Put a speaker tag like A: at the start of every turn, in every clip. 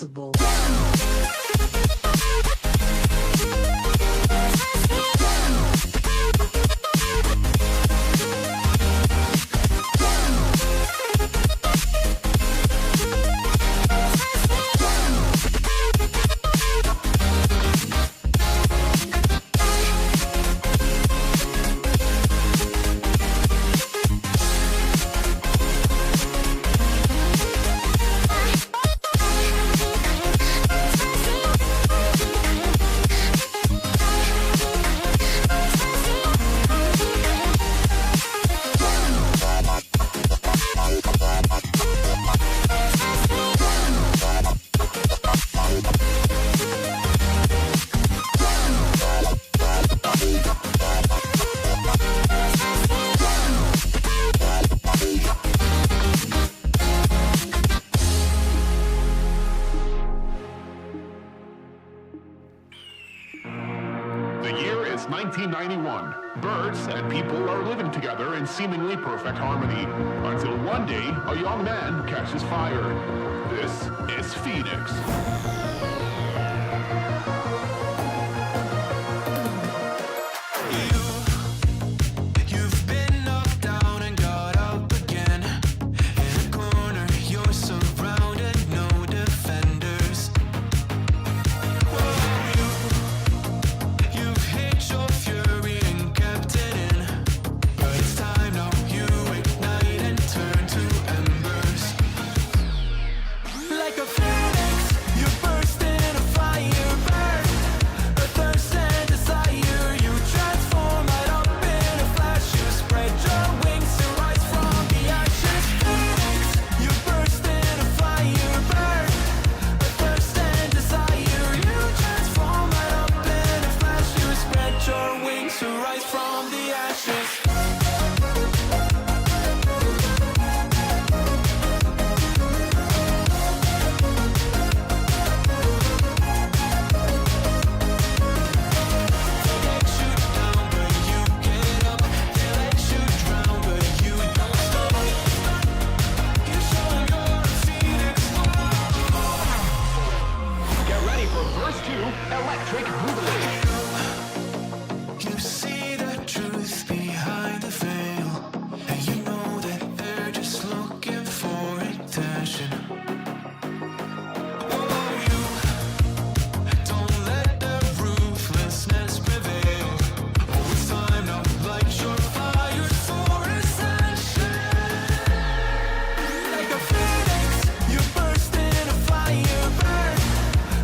A: invincible.
B: The year is 1991. Birds and people are living together in seemingly perfect harmony. Until one day, a young man catches fire. This is Phoenix.
C: You've been knocked down and got up again. In a corner, you're surrounded, no defenders. You've hid your fury and kept it in. But it's time now, you ignite and turn to embers. Like a phoenix, you burst in a fire burn. A thirst and desire, you transform right up in a flash. You spread your wings to rise from the ashes. Phoenix, you burst in a fire burn. A thirst and desire, you transform right up in a flash. You spread your wings to rise from the ashes.
B: Get ready for verse 2, Electric Boogaloo.
C: You see the truth behind the veil, and you know that they're just looking for attention. Oh, you don't let the ruthlessness prevail. Oh, it's time now, light your fire for ascension. Like a phoenix, you burst in a fire burn.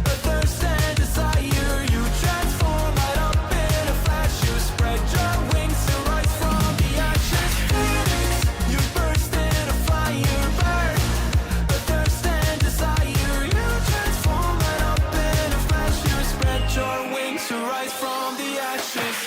C: A thirst and desire, you transform right up in a flash. You spread your wings to rise from the ashes. Phoenix, you burst in a fire burn. A thirst and desire, you transform right up in a flash. You spread your wings to rise from the ashes.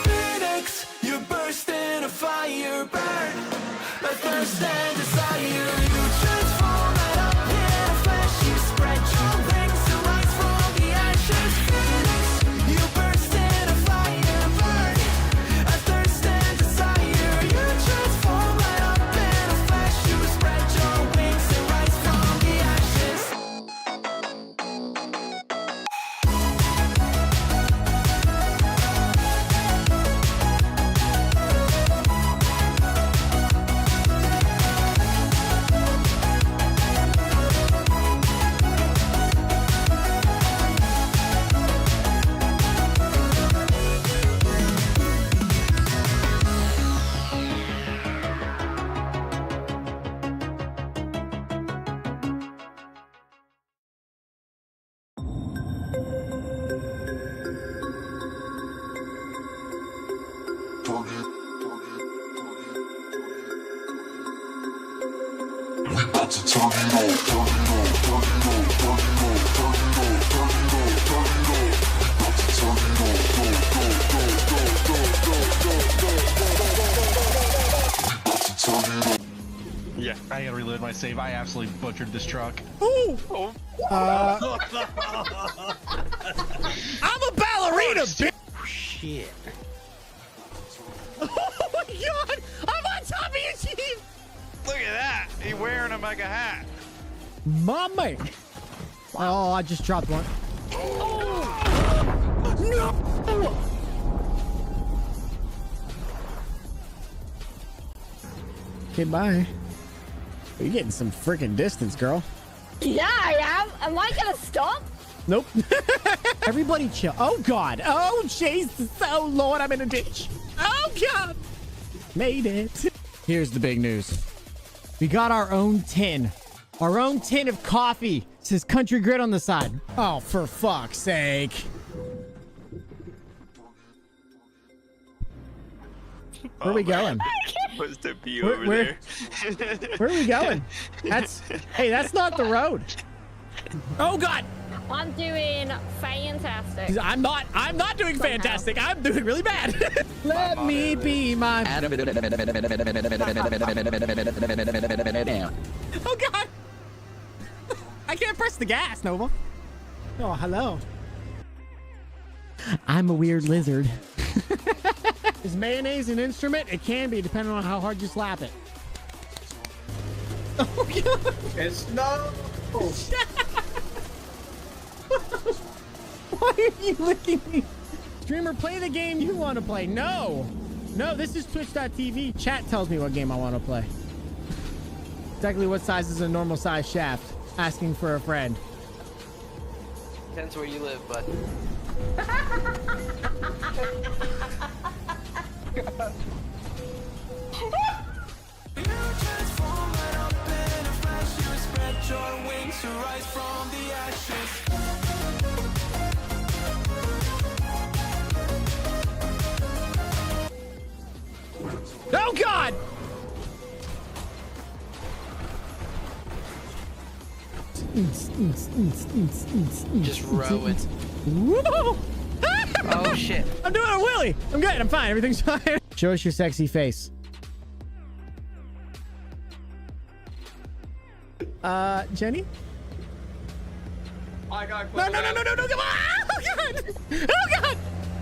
C: Phoenix, you burst in a fire burn. A thirst and desire, you transform right up in a flash. You spread your wings to rise from the ashes. Phoenix, you burst in a fire burn. A thirst and desire, you transform right up in a flash. You spread your wings to rise from the ashes.
A: Yeah, I gotta reload my save. I absolutely butchered this truck.
D: Ooh. I'm a ballerina, bitch.
A: Shit.
D: Oh my god! I'm on top of you, Chief!
E: Look at that. He's wearing him like a hat.
D: Mommy! Oh, I just dropped one. Oh. No! Okay, bye. You're getting some freaking distance, girl.
F: Yeah, I am. Am I gonna stop?
D: Nope. Everybody chill. Oh, God. Oh, Jesus. Oh, Lord, I'm in a ditch. Oh, God. Made it. Here's the big news. We got our own tin. Our own tin of coffee. It says CountryGrit on the side. Oh, for fuck's sake. Where are we going?
E: What's the view
D: Where-
E: over
D: where-
E: there?
D: Where are we going? Hey, that's not the road. Oh, God.
F: I'm doing fantastic.
D: I'm not doing fantastic. I'm doing really bad. Let me be my... Oh, God. I can't press the gas, Nova. Oh, hello. I'm a weird lizard. Is mayonnaise an instrument? It can be, depending on how hard you slap it. Oh, God.
G: It's no.
D: Why are you licking me? Streamer, play the game you want to play. No. No, this is twitch.tv. Chat tells me what game I want to play. Exactly what size is a normal size shaft? Asking for a friend.
G: Depends where you live, bud.
C: You transform right up in a flash. You spread your wings to rise from the ashes.
D: Oh, God!
G: Just row it.
D: Whoa!
G: Oh shit.
D: I'm doing a wheelie. I'm good. I'm fine. Everything's fine. Show us your sexy face. Jenny?
G: I got
D: No, come on! Oh, God! Oh, God!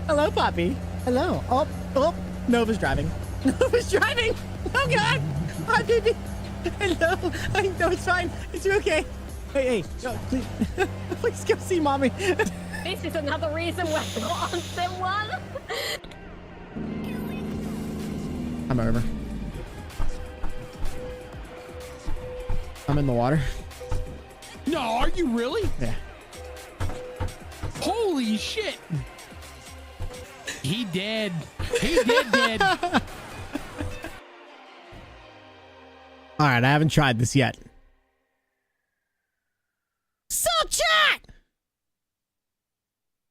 D: Hello, Poppy. Hello. Oh, Nova's driving. Nova's driving! Oh, God! Hi, baby. Hello. No, it's fine. It's okay. Hey, no, please. Please go see mommy.
F: This is another reason we're on sim one.
D: I'm over. I'm in the water.
H: No, are you really?
D: Yeah.
H: Holy shit. He dead. He dead.
D: All right, I haven't tried this yet. Sup, chat?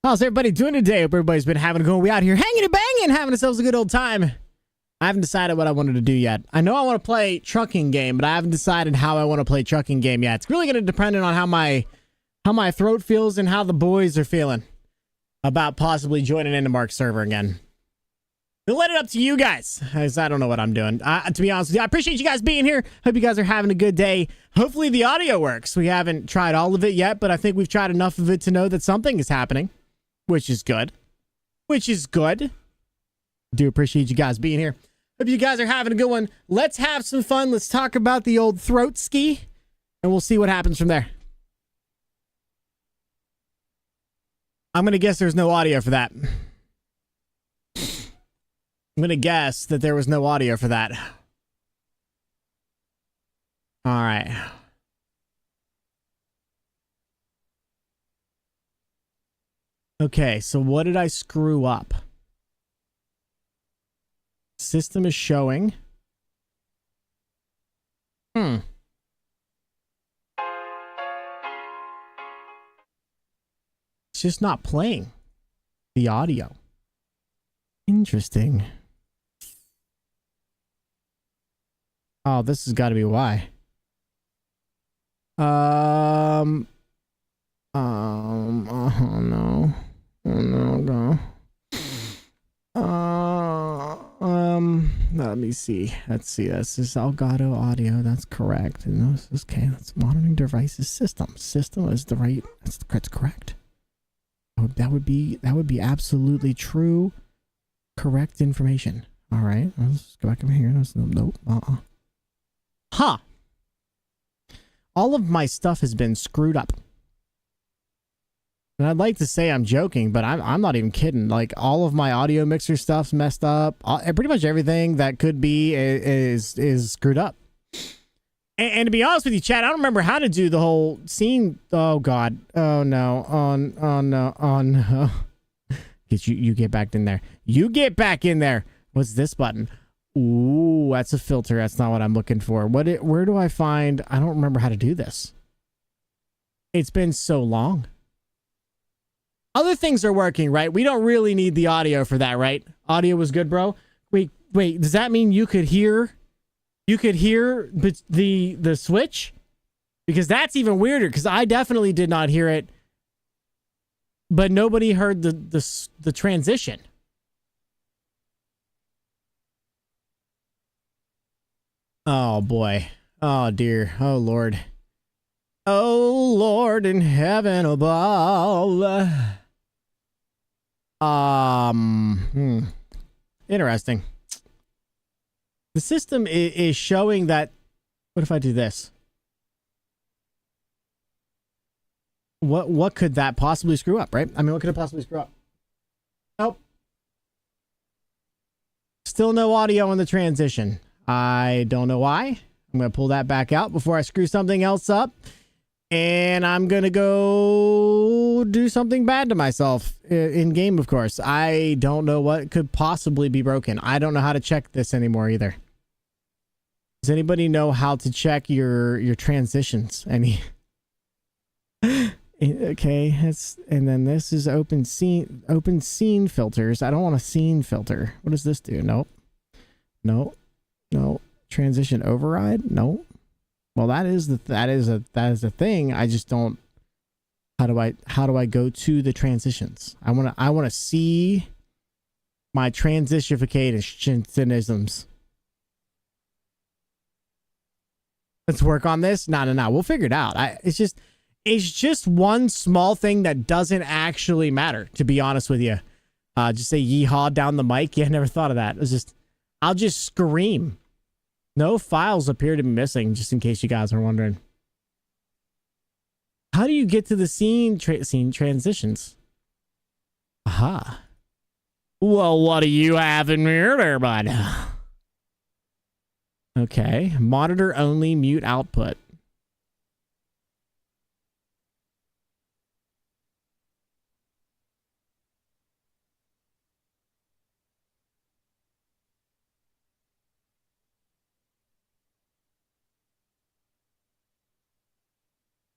D: How's everybody doing today? Hope everybody's been having a go. We out here hanging and banging, having ourselves a good old time. I haven't decided what I wanted to do yet. I know I want to play trucking game, but I haven't decided how I want to play trucking game yet. It's really going to depend on how my throat feels and how the boys are feeling about possibly joining into Mark's server again. We'll let it up to you guys, as I don't know what I'm doing. To be honest with you, I appreciate you guys being here. Hope you guys are having a good day. Hopefully the audio works. We haven't tried all of it yet, but I think we've tried enough of it to know that something is happening, which is good. Do appreciate you guys being here. Hope you guys are having a good one. Let's have some fun. Let's talk about the old throat ski, and we'll see what happens from there. I'm going to guess there's no audio for that. I'm going to guess that there was no audio for that. All right. Okay, so what did I screw up? System is showing. It's just not playing the audio. Interesting. Oh, this has got to be why. Oh no. Oh no, let me see. Let's see. This is Elgato audio. That's correct. And this is okay. That's monitoring devices system. System is the right. That's correct. That would be absolutely true. Correct information. All right. Let's go back over here. Nope. Huh. All of my stuff has been screwed up. And I'd like to say I'm joking, but I'm not even kidding. Like, all of my audio mixer stuff's messed up. Pretty much everything that could be is screwed up. And to be honest with you, Chad, I don't remember how to do the whole scene. Oh God. Oh no. Oh no. Oh no. You get back in there. You get back in there. What's this button? Ooh, that's a filter. That's not what I'm looking for. Where do I find? I don't remember how to do this. It's been so long. Other things are working, right? We don't really need the audio for that, right? Audio was good, bro. Wait. Does that mean you could hear? You could hear the switch? Because that's even weirder. Because I definitely did not hear it, but nobody heard the transition. Oh boy. Oh dear. Oh Lord. Oh Lord in heaven above. Interesting. The system is showing that. What if I do this? What could that possibly screw up, right? I mean, what could it possibly screw up? Nope. Still no audio in the transition. I don't know why. I'm going to pull that back out before I screw something else up. And I'm going to go do something bad to myself in game, of course. I don't know what could possibly be broken. I don't know how to check this anymore either. Does anybody know how to check your transitions? Any? Okay, and then this is open scene filters. I don't want a scene filter. What does this do? Nope. No. Transition override? Nope. Well, that is the thing. I just don't. How do I go to the transitions? I want to see my transifications. Let's work on this. No. We'll figure it out. It's just one small thing that doesn't actually matter, to be honest with you. Just say yeehaw down the mic. Yeah, I never thought of that. I'll just scream. No files appear to be missing, just in case you guys are wondering. How do you get to the scene transitions? Aha. Well, what do you have in here there, bud? Okay. Monitor only, mute output.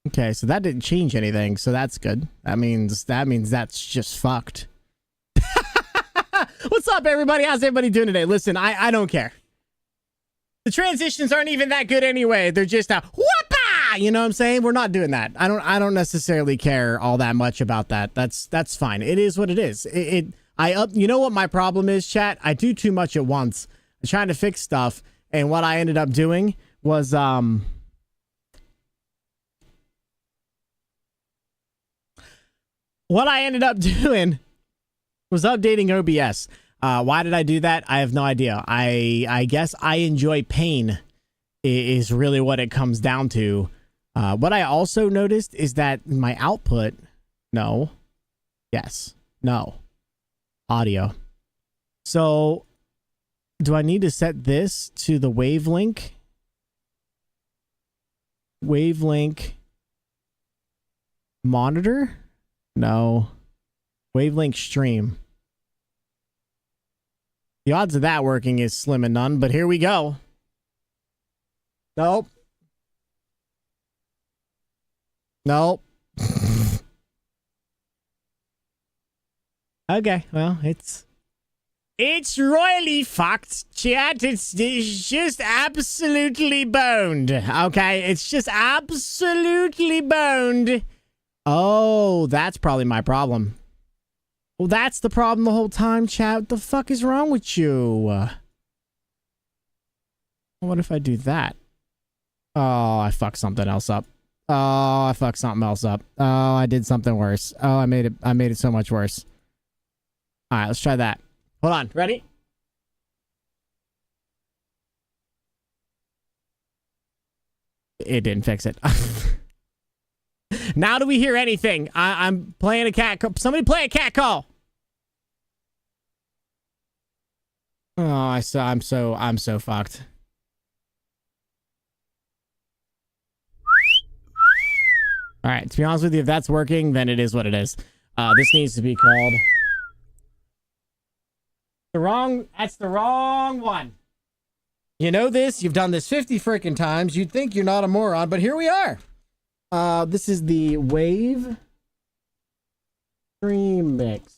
D: Okay, so that didn't change anything, so that's good. That means that's just fucked. What's up, everybody? How's everybody doing today? Listen, I don't care. The transitions aren't even that good anyway. They're just a whoopah! You know what I'm saying? We're not doing that. I don't necessarily care all that much about that. That's fine. It is what it is. You know what my problem is, chat? I do too much at once. I'm trying to fix stuff, and what I ended up doing was What I ended up doing was updating OBS. Why did I do that? I have no idea. I guess I enjoy pain is really what it comes down to. What I also noticed is that my output, no, yes, no, audio. So do I need to set this to the wavelength? Wavelength monitor? No. Wavelength stream. The odds of that working is slim and none, but here we go. Nope. Okay, well, it's It's royally fucked, chat. It's just absolutely boned. Okay, it's just absolutely boned. Oh, that's probably my problem. Well, that's the problem the whole time, chat. What the fuck is wrong with you? What if I do that? Oh, I fucked something else up. Oh, I fucked something else up. Oh, I did something worse. Oh, I made it so much worse. All right, let's try that. Hold on. Ready? It didn't fix it. Now do we hear anything? I'm playing a cat call. Somebody play a cat call. Oh, I'm so fucked. All right, to be honest with you, if that's working, then it is what it is. This needs to be called that's the wrong one. You know this, you've done this 50 freaking times. You'd think you're not a moron, but here we are. This is the Wave Stream Mix.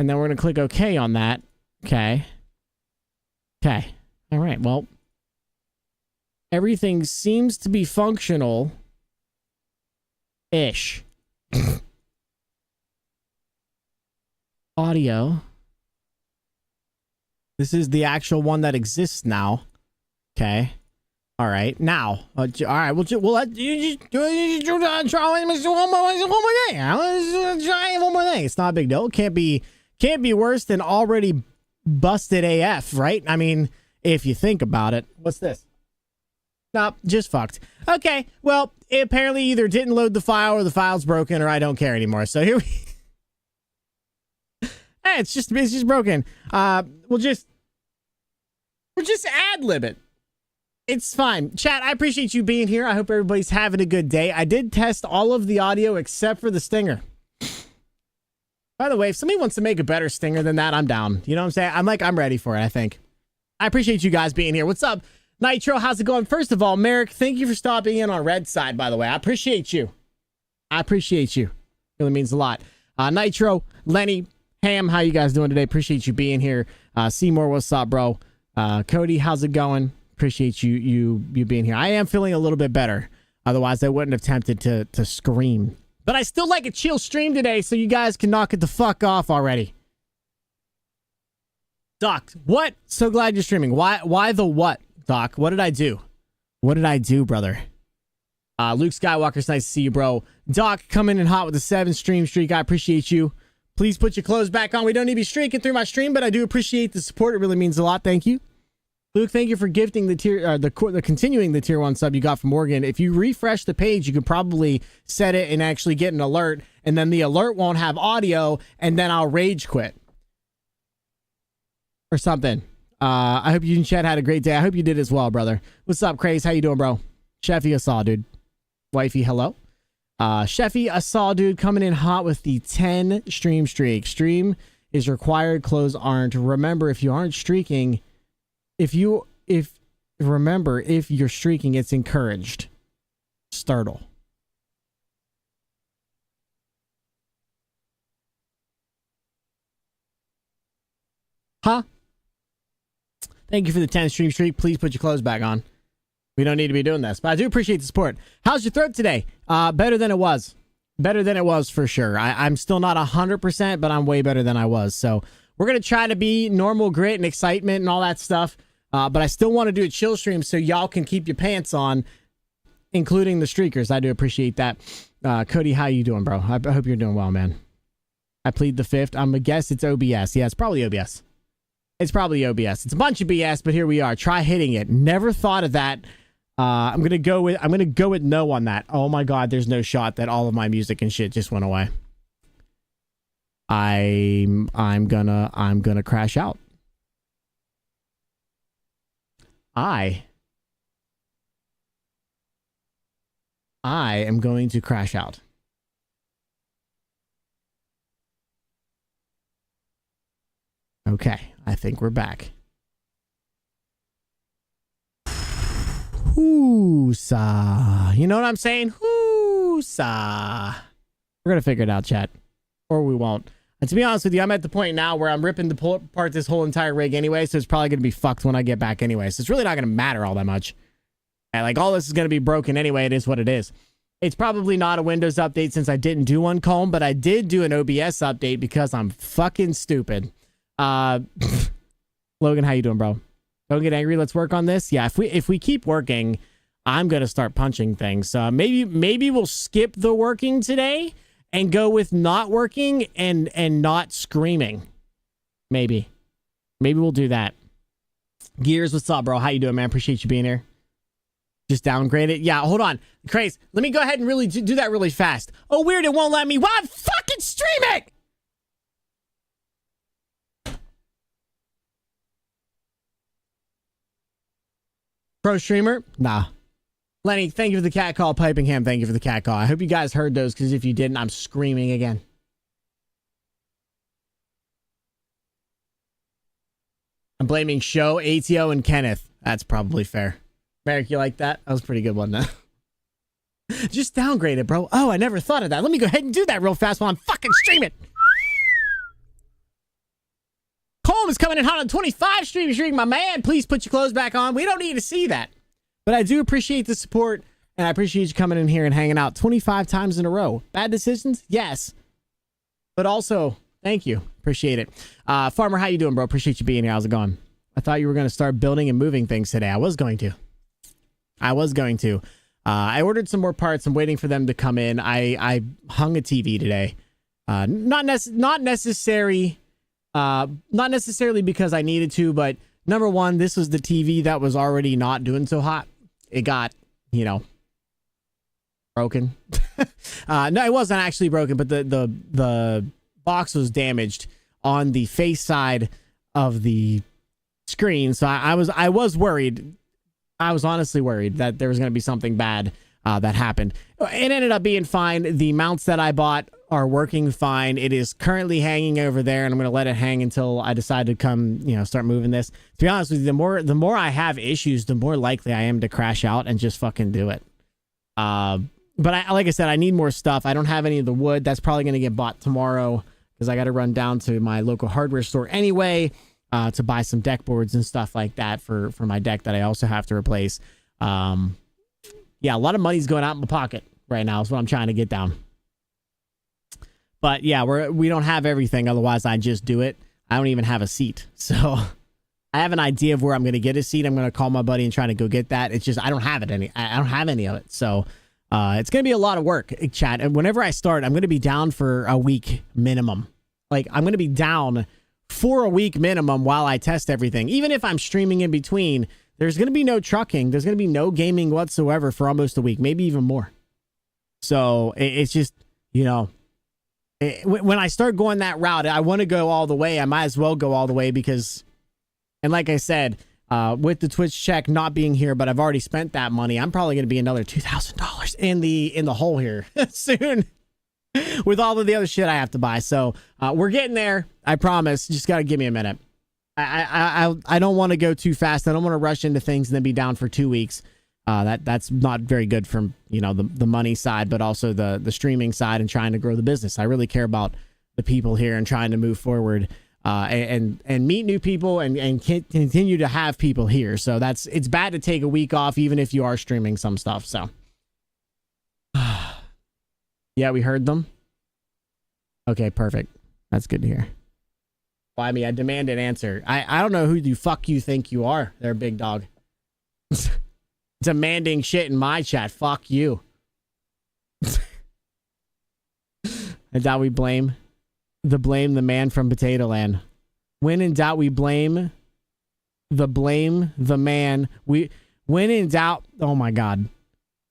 D: And then we're going to click OK on that. Okay. Okay. All right, well, everything seems to be functional-ish. Audio. This is the actual one that exists now. Okay. All right. Now. All right. We'll let you try one more thing. Let's try one more thing. It's not a big deal. Can't be worse than already busted AF, right? I mean, if you think about it. What's this? Nope, just fucked. Okay. Well, it apparently either didn't load the file or the file's broken or I don't care anymore. So here we hey, it's just broken. We'll just ad-lib it. It's fine. Chat, I appreciate you being here. I hope everybody's having a good day. I did test all of the audio except for the stinger. By the way, if somebody wants to make a better stinger than that, I'm down. You know what I'm saying? I'm ready for it, I think. I appreciate you guys being here. What's up, Nitro? How's it going? First of all, Merrick, thank you for stopping in on Red Side, by the way. I appreciate you. Really means a lot. Nitro, Lenny, Ham, how you guys doing today? Appreciate you being here. Seymour, what's up, bro? Cody, how's it going? Appreciate you being here. I am feeling a little bit better. Otherwise, I wouldn't have tempted to scream. But I still like a chill stream today, so you guys can knock it the fuck off already. Doc, what? So glad you're streaming. Why the what, Doc? What did I do? What did I do, brother? Luke Skywalker's nice to see you, bro. Doc, coming in hot with a 7 stream streak. I appreciate you. Please put your clothes back on. We don't need to be streaking through my stream, but I do appreciate the support. It really means a lot. Thank you. Luke, thank you for gifting the continuing the tier 1 sub you got from Morgan. If you refresh the page, you could probably set it and actually get an alert, and then the alert won't have audio, and then I'll rage quit. Or something. I hope you and Chad had a great day. I hope you did as well, brother. What's up, Craze? How you doing, bro? Chefy, I saw, dude. Wifey, hello. Chefy, I saw, dude, coming in hot with the 10 stream streak. Stream is required, clothes aren't. Remember, if you aren't streaking, if you're streaking, it's encouraged. Startle. Huh? Thank you for the 10 stream streak. Please put your clothes back on. We don't need to be doing this, but I do appreciate the support. How's your throat today? Better than it was. Better than it was for sure. I'm still not 100%, but I'm way better than I was. So we're going to try to be normal grit and excitement and all that stuff. But I still want to do a chill stream so y'all can keep your pants on, including the streakers. I do appreciate that. Cody, how you doing, bro? I hope you're doing well, man. I plead the fifth. I'm going to guess it's OBS. Yeah, it's probably OBS. It's probably OBS. It's a bunch of BS, but here we are. Try hitting it. Never thought of that. I'm gonna go with no on that. Oh my god, there's no shot that all of my music and shit just went away. I'm gonna crash out. I am going to crash out. Okay, I think we're back. Whoo-sa. You know what I'm saying? Whoo-sa. We're going to figure it out, chat. Or we won't. And to be honest with you, I'm at the point now where I'm ripping to pull apart this whole entire rig anyway, so it's probably going to be fucked when I get back anyway. So it's really not going to matter all that much. And like, all this is going to be broken anyway. It is what it is. It's probably not a Windows update since I didn't do one, Colm, but I did do an OBS update because I'm fucking stupid. Logan, how you doing, bro? Don't get angry. Let's work on this. Yeah, if we keep working, I'm going to start punching things. So maybe we'll skip the working today and go with not working and not screaming. Maybe we'll do that. Gears, what's up, bro? How you doing, man? Appreciate you being here. Just downgrade it. Yeah, hold on. Craze, let me go ahead and really do that really fast. Oh, weird, it won't let me. Well, I'm fucking streaming! Pro streamer? Nah. Lenny, thank you for the cat call. Pipingham, thank you for the cat call. I hope you guys heard those, because if you didn't, I'm screaming again. I'm blaming Show, ATO, and Kenneth. That's probably fair. Merrick, you like that? That was a pretty good one, though. Just downgrade it, bro. Oh, I never thought of that. Let me go ahead and do that real fast while I'm fucking streaming. Colm is coming in hot on 25 stream, my man. Please put your clothes back on. We don't need to see that. But I do appreciate the support, and I appreciate you coming in here and hanging out 25 times in a row. Bad decisions? Yes. But also, thank you. Appreciate it. Farmer, how you doing, bro? Appreciate you being here. How's it going? I thought you were going to start building and moving things today. I was going to. I ordered some more parts. I'm waiting for them to come in. I hung a TV today. Not necessarily because I needed to, but number one, this was the TV that was already not doing so hot. It got, broken. No, it wasn't actually broken, but the box was damaged on the face side of the screen. So I was worried. I was honestly worried that there was going to be something bad that happened. It ended up being fine. The mounts that I bought are working fine. It is currently hanging over there, and I'm going to let it hang until I decide to come, start moving this. To be honest with you, the more I have issues, the more likely I am to crash out and just fucking do it. But like I said, I need more stuff. I don't have any of the wood. That's probably going to get bought tomorrow because I got to run down to my local hardware store anyway to buy some deck boards and stuff like that for my deck that I also have to replace. Yeah, a lot of money's going out in my pocket right now is what I'm trying to get down. But yeah, we don't have everything. Otherwise, I just do it. I don't even have a seat. So I have an idea of where I'm going to get a seat. I'm going to call my buddy and try to go get that. It's just I don't have any of it. So it's going to be a lot of work, chat. And whenever I start, I'm going to be down for a week minimum. Like, I'm going to be down for a week minimum while I test everything. Even if I'm streaming in between, there's going to be no trucking. There's going to be no gaming whatsoever for almost a week, maybe even more. So it's just, when I start going that route, I want to go all the way. I might as well go all the way because, and like I said, with the Twitch check not being here, but I've already spent that money, I'm probably going to be another $2,000 in the hole here soon with all of the other shit I have to buy. So we're getting there. I promise. Just got to give me a minute. I don't want to go too fast. I don't want to rush into things and then be down for 2 weeks. That's not very good from, the money side, but also the streaming side and trying to grow the business. I really care about the people here and trying to move forward and meet new people and continue to have people here. So it's bad to take a week off, even if you are streaming some stuff. So yeah, we heard them. Okay, perfect. That's good to hear. Well, I mean, I demand an answer. I don't know who the fuck you think you are there, big dog. Demanding shit in my chat. Fuck you. I doubt we blame the man from Potato Land. When in doubt, we blame the man. When in doubt, oh my god.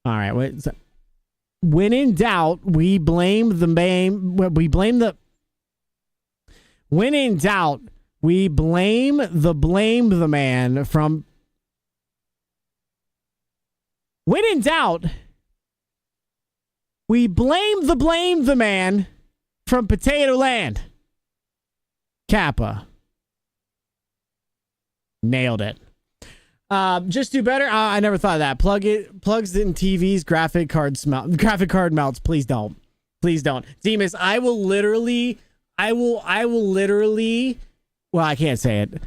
D: All right, when in doubt, we blame the man. When in doubt, we blame the man from. When in doubt, we blame the man from Potato Land. Kappa. Nailed it. Just do better. I never thought of that. Plugs in TVs, graphic card melts. Please don't. Please don't. Demas, I will literally I will literally, well, I can't say it.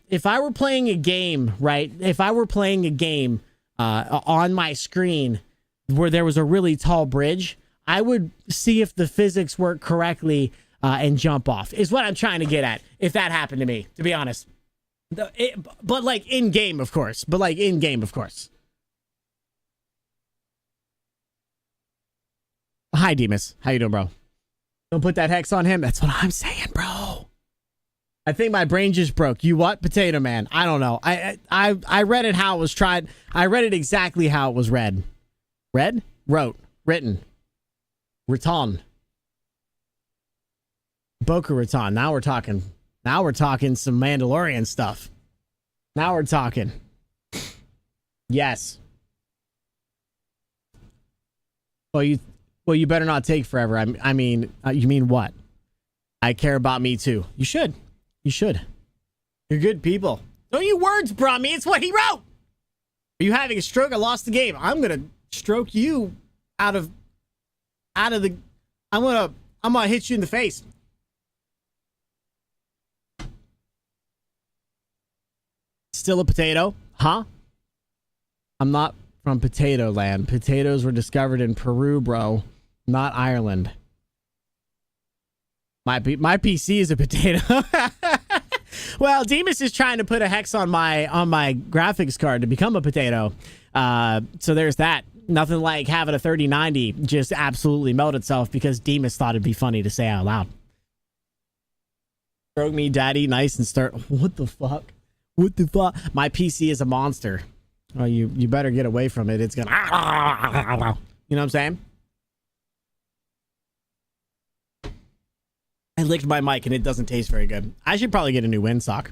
D: If I were playing a game, right? If I were playing a game on my screen where there was a really tall bridge, I would see if the physics work correctly and jump off, is what I'm trying to get at. If that happened to me, to be honest. But like in game, of course. Hi, Demas. How you doing, bro? Don't put that hex on him. That's what I'm saying, bro. I think my brain just broke. You what, Potato Man? I don't know. I read it how it was tried. I read it exactly how it was read. Read? Wrote. Written. Raton. Boca Raton. Now we're talking. Now we're talking some Mandalorian stuff. Now we're talking. Yes. Well, you better not take forever. I mean, you mean what? I care about me too. You should. You should. You're good people. Don't you words, brought me. It's what he wrote. Are you having a stroke? I lost the game. I'm gonna stroke you out of the. I'm gonna hit you in the face. Still a potato? Huh? I'm not from Potato Land. Potatoes were discovered in Peru, bro. Not Ireland. My PC is a potato. Well, Demas is trying to put a hex on my graphics card to become a potato. So there's that. Nothing like having a 3090 just absolutely melt itself because Demas thought it'd be funny to say out loud. Stroke me, daddy, nice and start. What the fuck? What the fuck? My PC is a monster. Oh, you better get away from it. It's gonna. You know what I'm saying? I licked my mic and it doesn't taste very good. I should probably get a new windsock.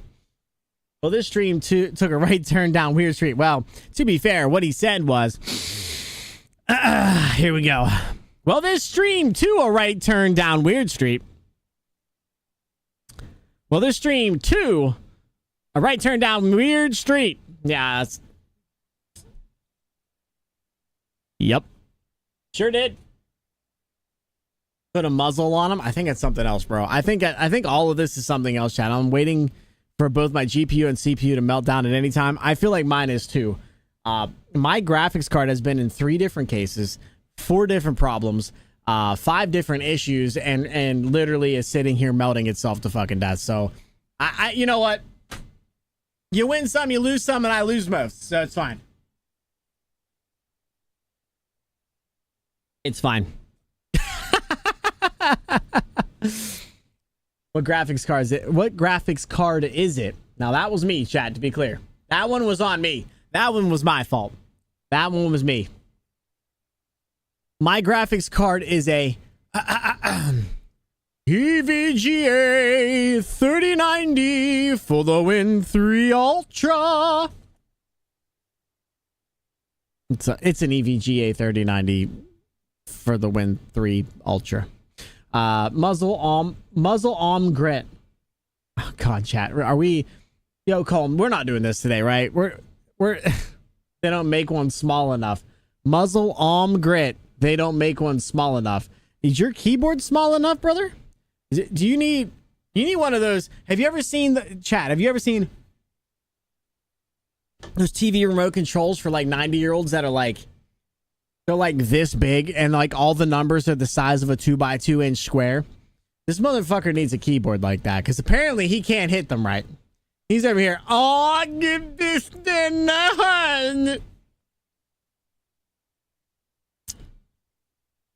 D: Well, this stream took a right turn down Weird Street. Well, to be fair, what he said was, here we go. Well, this stream to a right turn down Weird Street. Well, this stream to a right turn down Weird Street. Yeah. Yep. Sure did. Put a muzzle on him. I think it's something else, bro. I think all of this is something else, Chad. I'm waiting for both my GPU and CPU to melt down at any time. I feel like mine is too. My graphics card has been in 3 different cases, 4 different problems, 5 different issues, and literally is sitting here melting itself to fucking death. So, I you know what? You win some, you lose some, and I lose most. So it's fine. It's fine. What graphics card is it? What graphics card is it? Now that was me, chat, to be clear. That one was on me. That one was my fault. That one was me. My graphics card is a EVGA 3090 for the Win 3 Ultra. It's an EVGA 3090 for the Win 3 Ultra. Muzzle arm grit. Oh, God, chat. Are we? Yo, Colm, we're not doing this today, right? We're. They don't make one small enough. Muzzle arm grit. They don't make one small enough. Is your keyboard small enough, brother? Do you need one of those? Have you ever seen the chat? Have you ever seen those TV remote controls for like 90-year-olds that are like, they're like this big and like all the numbers are the size of a 2x2 inch square? This motherfucker needs a keyboard like that because apparently he can't hit them right. He's over here. Oh, give this the none.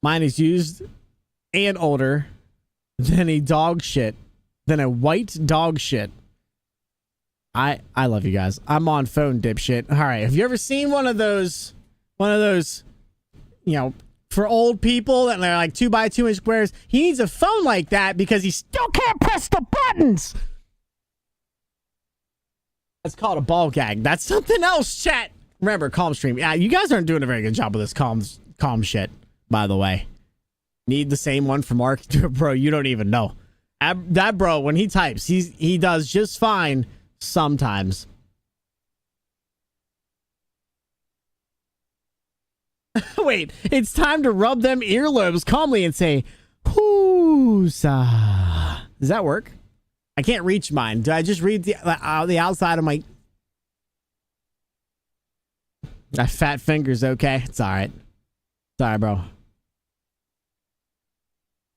D: Mine is used and older than a dog shit, than a white dog shit. I love you guys. I'm on phone, dipshit. All right. Have you ever seen one of those, you know, for old people that are like 2x2 inch squares? He needs a phone like that because he still can't press the buttons. That's called a ball gag. That's something else, chat. Remember, calm stream. Yeah, you guys aren't doing a very good job with this calm shit, by the way. Need the same one from Mark? Bro, you don't even know. That bro, when he types, he does just fine sometimes. Wait, it's time to rub them earlobes calmly and say, "Whoosa." Does that work? I can't reach mine. Do I just read the outside of my... That fat finger's okay. It's all right. Sorry, bro.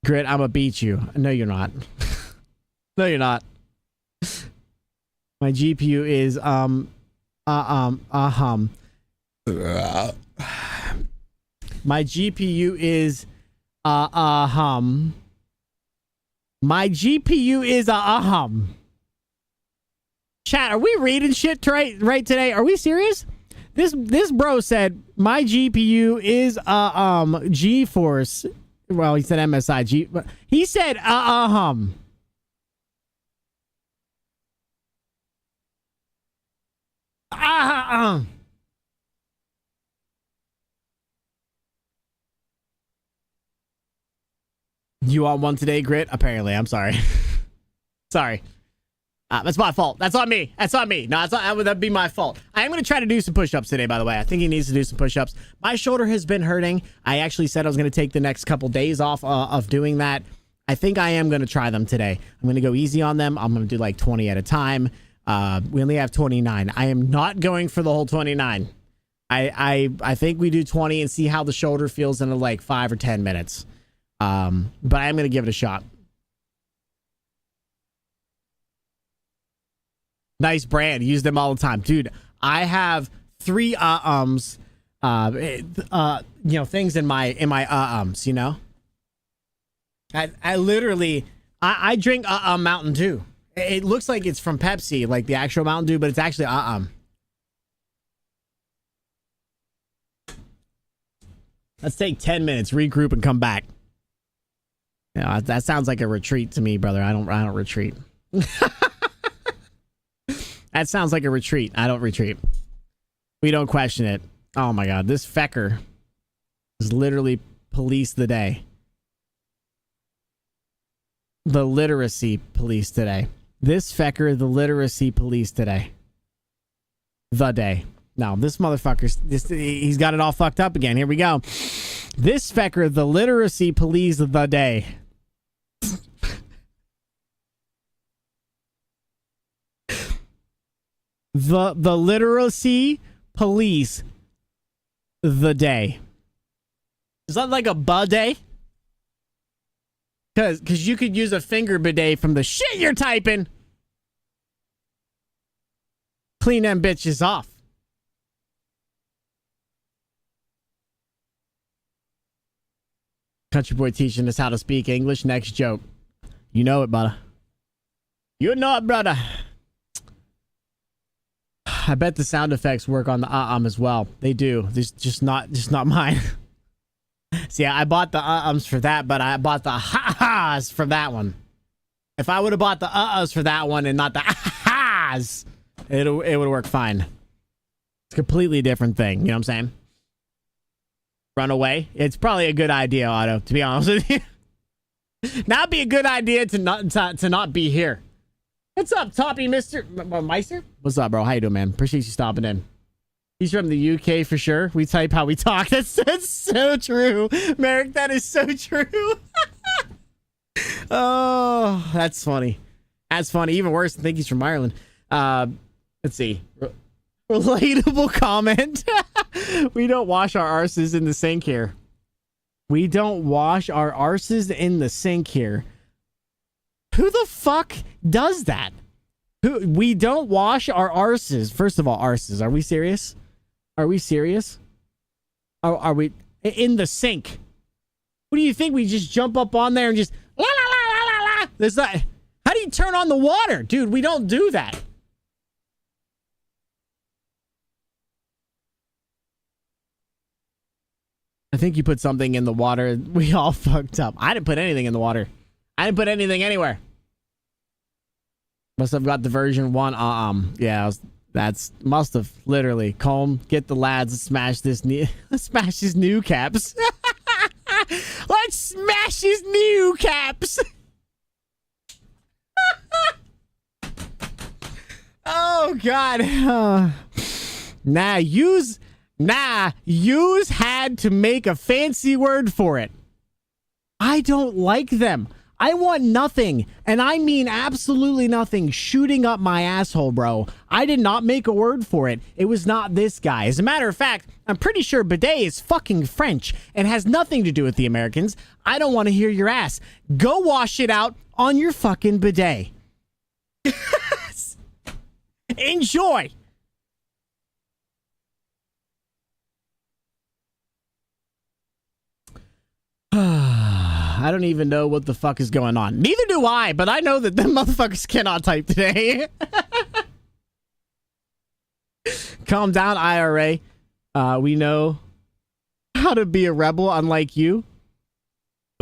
D: Grit, I'm gonna beat you. No, you're not. No, you're not. My GPU is My GPU is My GPU is Chat, are we reading shit right today? Are we serious? This bro said my GPU is GeForce. Well, he said MSI. He said You want one today, Grit? Apparently, I'm sorry. Sorry. That's my fault. That's on me. That's on me. No, that'd be my fault. I am going to try to do some push-ups today, by the way. I think he needs to do some push-ups. My shoulder has been hurting. I actually said I was going to take the next couple days off of doing that. I think I am going to try them today. I'm going to go easy on them. I'm going to do like 20 at a time. We only have 29. I am not going for the whole 29. I think we do 20 and see how the shoulder feels in like 5 or 10 minutes. But I am going to give it a shot. Nice brand. Use them all the time. Dude, I have 3 things in my you know? I literally I drink Mountain Dew. It looks like it's from Pepsi, like the actual Mountain Dew, but it's actually Let's take 10 minutes, regroup, and come back. Yeah, that sounds like a retreat to me, brother. I don't retreat. That sounds like a retreat. I don't retreat. We don't question it. Oh my god, this fecker is literally police the day. The literacy police today. This fecker, the literacy police today. The day. No, this motherfucker's he's got it all fucked up again. Here we go. This fecker, the literacy police of the day. The literacy police the day. Is that like a bidet? Because you could use a finger bidet from the shit you're typing. Clean them bitches off. Country boy teaching us how to speak English. Next joke. You know it, brother. You know it, brother. I bet the sound effects work on the as well. They do. There's just not mine. See, I bought the for that, but I bought the ha-has for that one. If I would have bought the for that one and not the ha-has, it would work fine. It's a completely different thing. You know what I'm saying? Run away. It's probably a good idea, Otto, to be honest with you. Now be a good idea to not be here. What's up, Toppy, Mr. Meister? What's up, bro? How you doing, man? Appreciate you stopping in. He's from the UK for sure. We type how we talk. That's so true. Merrick, that is so true. Oh, that's funny. That's funny. Even worse, I think he's from Ireland. Let's see. Relatable comment. We don't wash our arses in the sink here. We don't wash our arses in the sink here. Who the fuck does that? We don't wash our arses. First of all, arses. Are we serious? Are we serious? Are we in the sink? What do you think? We just jump up on there and just la la la la la la. There's not. How do you turn on the water, dude? We don't do that. I think you put something in the water. We all fucked up. I didn't put anything in the water. I didn't put anything anywhere. Must have got the version 1. Yeah, that's must have literally. Comb, get the lads and smash this smash his new caps. Let's smash his new caps. Oh god. Nah, use had to make a fancy word for it. I don't like them. I want nothing, and I mean absolutely nothing, shooting up my asshole, bro. I did not make a word for it. It was not this guy. As a matter of fact, I'm pretty sure bidet is fucking French and has nothing to do with the Americans. I don't want to hear your ass. Go wash it out on your fucking bidet. Enjoy. I don't even know what the fuck is going on. Neither do I, but I know that them motherfuckers cannot type today. Calm down, IRA. We know how to be a rebel, unlike you.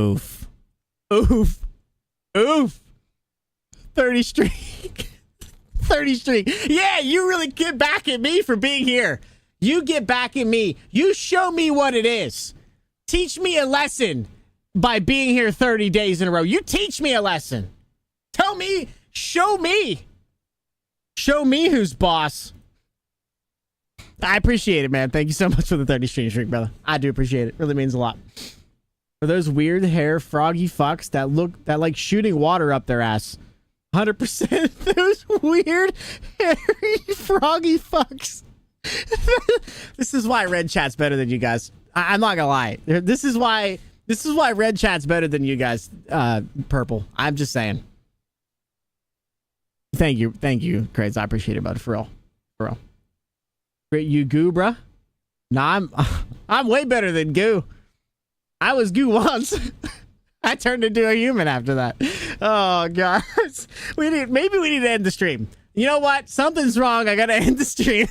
D: Oof. Oof. Oof. 30 streak. 30 streak. Yeah, you really get back at me for being here. You get back at me. You show me what it is. Teach me a lesson by being here 30 days in a row. You teach me a lesson. Tell me, show me. Show me who's boss. I appreciate it, man. Thank you so much for the 30 streak, brother. I do appreciate it. Really means a lot. For those weird hair froggy fucks that like shooting water up their ass. 100% those weird hairy froggy fucks. This is why red chat's better than you guys. I'm not gonna lie. This is why red chat's better than you guys, purple. I'm just saying. Thank you, Craze. I appreciate it, bud. For real. Great, you goo, bruh. Nah, I'm way better than goo. I was goo once. I turned into a human after that. Oh god. Maybe we need to end the stream. You know what? Something's wrong. I gotta end the stream.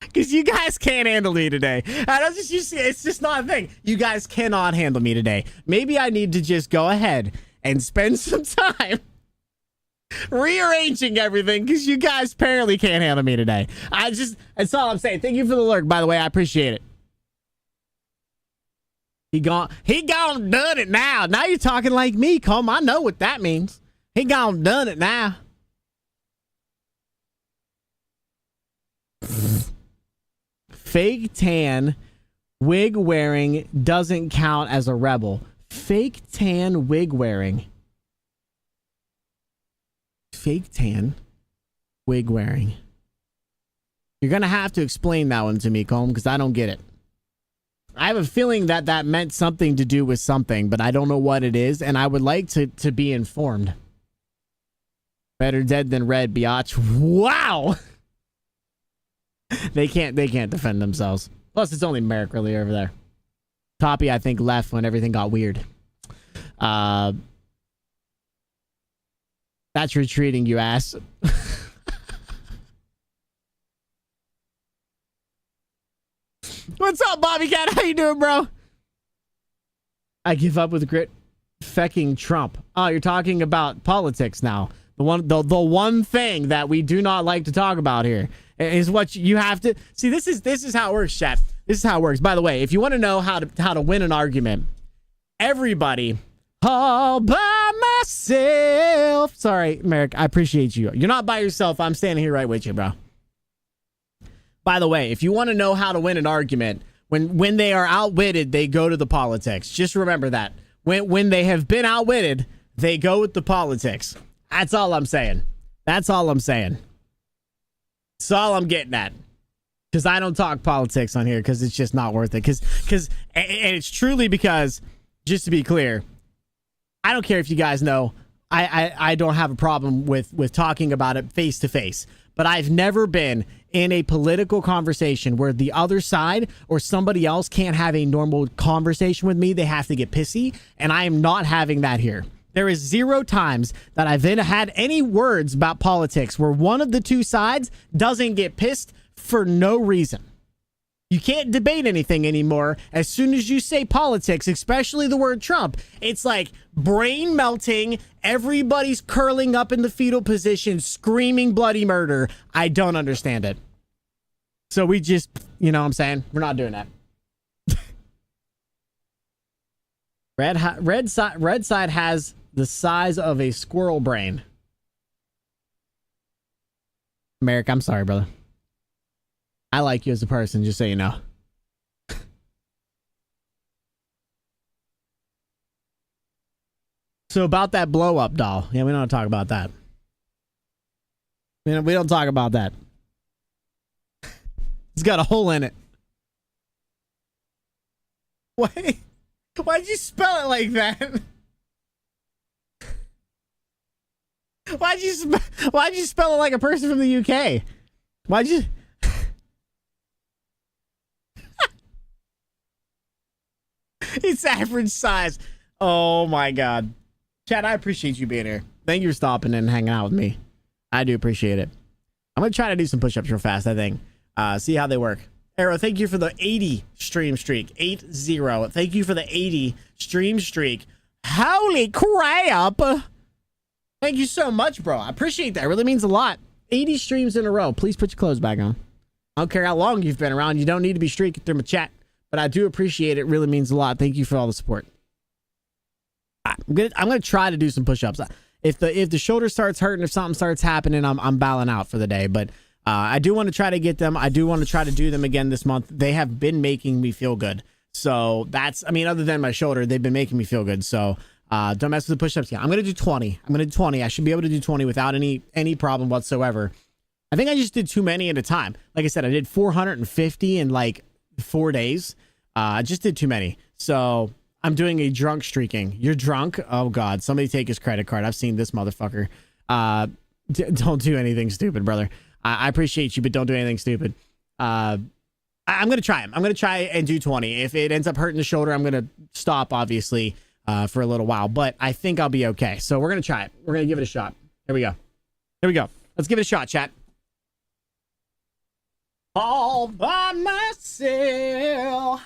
D: Because you guys can't handle me today. It's just not a thing. You guys cannot handle me today. Maybe I need to just go ahead and spend some time rearranging everything because you guys apparently can't handle me today. That's all I'm saying. Thank you for the lurk, by the way. I appreciate it. He gone done it now. Now you're talking like me, Colm. I know what that means. He gone done it now. Fake tan wig wearing doesn't count as a rebel. Fake tan wig wearing. Fake tan wig wearing. You're going to have to explain that one to me, Colm, because I don't get it. I have a feeling that meant something to do with something, but I don't know what it is, and I would like to be informed. Better dead than red, biatch. Wow! They can't defend themselves. Plus, it's only Merrick really over there. Toppy, I think, left when everything got weird. That's retreating, you ass. What's up, Bobby Cat? How you doing, bro? I give up with grit. Fecking Trump. Oh, you're talking about politics now. The one thing that we do not like to talk about here is what you have to see. This is how it works, chat. This is how it works. By the way, if you want to know how to win an argument, everybody all by myself. Sorry, Merrick. I appreciate you. You're not by yourself. I'm standing here right with you, bro. By the way, if you want to know how to win an argument, when they are outwitted, they go to the politics. Just remember that. When they have been outwitted, they go with the politics. That's all I'm saying. That's all I'm saying. That's all I'm getting at. Because I don't talk politics on here because it's just not worth it. And it's truly because, just to be clear, I don't care if you guys know, I don't have a problem with talking about it face to face. But I've never been in a political conversation where the other side or somebody else can't have a normal conversation with me. They have to get pissy. And I am not having that here. There is 0 times that I've had any words about politics where one of the two sides doesn't get pissed for no reason. You can't debate anything anymore. As soon as you say politics, especially the word Trump, it's like brain melting. Everybody's curling up in the fetal position, screaming bloody murder. I don't understand it. So we just, you know what I'm saying? We're not doing that. Red side has the size of a squirrel brain. Merrick, I'm sorry, brother. I like you as a person, just so you know. So about that blow up doll. Yeah, we don't talk about that. We don't talk about that. It's got a hole in it. Why? Why'd you spell it like that? Why'd you spell it like a person from the UK? Why'd you? It's average size. Oh my god. Chad, I appreciate you being here. Thank you for stopping in and hanging out with me. I do appreciate it. I'm gonna try to do some push-ups real fast, I think. See how they work. Arrow, thank you for the 80 stream streak. 80. Thank you for the 80 stream streak. Holy crap. Thank you so much, bro. I appreciate that. It really means a lot. 80 streams in a row. Please put your clothes back on. I don't care how long you've been around. You don't need to be streaking through my chat. But I do appreciate it. It really means a lot. Thank you for all the support. I'm gonna try to do some push-ups. If the shoulder starts hurting, if something starts happening, I'm bowing out for the day. But I do want to try to get them. I do want to try to do them again this month. They have been making me feel good. So that's, I mean, other than my shoulder, they've been making me feel good. So don't mess with the push-ups. Yeah, I'm gonna do 20. I'm gonna do 20. I should be able to do 20 without any problem whatsoever. I think I just did too many at a time. Like I said, I did 450 in like 4 days. I just did too many. So I'm doing a drunk streaking. You're drunk? Oh God, somebody take his credit card. I've seen this motherfucker. Don't do anything stupid, brother. I appreciate you, but don't do anything stupid. I'm going to try him. I'm going to try and do 20. If it ends up hurting the shoulder, I'm going to stop, obviously, for a little while. But I think I'll be okay. So we're going to try it. We're going to give it a shot. Here we go. Here we go. Let's give it a shot, chat. All by myself.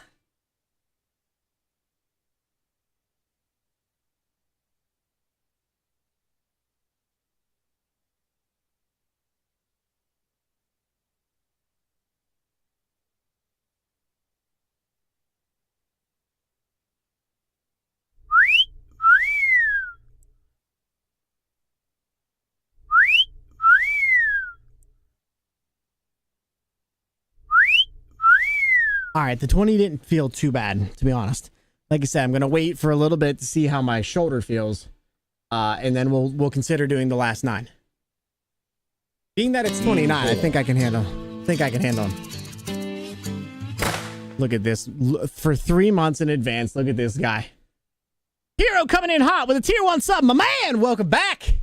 D: All right, the 20 didn't feel too bad, to be honest. Like I said, I'm going to wait for a little bit to see how my shoulder feels, and then we'll consider doing the last 9. Being that it's 29, I think I can handle. Them. Look at this. For 3 months in advance, look at this guy. Hero coming in hot with a tier 1 sub. My man, welcome back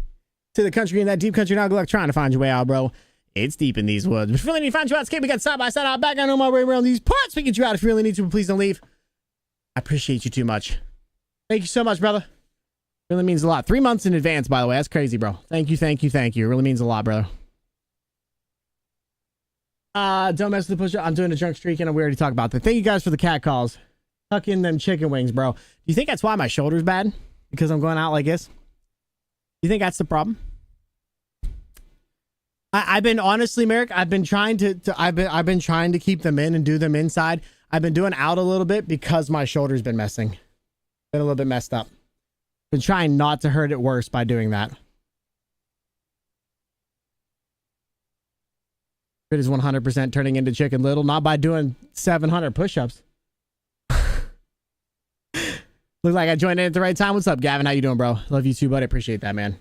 D: to the country in that deep country. Now good luck trying to find your way out, bro. It's deep in these woods. But if you really need to find you out, escape, we got side by side out back. I know my way around these parts. We get you out if you really need to, but please don't leave. I appreciate you too much. Thank you so much, brother. Really means a lot. 3 months in advance, by the way. That's crazy, bro. Thank you. It really means a lot, brother. Don't mess with the push-up. I'm doing a drunk streak, and we already talked about that. Thank you guys for the cat calls. Tuck in them chicken wings, bro. Do you think that's why my shoulder's bad? Because I'm going out like this? You think that's the problem? I've been honestly, Merrick, I've been trying to keep them in and do them inside. I've been doing out a little bit because my shoulder's been been a little bit messed up. Been trying not to hurt it worse by doing that. It is 100% turning into Chicken Little, not by doing 700 push-ups. Look like I joined in at the right time. What's up, Gavin? How you doing, bro? Love you too, buddy. Appreciate that, man.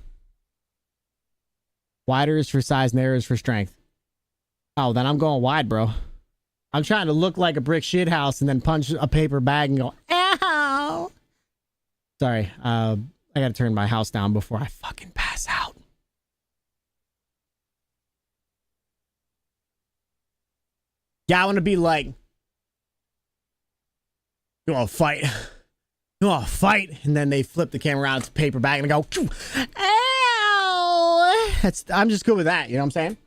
D: Wider is for size, narrow is for strength. Oh, then I'm going wide, bro. I'm trying to look like a brick shit house and then punch a paper bag and go, ow! Sorry, I gotta turn my house down before I fucking pass out. Yeah, I want to be like, you want to fight? You want to fight? And then they flip the camera around, it's a paper bag, and I go, ow! I'm just good with that, you know what I'm saying?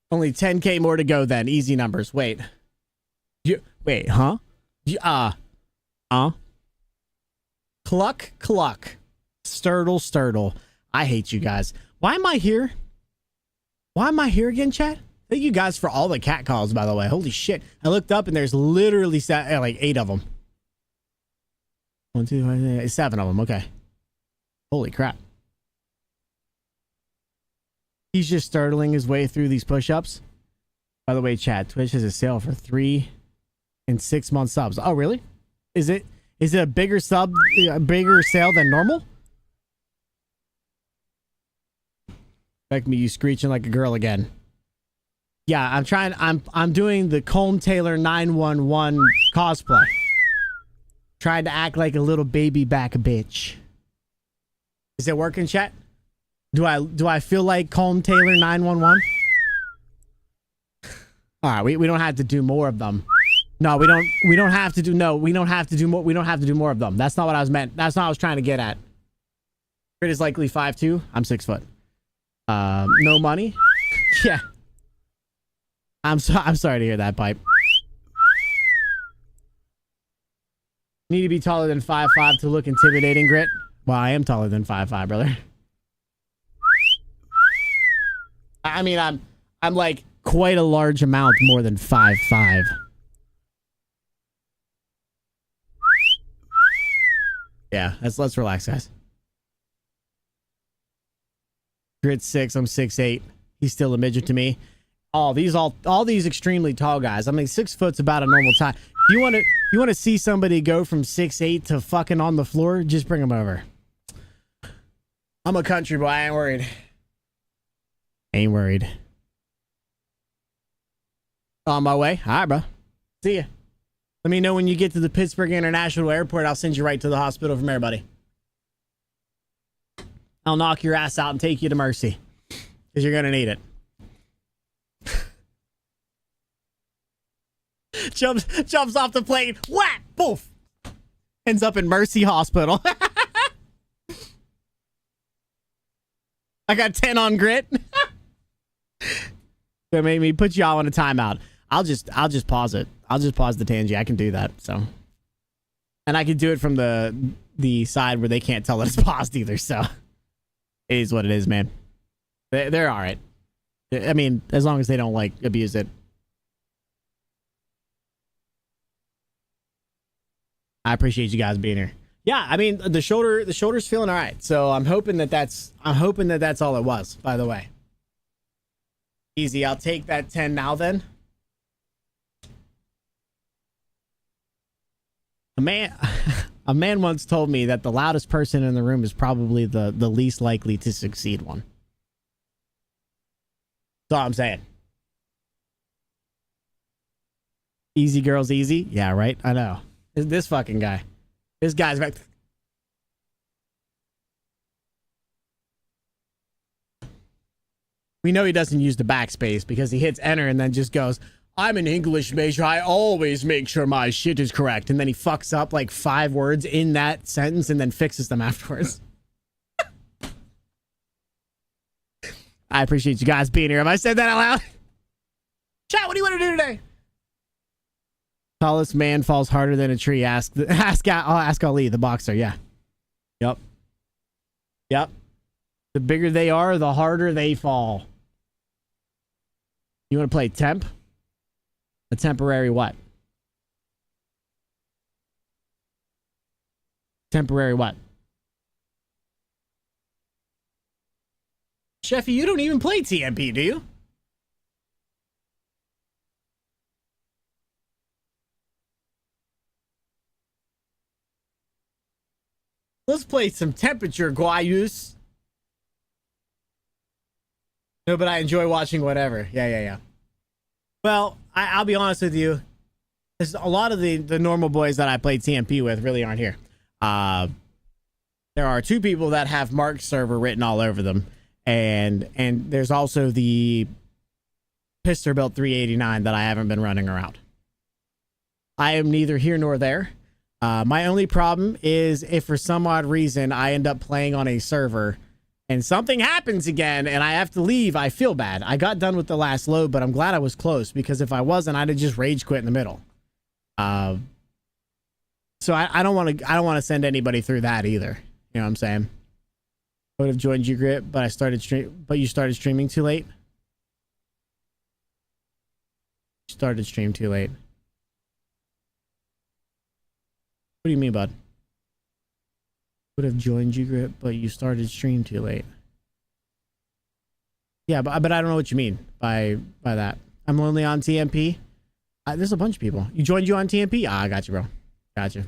D: Only 10K more to go then. Easy numbers. Wait. Wait, huh? Cluck, cluck. Sturtle, sturtle. I hate you guys. Why am I here? Why am I here again, chat? Thank you guys for all the cat calls, by the way. Holy shit. I looked up and there's literally like 8 of them. 1, 2, 3, 7 of them. Okay. Holy crap. He's just startling his way through these push-ups. By the way, chat, Twitch has a sale for 3 and 6 month subs. Oh, really? Is it Is it a bigger sale than normal? Expect me you screeching like a girl again. Yeah, I'm doing the Colm Taylor 911 cosplay. Trying to act like a little baby back bitch. Is it working, chat? Do I feel like Colm Taylor 911? All right, we don't have to do more of them. No, we don't have to do more of them. That's not what I was meant. That's not what I was trying to get at. Crit is likely 5'2". I'm 6 foot. No money? Yeah. I'm sorry to hear that, Pipe. Need to be taller than 5'5" to look intimidating, Grit. Well, I am taller than 5'5", brother. I mean, I'm like quite a large amount more than 5'5". Yeah, let's relax, guys. Grit's 6, I'm 6'8". He's still a midget to me. All these extremely tall guys. I mean, 6 foot's about a normal time. If you want to see somebody go from 6'8" to fucking on the floor, just bring them over. I'm a country boy. I ain't worried. Ain't worried. On my way. All right, bro. See ya. Let me know when you get to the Pittsburgh International Airport. I'll send you right to the hospital from there, buddy. I'll knock your ass out and take you to Mercy. Because you're going to need it. Jumps off the plane. Whack! Poof! Ends up in Mercy Hospital. I got 10 on Grit. That made me put y'all on a timeout. I'll just pause it. I'll just pause the Tangy. I can do that. So, and I can do it from the side where they can't tell that it's paused either. So, it is what it is, man. They're all right. I mean, as long as they don't like abuse it. I appreciate you guys being here. Yeah, I mean the shoulder's feeling all right. So I'm hoping that that's all it was. By the way, easy. I'll take that 10 now. Then a man once told me that the loudest person in the room is probably the least likely to succeed one. That's all I'm saying. Easy girls, easy. Yeah, right. I know. This fucking guy. This guy's back. We know he doesn't use the backspace because he hits enter and then just goes, I'm an English major. I always make sure my shit is correct. And then he fucks up like 5 words in that sentence and then fixes them afterwards. I appreciate you guys being here. Have I said that out loud? Chat, what do you want to do today? Tallest man falls harder than a tree. Ask Ali, the boxer. Yeah. Yep. The bigger they are, the harder they fall. You want to play temp? A temporary what? Temporary what? Sheffy, you don't even play TMP, do you? Let's play some temperature, Guayus. No, but I enjoy watching whatever. Yeah. Well, I'll be honest with you. A lot of the normal boys that I play TMP with really aren't here. There are 2 people that have Mark server written all over them. And there's also the Pisterbuilt 389 that I haven't been running around. I am neither here nor there. My only problem is if for some odd reason I end up playing on a server and something happens again and I have to leave, I feel bad. I got done with the last load, but I'm glad I was close because if I wasn't, I'd have just rage quit in the middle. So I don't want to send anybody through that either. You know what I'm saying? I would have joined you, Grit, but you started streaming too late. You started stream too late. What do you mean, bud? Would have joined you, Grip, but you started stream too late. Yeah, but I don't know what you mean by that. I'm only on TMP. There's a bunch of people. You joined you on TMP? Ah, I got you, bro. Got you.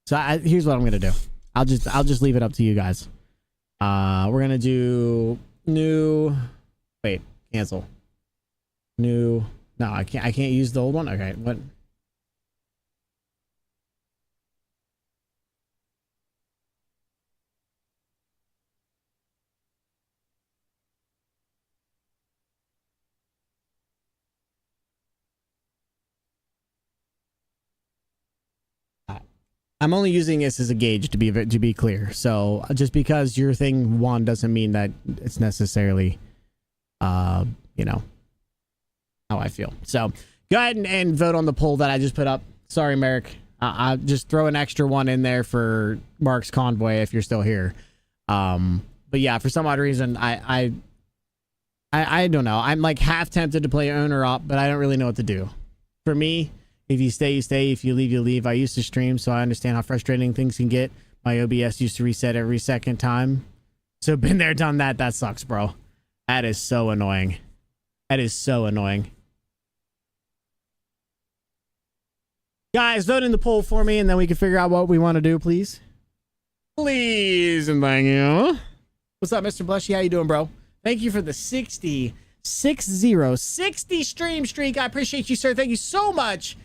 D: So here's what I'm gonna do. I'll just leave it up to you guys. We're gonna do new. Wait, cancel. New. No, I can't use the old one. Okay, what? I'm only using this as a gauge to be clear. So just because your thing won doesn't mean that it's necessarily, you know, how I feel. So go ahead and vote on the poll that I just put up. Sorry, Merrick. I'll just throw an extra one in there for Mark's convoy if you're still here. But yeah, for some odd reason, I don't know. I'm like half tempted to play owner op, but I don't really know what to do. For me, if you stay, you stay. If you leave, you leave. I used to stream, so I understand how frustrating things can get. My OBS used to reset every second time. So been there, done that. That sucks, bro. That is so annoying. That is so annoying. Guys, vote in the poll for me, and then we can figure out what we want to do, please. Please, and thank you. What's up, Mr. Blushy? How you doing, bro? Thank you for the 60 stream streak. I appreciate you, sir. Thank you so much.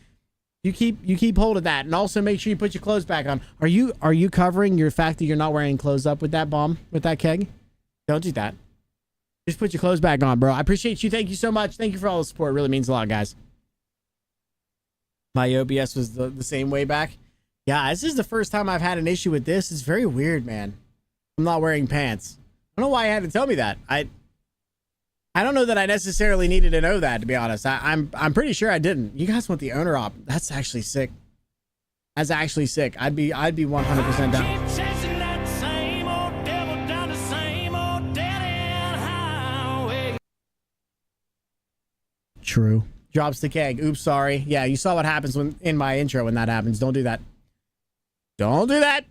D: You keep hold of that, and also make sure you put your clothes back on. Are you covering your fact that you're not wearing clothes up with that bomb, with that keg? Don't do that. Just put your clothes back on, bro. I appreciate you. Thank you so much. Thank you for all the support. It really means a lot, guys. My OBS was the same way back. Yeah, this is the first time I've had an issue with this. It's very weird, man. I'm not wearing pants. I don't know why you had to tell me that. I don't know that I necessarily needed to know that, to be honest. I'm pretty sure I didn't. You guys want the owner op? That's actually sick. That's actually sick. I'd be 100% down. True. Drops the keg. Oops, sorry. Yeah, you saw what happens when in my intro when that happens. Don't do that. Don't do that.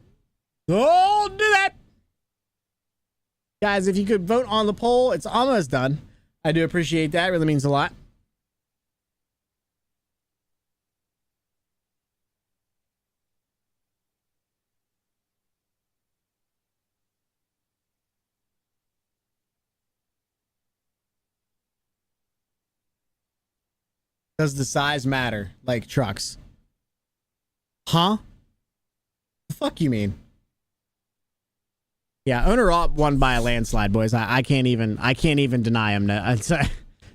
D: Don't do that. Guys, if you could vote on the poll, it's almost done. I do appreciate that. It really means a lot. Does the size matter? Like trucks? Huh? The fuck you mean? Yeah, owner op won by a landslide, boys. I can't even deny him.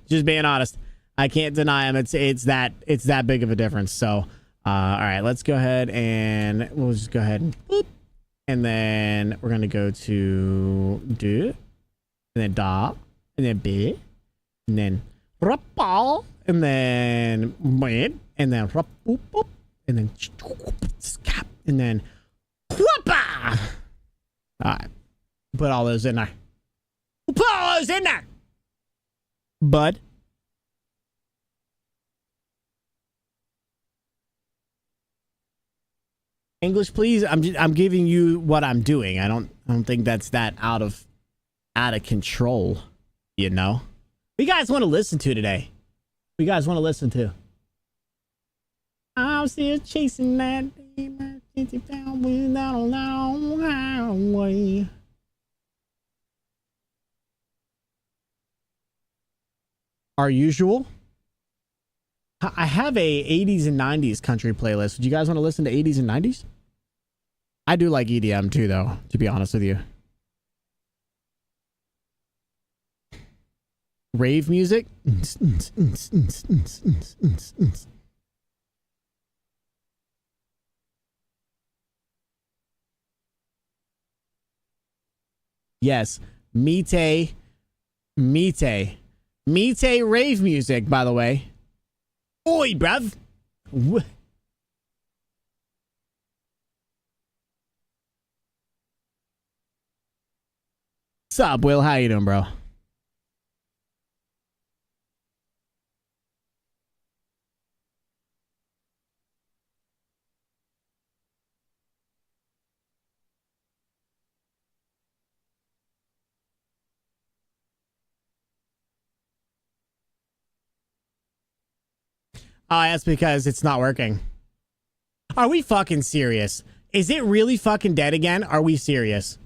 D: Just being honest, I can't deny him. It's that big of a difference. So, all right, let's go ahead and we'll just go ahead and boop, and then we're gonna go to do, and then da, and then b, and then rapal, and then wait, and then rap, boop, boop, and then scap, and then whoppa. All right. Put all those in there. Put all those in there. Bud. English, please. I'm giving you what I'm doing. I don't think that's that out of control, you know. What you guys want to listen to today? What you guys want to listen to? I'm still chasing that 50 pound without a long highway. Our usual. I have a 80s and 90s country playlist. Would you guys want to listen to 80s and 90s? I do like EDM too, though, to be honest with you. Rave music. Yes, Mite rave music, by the way. Oi, bruv. Sup, Will? How you doing, bro? Oh, that's because it's not working. Are we fucking serious? Is it really fucking dead again? Are we serious?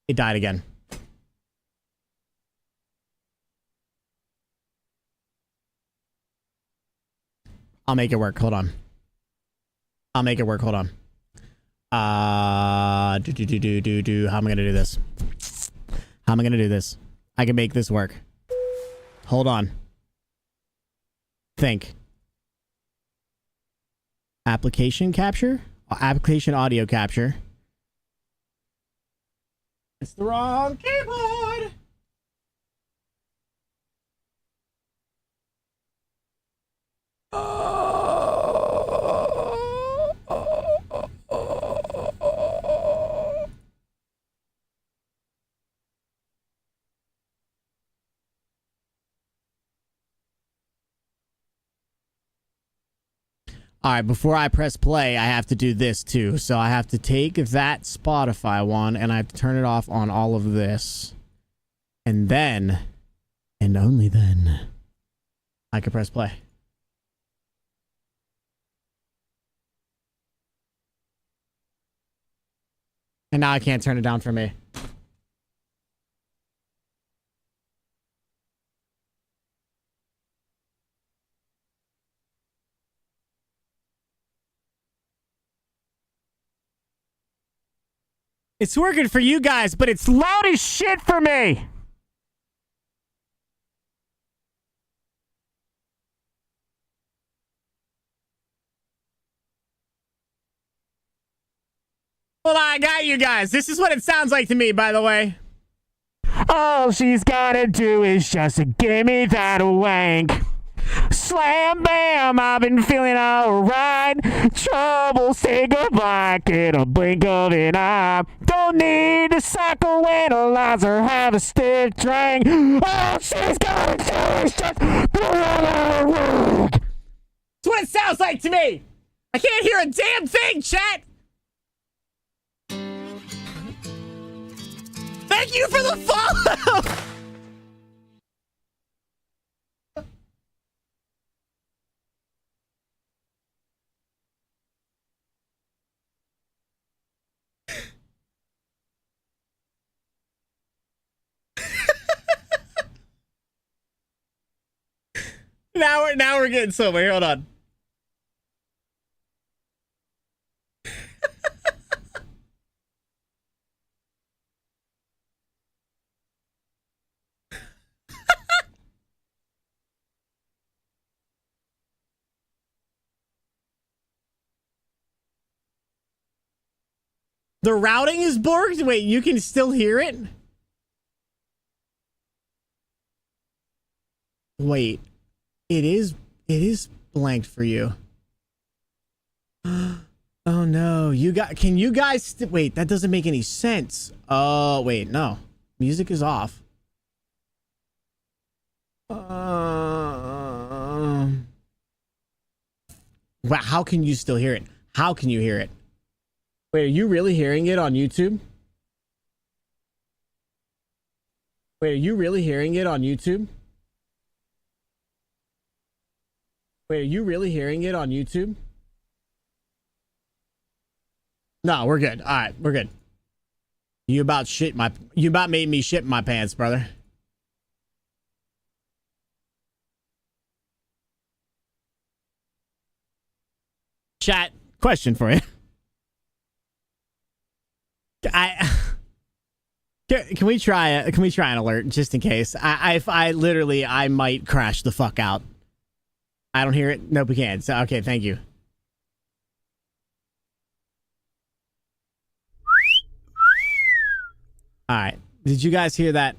D: It died again. I'll make it work. Hold on. I'll make it work. Hold on. How am I gonna do this? How am I gonna do this? I can make this work. Hold on. Think. Application capture? Application audio capture. It's the wrong keyboard. All right, before I press play, I have to do this too. So I have to take that Spotify one and I have to turn it off on all of this. And then, and only then, I can press play. And now I can't turn it down for me. It's working for you guys, but it's loud as shit for me. Well, I got you guys. This is what it sounds like to me, by the way. All she's gotta do is just give me that wank. Slam bam, I've been feeling alright. Trouble, say goodbye in a blink of an eye. Don't need to psychoanalyze or have a stiff drink. All she's gotta do is just that's what it sounds like to me. I can't hear a damn thing, chat. Thank you for the follow. Now we're getting somewhere. Hold on. The routing is borked? Wait, you can still hear it? Wait. It is blanked for you. Oh no, can you guys wait, that doesn't make any sense. Oh, wait, no. Music is off. Wow, how can you still hear it? How can you hear it? Wait, are you really hearing it on YouTube? Wait, are you really hearing it on YouTube? Wait, are you really hearing it on YouTube? No, we're good. All right, we're good. You about made me shit my pants, brother. Chat, question for you. Can we try an alert just in case? I might crash the fuck out. I don't hear it. Nope, we can't. So, okay, thank you. All right. Did you guys hear that?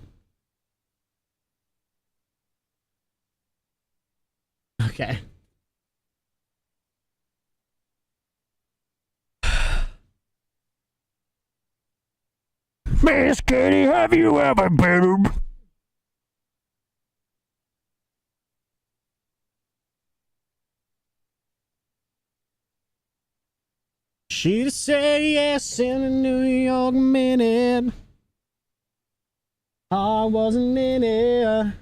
D: Okay. Miss Kitty, have you ever been? She'd say yes in a New York minute. I wasn't in it.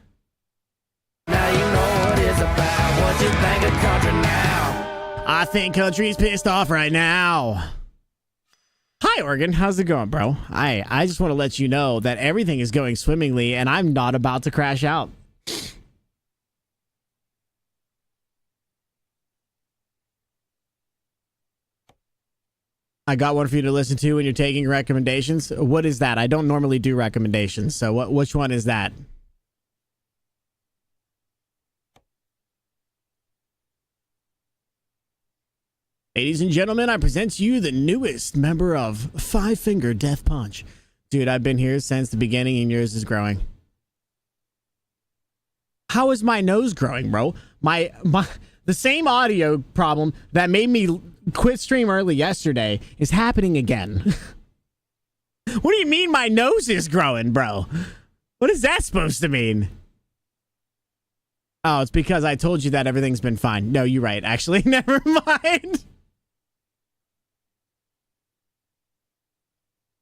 D: Now you know what it's about. What you think of country now? I think country's pissed off right now. Hi, Oregon. How's it going, bro? I just want to let you know that everything is going swimmingly and I'm not about to crash out. I got one for you to listen to when you're taking recommendations. What is that? I don't normally do recommendations. So which one is that? Ladies and gentlemen, I present to you the newest member of Five Finger Death Punch. Dude, I've been here since the beginning and yours is growing. How is my nose growing, bro? The same audio problem that made me quit stream early yesterday is happening again. What do you mean my nose is growing, bro? What is that supposed to mean? Oh, it's because I told you that everything's been fine. No, you're right. Actually, never mind.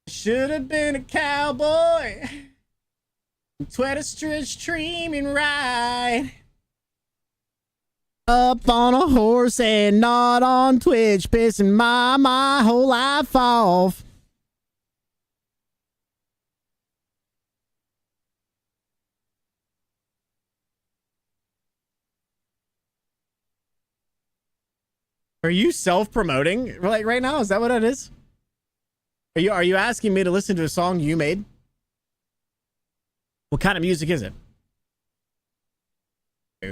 D: Should have been a cowboy. Sweater stretch dreaming ride. Up on a horse and not on Twitch, pissing my whole life off. Are you self-promoting like right now? Is that what it is? Are you asking me to listen to a song you made? What kind of music is it? I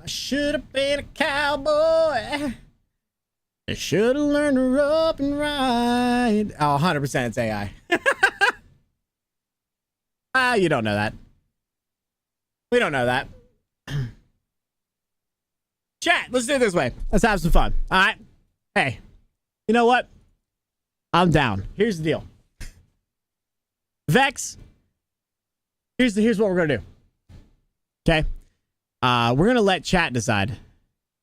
D: should have been a cowboy. I should have learned to rope and ride. Oh, 100% it's AI. You don't know that. We don't know that. Chat, let's do it this way. Let's have some fun. All right. Hey, you know what? I'm down. Here's the deal. Vex, here's what we're gonna do. Okay. We're gonna let chat decide.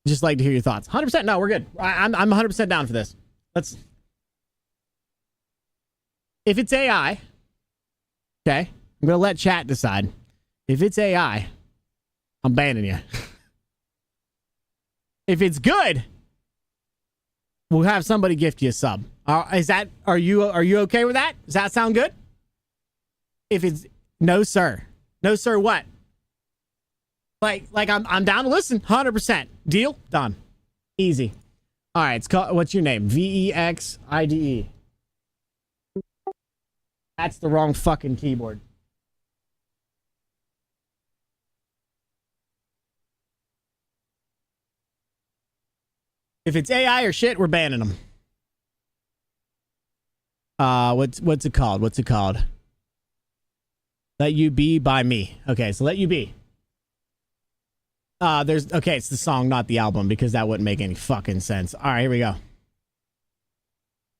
D: Just like to hear your thoughts. 100%. No, we're good. I'm 100% down for this. If it's AI, okay, I'm gonna let chat decide. If it's AI, I'm banning you. If it's good, we'll have somebody gift you a sub. Are you okay with that? Does that sound good? If it's no sir, what? Like I'm down to listen. 100%. Deal? Done. Easy. All right. It's called. What's your name? VEXIDE. That's the wrong fucking keyboard. If it's AI or shit, we're banning them. What's it called? What's it called? Let You Be by Me. Okay, so Let You Be. It's the song, not the album, because that wouldn't make any fucking sense. All right, here we go.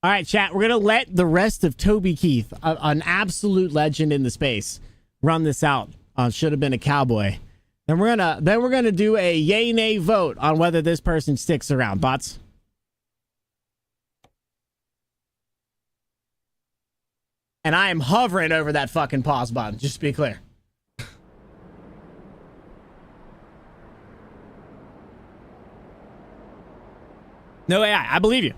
D: All right, chat, we're gonna let the rest of Toby Keith, an absolute legend in the space, run this out on Should Have Been a Cowboy. And we're gonna do a yay nay vote on whether this person sticks around. Bots. And I am hovering over that fucking pause button, just to be clear. No AI. I believe you.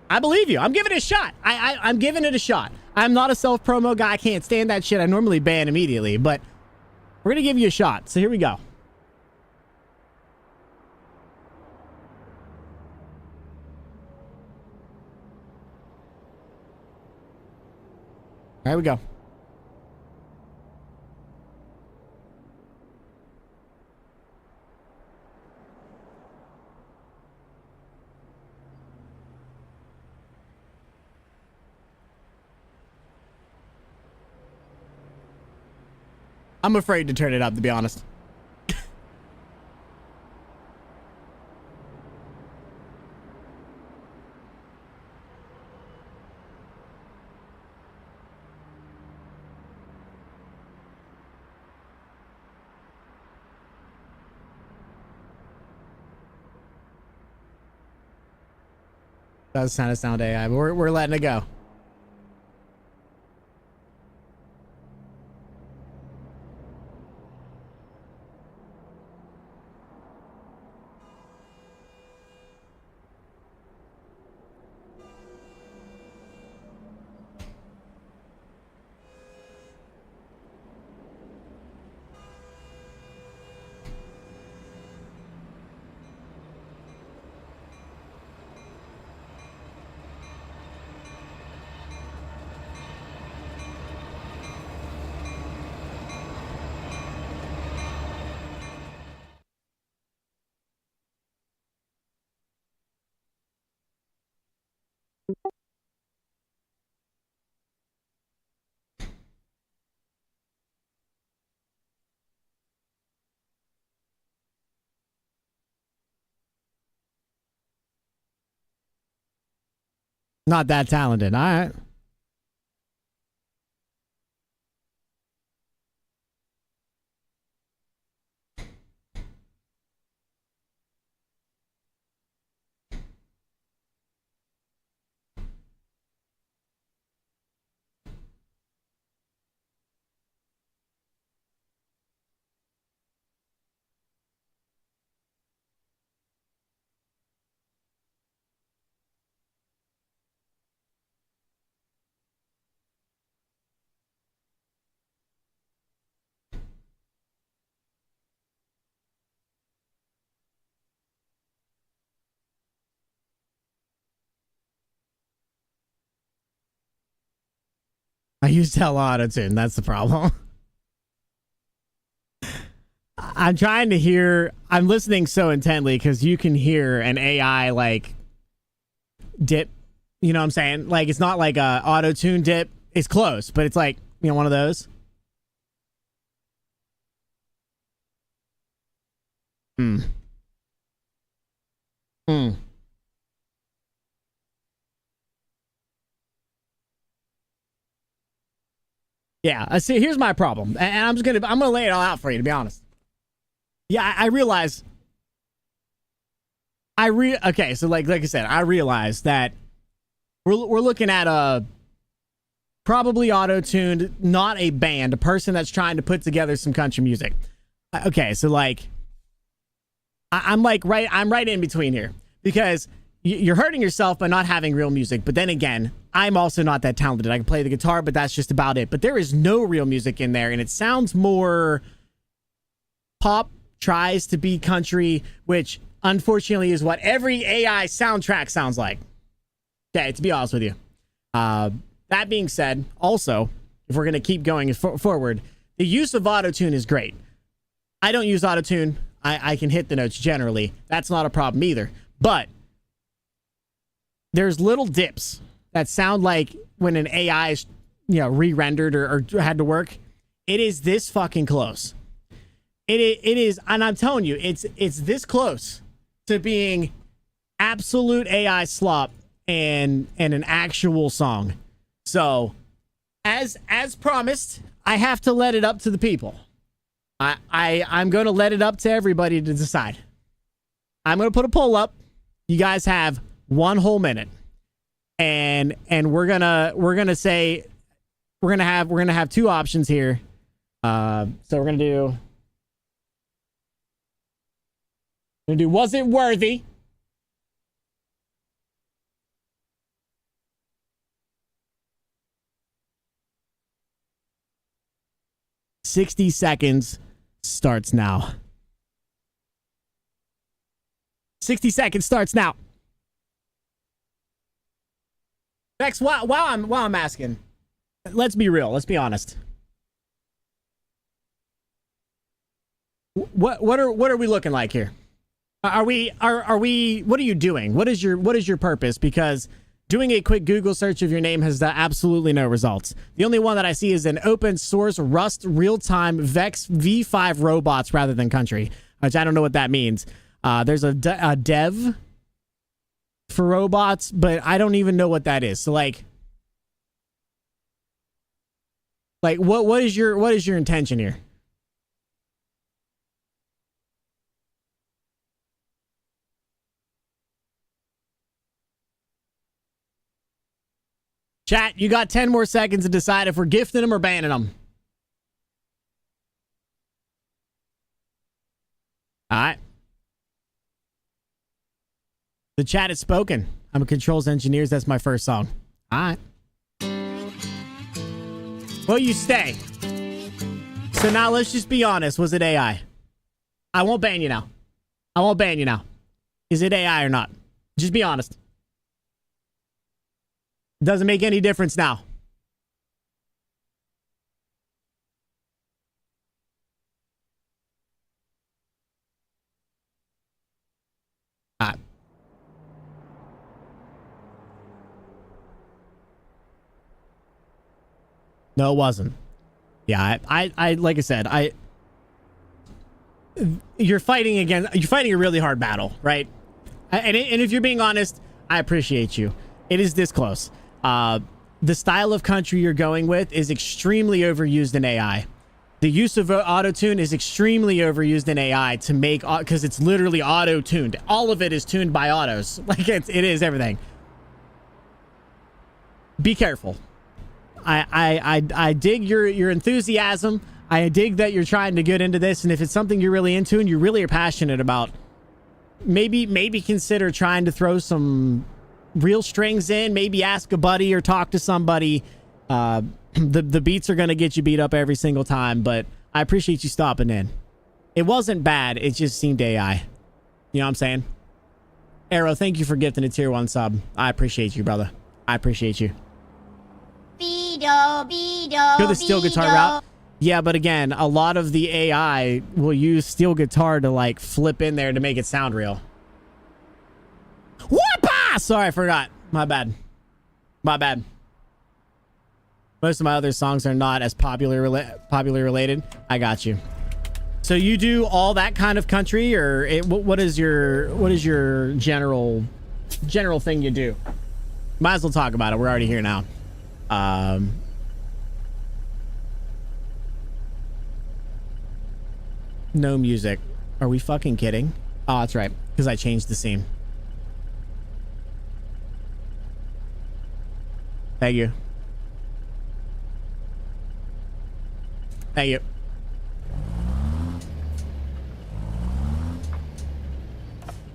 D: I believe you. I'm giving it a shot. I'm giving it a shot. I'm not a self-promo guy. I can't stand that shit. I normally ban immediately, but we're going to give you a shot. So here we go. Here we go. I'm afraid to turn it up, to be honest. Does kind of sound AI, but we're letting it go. Not that talented. All right. I used hell auto-tune. That's the problem. I'm trying to hear. I'm listening so intently because you can hear an AI like dip. You know what I'm saying? Like it's not like a auto-tune dip. It's close, but it's like, you know, one of those. Hmm. Hmm. Yeah, I see. Here's my problem, and I'm gonna lay it all out for you. To be honest, yeah, I realize. Okay, so like I said, I realize that we're looking at a probably auto-tuned, not a band, a person that's trying to put together some country music. Okay, so like, I'm right in between here because you're hurting yourself by not having real music. But then again, I'm also not that talented. I can play the guitar, but that's just about it. But there is no real music in there, and it sounds more pop, tries to be country, which unfortunately is what every AI soundtrack sounds like. Okay, to be honest with you. That being said, also, if we're going to keep going forward, the use of autotune is great. I don't use autotune. I can hit the notes generally. That's not a problem either. But there's little dips that sound like when an AI is, you know, re-rendered or had to work. It is this fucking close. It is, and I'm telling you, it's this close to being absolute AI slop and an actual song. So, as promised, I have to let it up to the people. I'm going to let it up to everybody to decide. I'm going to put a poll up. You guys have 1 whole minute, and we're gonna say we're gonna have 2 options here. So we're gonna do was it worthy? $60 seconds starts now. 60 seconds starts now. Bex, while I'm asking, let's be real. Let's be honest. What are we looking like here? Are we? What are you doing? What is your purpose? Because doing a quick Google search of your name has absolutely no results. The only one that I see is an open source Rust real-time Vex V5 robots rather than country, which I don't know what that means. There's a dev for robots, but I don't even know what that is. So like what is your intention here? Chat, you got 10 more seconds to decide if we're gifting them or banning them. All right. The chat is spoken. I'm a controls engineers. That's my first song. All right. Well, you stay. So now let's just be honest. Was it AI? I won't ban you now. I won't ban you now. Is it AI or not? Just be honest. Doesn't make any difference now. All right. No, it wasn't. Yeah, I like I said, you're fighting a really hard battle, right? And if you're being honest, I appreciate you. It is this close. The style of country you're going with is extremely overused in AI. The use of auto-tune is extremely overused in AI to make, because it's literally auto-tuned. All of it is tuned by autos. Like it is everything. Be careful. I dig your enthusiasm. I dig that you're trying to get into this, and if it's something you're really into and you really are passionate about, maybe consider trying to throw some real strings in. Maybe ask a buddy or talk to somebody. The beats are gonna get you beat up every single time, but I appreciate you stopping in. It wasn't bad. It just seemed AI. You know what I'm saying? Arrow, thank you for gifting a tier 1 sub. I appreciate you, brother. I appreciate you. Go the steel guitar route. Yeah, but again, a lot of the AI will use steel guitar to like flip in there to make it sound real. Whoop-ah! Sorry, I forgot. My bad. My bad. Most of my other songs are not as popular related. I got you. So you do all that kind of country, or what is your general thing you do? Might as well talk about it. We're already here now. No music. Are we fucking kidding? Oh, that's right. Because I changed the scene. Thank you. Thank you.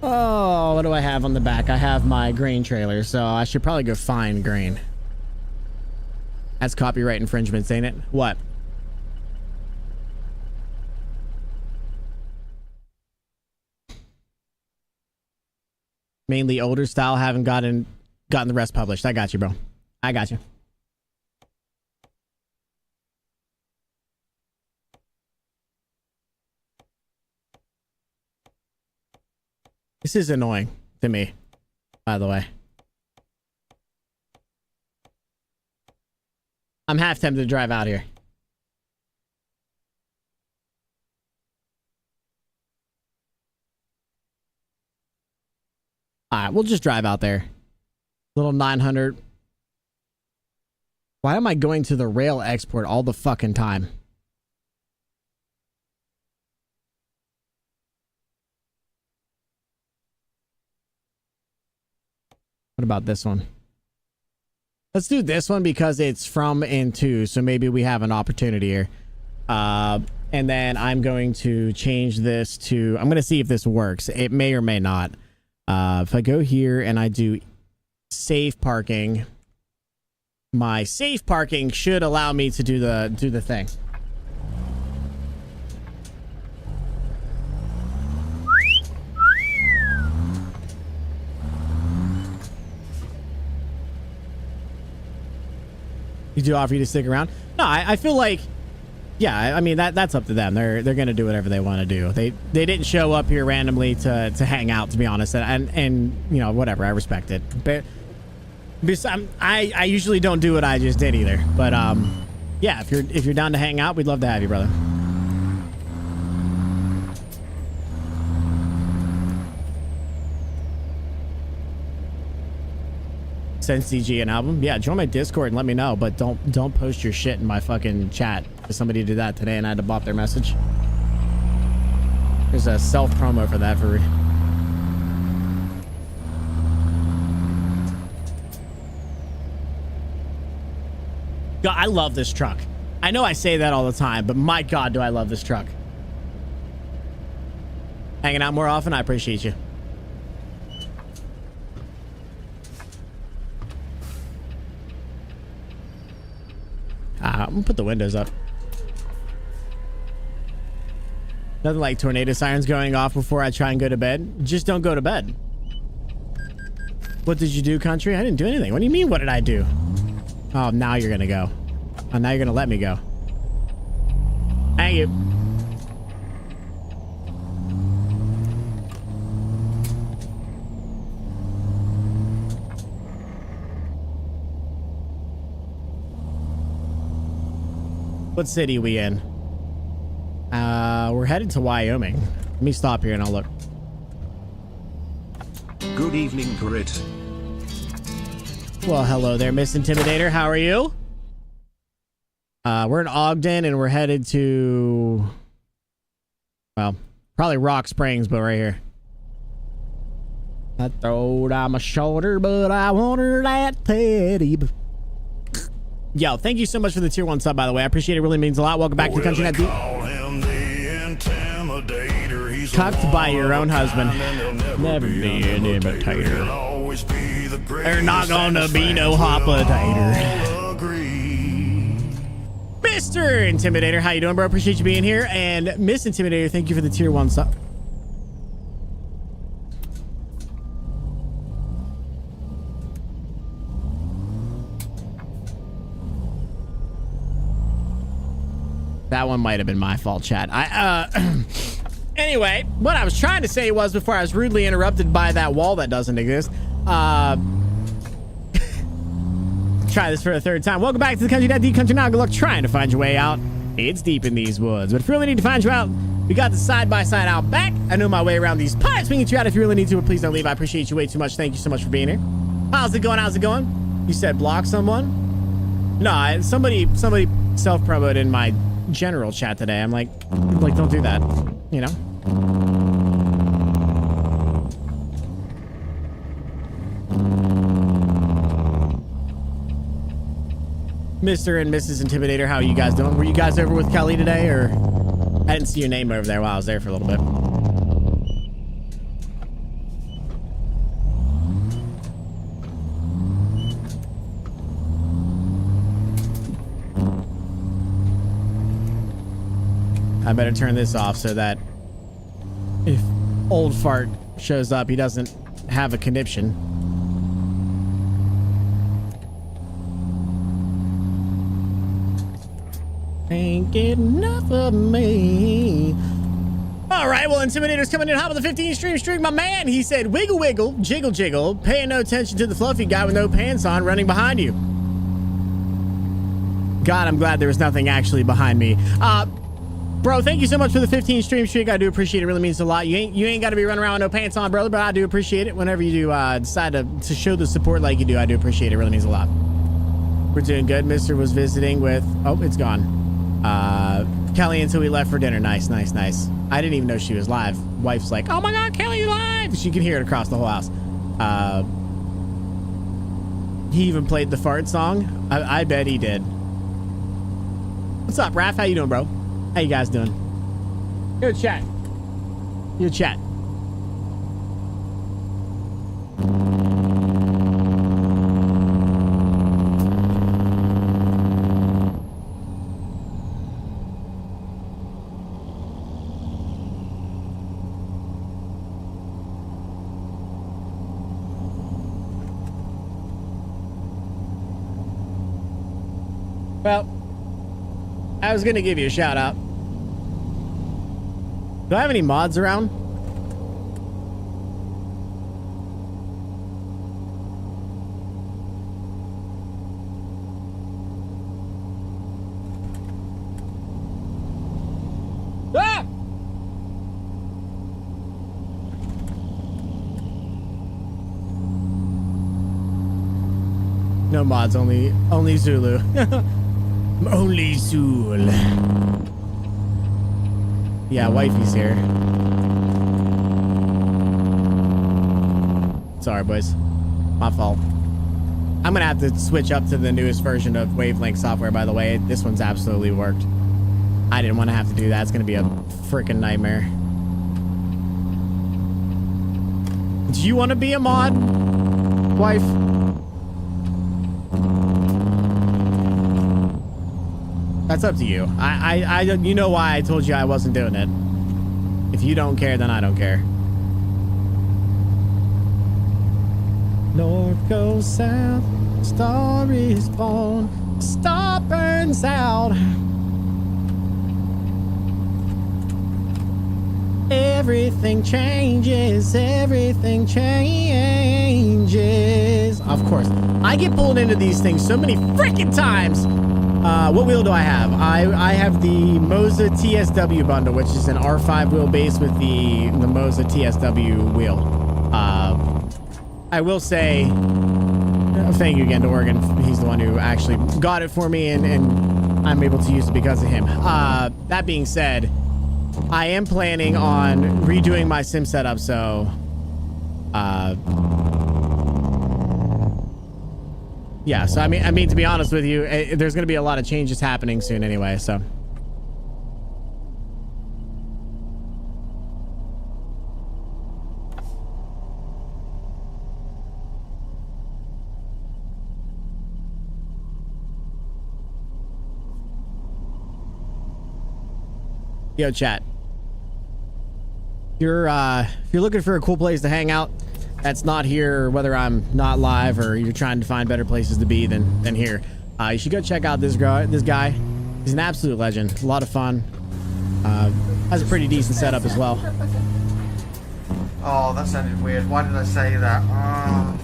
D: Oh, what do I have on the back? I have my grain trailer, so I should probably go find grain. That's copyright infringements, ain't it? What? Mainly older style, haven't gotten the rest published. I got you, bro. I got you. This is annoying to me, by the way. I'm half tempted to drive out here. All right, we'll just drive out there. Little 900. Why am I going to the rail export all the fucking time? What about this one? Let's do this one because it's from and to, so maybe we have an opportunity here. And then I'm going to change this to... I'm going to see if this works. It may or may not. If I go here and I do safe parking, my safe parking should allow me to do the thing. You do offer you to stick around? No, I feel like, yeah, I mean that's up to them. They're gonna do whatever they want to do. They didn't show up here randomly to hang out, to be honest, and you know, whatever. I respect it, but I usually don't do what I just did either. But yeah, if you're down to hang out, we'd love to have you, brother. Send CG an album. Yeah, join my Discord and let me know, but don't post your shit in my fucking chat. Somebody did that today and I had to bop their message. There's a self promo for that for God, I love this truck. I know I say that all the time, but my God, do I love this truck. Hanging out more often, I appreciate you. I'm gonna put the windows up. Nothing like tornado sirens going off before I try and go to bed. Just don't go to bed. What did you do, country? I didn't do anything. What do you mean, what did I do? Oh, now you're gonna go. Oh, now you're gonna let me go. Thank you. What city are we in? We're headed to Wyoming. Let me stop here and I'll look.
I: Good evening, Grit.
D: Well, hello there, Miss Intimidator. How are you? We're in Ogden and we're headed to, well, probably Rock Springs, but right here. I throw it on my shoulder, but I want her that teddy. Yo, thank you so much for the tier 1 sub, by the way. I appreciate it. Really means a lot. Welcome back to the country. Cucked by your own husband. Never be an imitator. They're not gonna be no hoppitator. Mr. Intimidator, how you doing, bro? Appreciate you being here. And Miss Intimidator, thank you for the tier 1 sub. That one might have been my fault, chat. Anyway, what I was trying to say was, before I was rudely interrupted by that wall that doesn't exist, try this for a third time. Welcome back to the country. Country now. Good luck trying to find your way out. It's deep in these woods, but if you really need to find you out, we got the side-by-side out back. I know my way around these pipes. We can get you out if you really need to, but please don't leave. I appreciate you way too much. Thank you so much for being here. How's it going? How's it going? You said block someone? No, somebody self-promoted in my general chat today. I'm like, don't do that, you know? Mr. and Mrs. Intimidator, how are you guys doing? Were you guys over with Kelly today, or I didn't see your name over there while I was there for a little bit. I better turn this off so that if old fart shows up, he doesn't have a conniption. Ain't getting enough of me. All right, well, Intimidator's coming in hot with a 15 stream. My man, he said, wiggle, wiggle, jiggle, jiggle, paying no attention to the fluffy guy with no pants on running behind you. God, I'm glad there was nothing actually behind me. Bro, thank you so much for the 15 stream streak. I do appreciate it. It really means a lot. You ain't got to be running around with no pants on, brother, but I do appreciate it. Whenever you do decide to show the support like you do, I do appreciate it. It really means a lot. We're doing good. Mister was visiting with, oh, it's gone. Kelly until we left for dinner. Nice. I didn't even know she was live. Wife's like, oh my God, Kelly, you're live. She can hear it across the whole house. He even played the fart song. I bet he did. What's up, Raph? How you doing, bro? How you guys doing? Your chat. Well, I was gonna give you a shout out. Do I have any mods around? Ah! No mods, only Zulu. Only Zul. Yeah, wifey's here. Sorry, boys. My fault. I'm gonna have to switch up to the newest version of Wavelength software, by the way. This one's absolutely worked. I didn't want to have to do that. It's gonna be a freaking nightmare. Do you want to be a mod, wife? That's up to you. You know why I told you I wasn't doing it. If you don't care, then I don't care. North goes south, star is born, star burns out. Everything changes, everything changes. Of course, I get pulled into these things so many freaking times. What wheel do I have? I have the Moza TSW bundle, which is an R5 wheelbase with the Moza TSW wheel. I will say, thank you again to Oregon. He's the one who actually got it for me, and I'm able to use it because of him. That being said, I am planning on redoing my sim setup, so yeah, so I mean to be honest with you, there's going to be a lot of changes happening soon anyway, so yo, chat. If you're looking for a cool place to hang out that's not here, or whether I'm not live or you're trying to find better places to be than here, you should go check out this guy. He's an absolute legend. A lot of fun. Has a pretty decent setup as well.
I: Oh, that sounded weird. Why did I say that? Oh.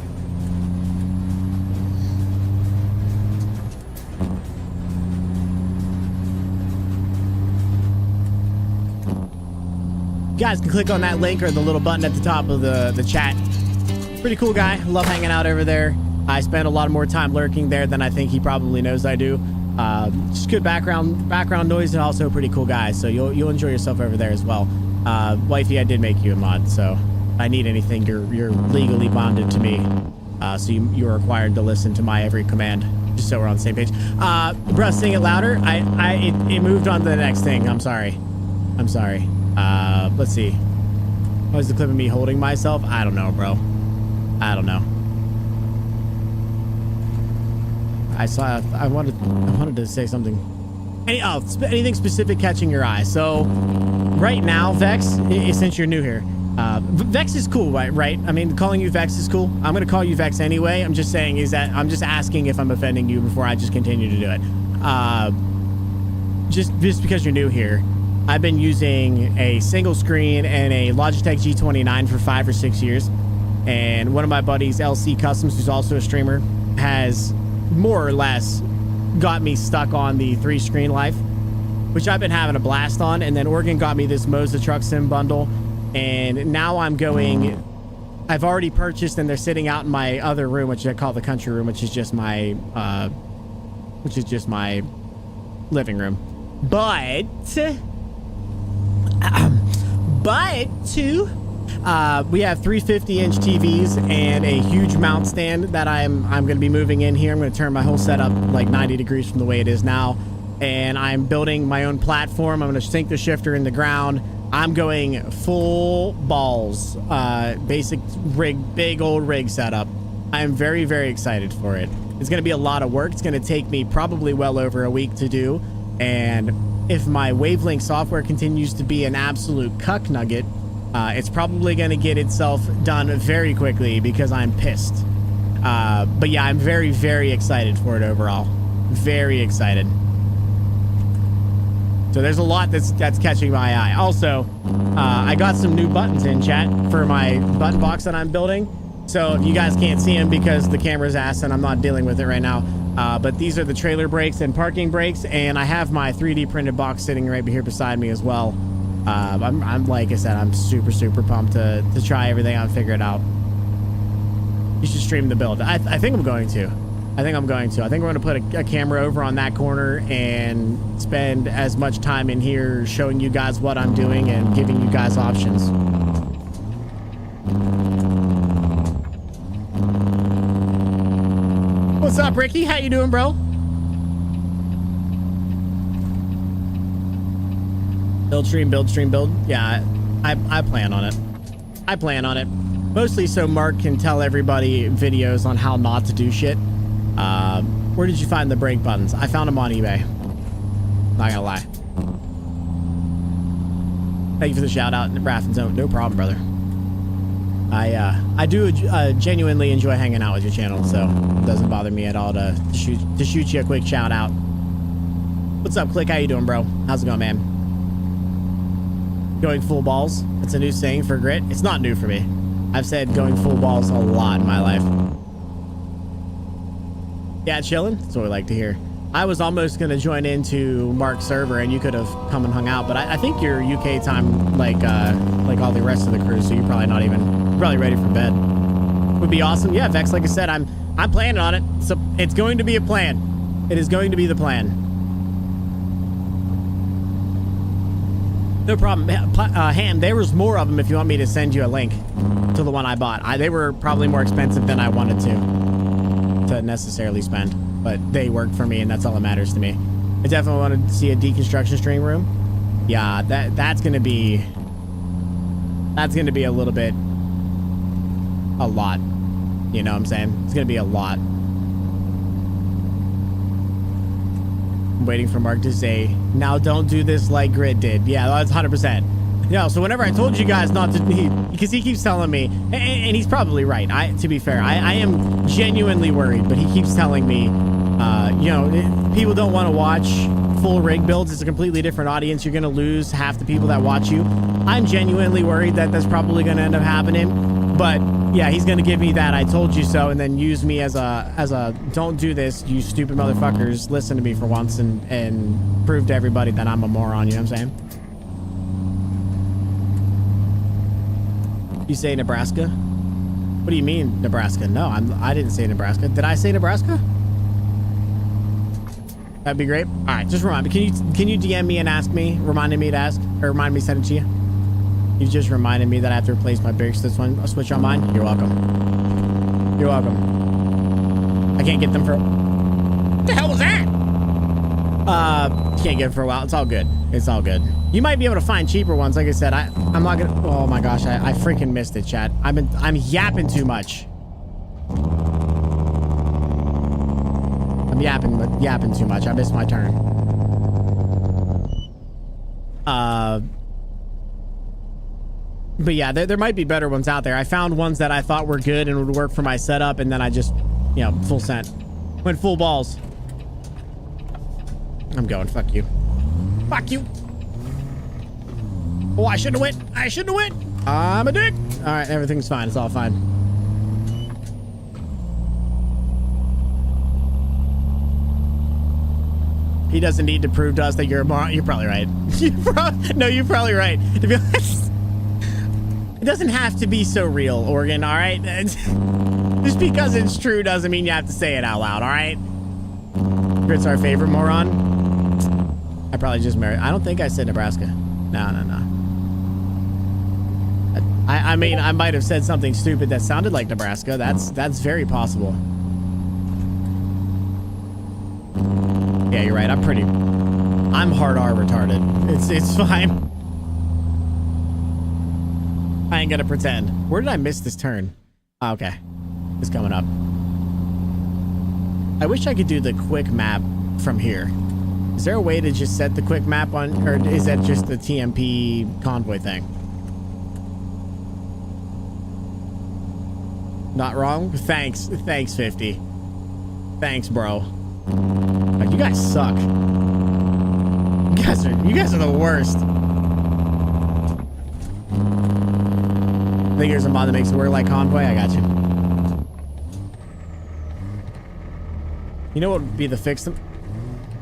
D: You guys can click on that link or the little button at the top of the chat. Pretty cool guy. Love hanging out over there. I spend a lot more time lurking there than I think he probably knows I do. Just good background noise, and also a pretty cool guy. So you'll enjoy yourself over there as well. Wifey, I did make you a mod, so if I need anything, you're legally bonded to me. So you're required to listen to my every command. Just so we're on the same page. Bruh, sing it louder. It moved on to the next thing. I'm sorry. Let's see. What was the clip of me holding myself? I don't know, bro. I don't know. I wanted to say something. Anything specific catching your eye. So right now, Vex, since you're new here, Vex is cool, right? I mean, calling you Vex is cool. I'm going to call you Vex anyway. I'm just saying I'm just asking if I'm offending you before I just continue to do it. Just because you're new here. I've been using a single screen and a Logitech G29 for 5 or 6 years. And one of my buddies, LC Customs, who's also a streamer, has more or less got me stuck on the 3-screen life, which I've been having a blast on. And then Oregon got me this Moza Truck Sim bundle. And now I've already purchased, and they're sitting out in my other room, which I call the country room, which is just my living room. But we have 350-inch TVs and a huge mount stand that I'm going to be moving in here. I'm going to turn my whole setup like 90 degrees from the way it is now, and I'm building my own platform. I'm going to sink the shifter in the ground. I'm going full balls, basic rig, big old rig setup. I'm very, very excited for it. It's going to be a lot of work. It's going to take me probably well over a week to do, and if my Wavelength software continues to be an absolute cuck nugget, it's probably going to get itself done very quickly because I'm pissed. But yeah, I'm very, very excited for it overall. Very excited. So there's a lot that's catching my eye. Also, I got some new buttons in, chat, for my button box that I'm building. So if you guys can't see them because the camera's ass and I'm not dealing with it right now, but these are the trailer brakes and parking brakes, and I have my 3D printed box sitting right here beside me as well. I'm like I said, I'm super, super pumped to try everything out and figure it out. You should stream the build. I think I'm going to. I think we're going to put a camera over on that corner and spend as much time in here showing you guys what I'm doing and giving you guys options. What's up, Ricky? How you doing, bro? Build, stream, build. Yeah, I plan on it. I plan on it. Mostly so Mark can tell everybody videos on how not to do shit. Where did you find the brake buttons? I found them on eBay. Not gonna lie. Thank you for the shout out, Raff and Zone. No problem, brother. I do genuinely enjoy hanging out with your channel, so it doesn't bother me at all to shoot you a quick shout out. What's up, Click? How you doing, bro? How's it going, man? Going full balls. It's a new saying for Grit. It's not new for me. I've said going full balls a lot in my life. Yeah, chilling. That's what we like to hear. I was almost going to join into Mark's server and you could have come and hung out, but I think you're UK time like all the rest of the crew, so you're probably not even probably ready for bed. Would be awesome. Yeah, Vex, like I said, I'm I'm planning on it. So it's going to be a plan. It is going to be the plan. No problem. Ham, there was more of them if you want me to send you a link to the one I bought. They were probably more expensive than I wanted to necessarily spend, but they worked for me, and that's all that matters to me. I definitely wanted to see a deconstruction string room. Yeah, that's gonna be a little bit, a lot. You know what I'm saying? It's gonna be a lot. I'm waiting for Mark to say, now don't do this like Grit did. Yeah, that's 100%. No, so whenever I told you guys not to, because he keeps telling me, and he's probably right. To be fair, I am genuinely worried, but he keeps telling me, you know, people don't want to watch full rig builds. It's a completely different audience. You're going to lose half the people that watch you. I'm genuinely worried that that's probably going to end up happening. But yeah, he's going to give me that I told you so, and then use me as a don't do this, you stupid motherfuckers. Listen to me for once and prove to everybody that I'm a moron. You know what I'm saying? You say Nebraska? What do you mean Nebraska? No, I didn't say Nebraska. Did I say Nebraska? That'd be great. All right, just remind me. Can you DM me and ask me, reminding me to ask, or remind me to send it to you? You just reminded me that I have to replace my brakes. This one, I'll switch on mine. You're welcome. You're welcome. I can't get them for. What the hell was that? Can't get it for a while. It's all good. It's all good. You might be able to find cheaper ones. Like I said, I'm not gonna. Oh my gosh, I freaking missed it, chat. I'm yapping too much. I'm yapping too much. I missed my turn. But yeah, there might be better ones out there. I found ones that I thought were good and would work for my setup, and then I just, you know, full sent. Went full balls. I'm going. Fuck you. Fuck you. Oh, I shouldn't have went. I shouldn't have went. I'm a dick. All right, everything's fine. It's all fine. He doesn't need to prove to us that you're a moron. You're probably right. No, you're probably right. To be honest, it doesn't have to be so real, Oregon. All right. Just because it's true doesn't mean you have to say it out loud. All right. Grit's our favorite moron. I probably just married. I don't think I said Nebraska. No. I mean, I might have said something stupid that sounded like Nebraska. That's very possible. Yeah, you're right. I'm hard R retarded. It's fine. I ain't gonna pretend. Where did I miss this turn? Oh, okay. It's coming up. I wish I could do the quick map from here. Is there a way to just set the quick map on, or is that just the TMP convoy thing? Not wrong? Thanks, 50. Thanks, bro. Like, you guys suck. You guys are the worst. I think there's a mod that makes it work like convoy. I got you. You know what would be the fix to...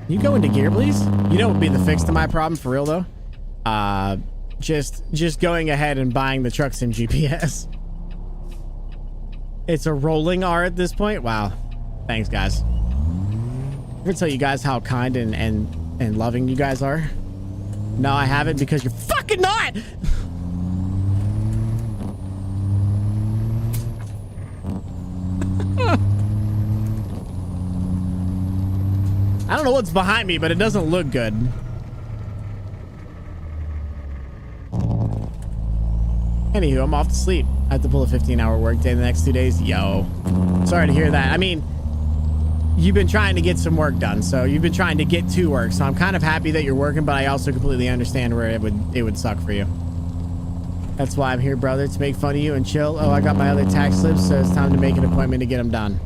D: You go into gear, please? You know what would be the fix to my problem for real, though? Just going ahead and buying the TruckersMP GPS. It's a rolling R at this point? Wow. Thanks, guys. I'm gonna tell you guys how kind and loving you guys are. No, I haven't, because you're fucking not! I don't know what's behind me, but it doesn't look good. Anywho, I'm off to sleep. I have to pull a 15-hour workday the next 2 days. Yo. Sorry to hear that. I mean, you've been trying to get some work done, so you've been trying to get to work, so I'm kind of happy that you're working, but I also completely understand where it would suck for you. That's why I'm here, brother, to make fun of you and chill. Oh, I got my other tax slips, so it's time to make an appointment to get them done.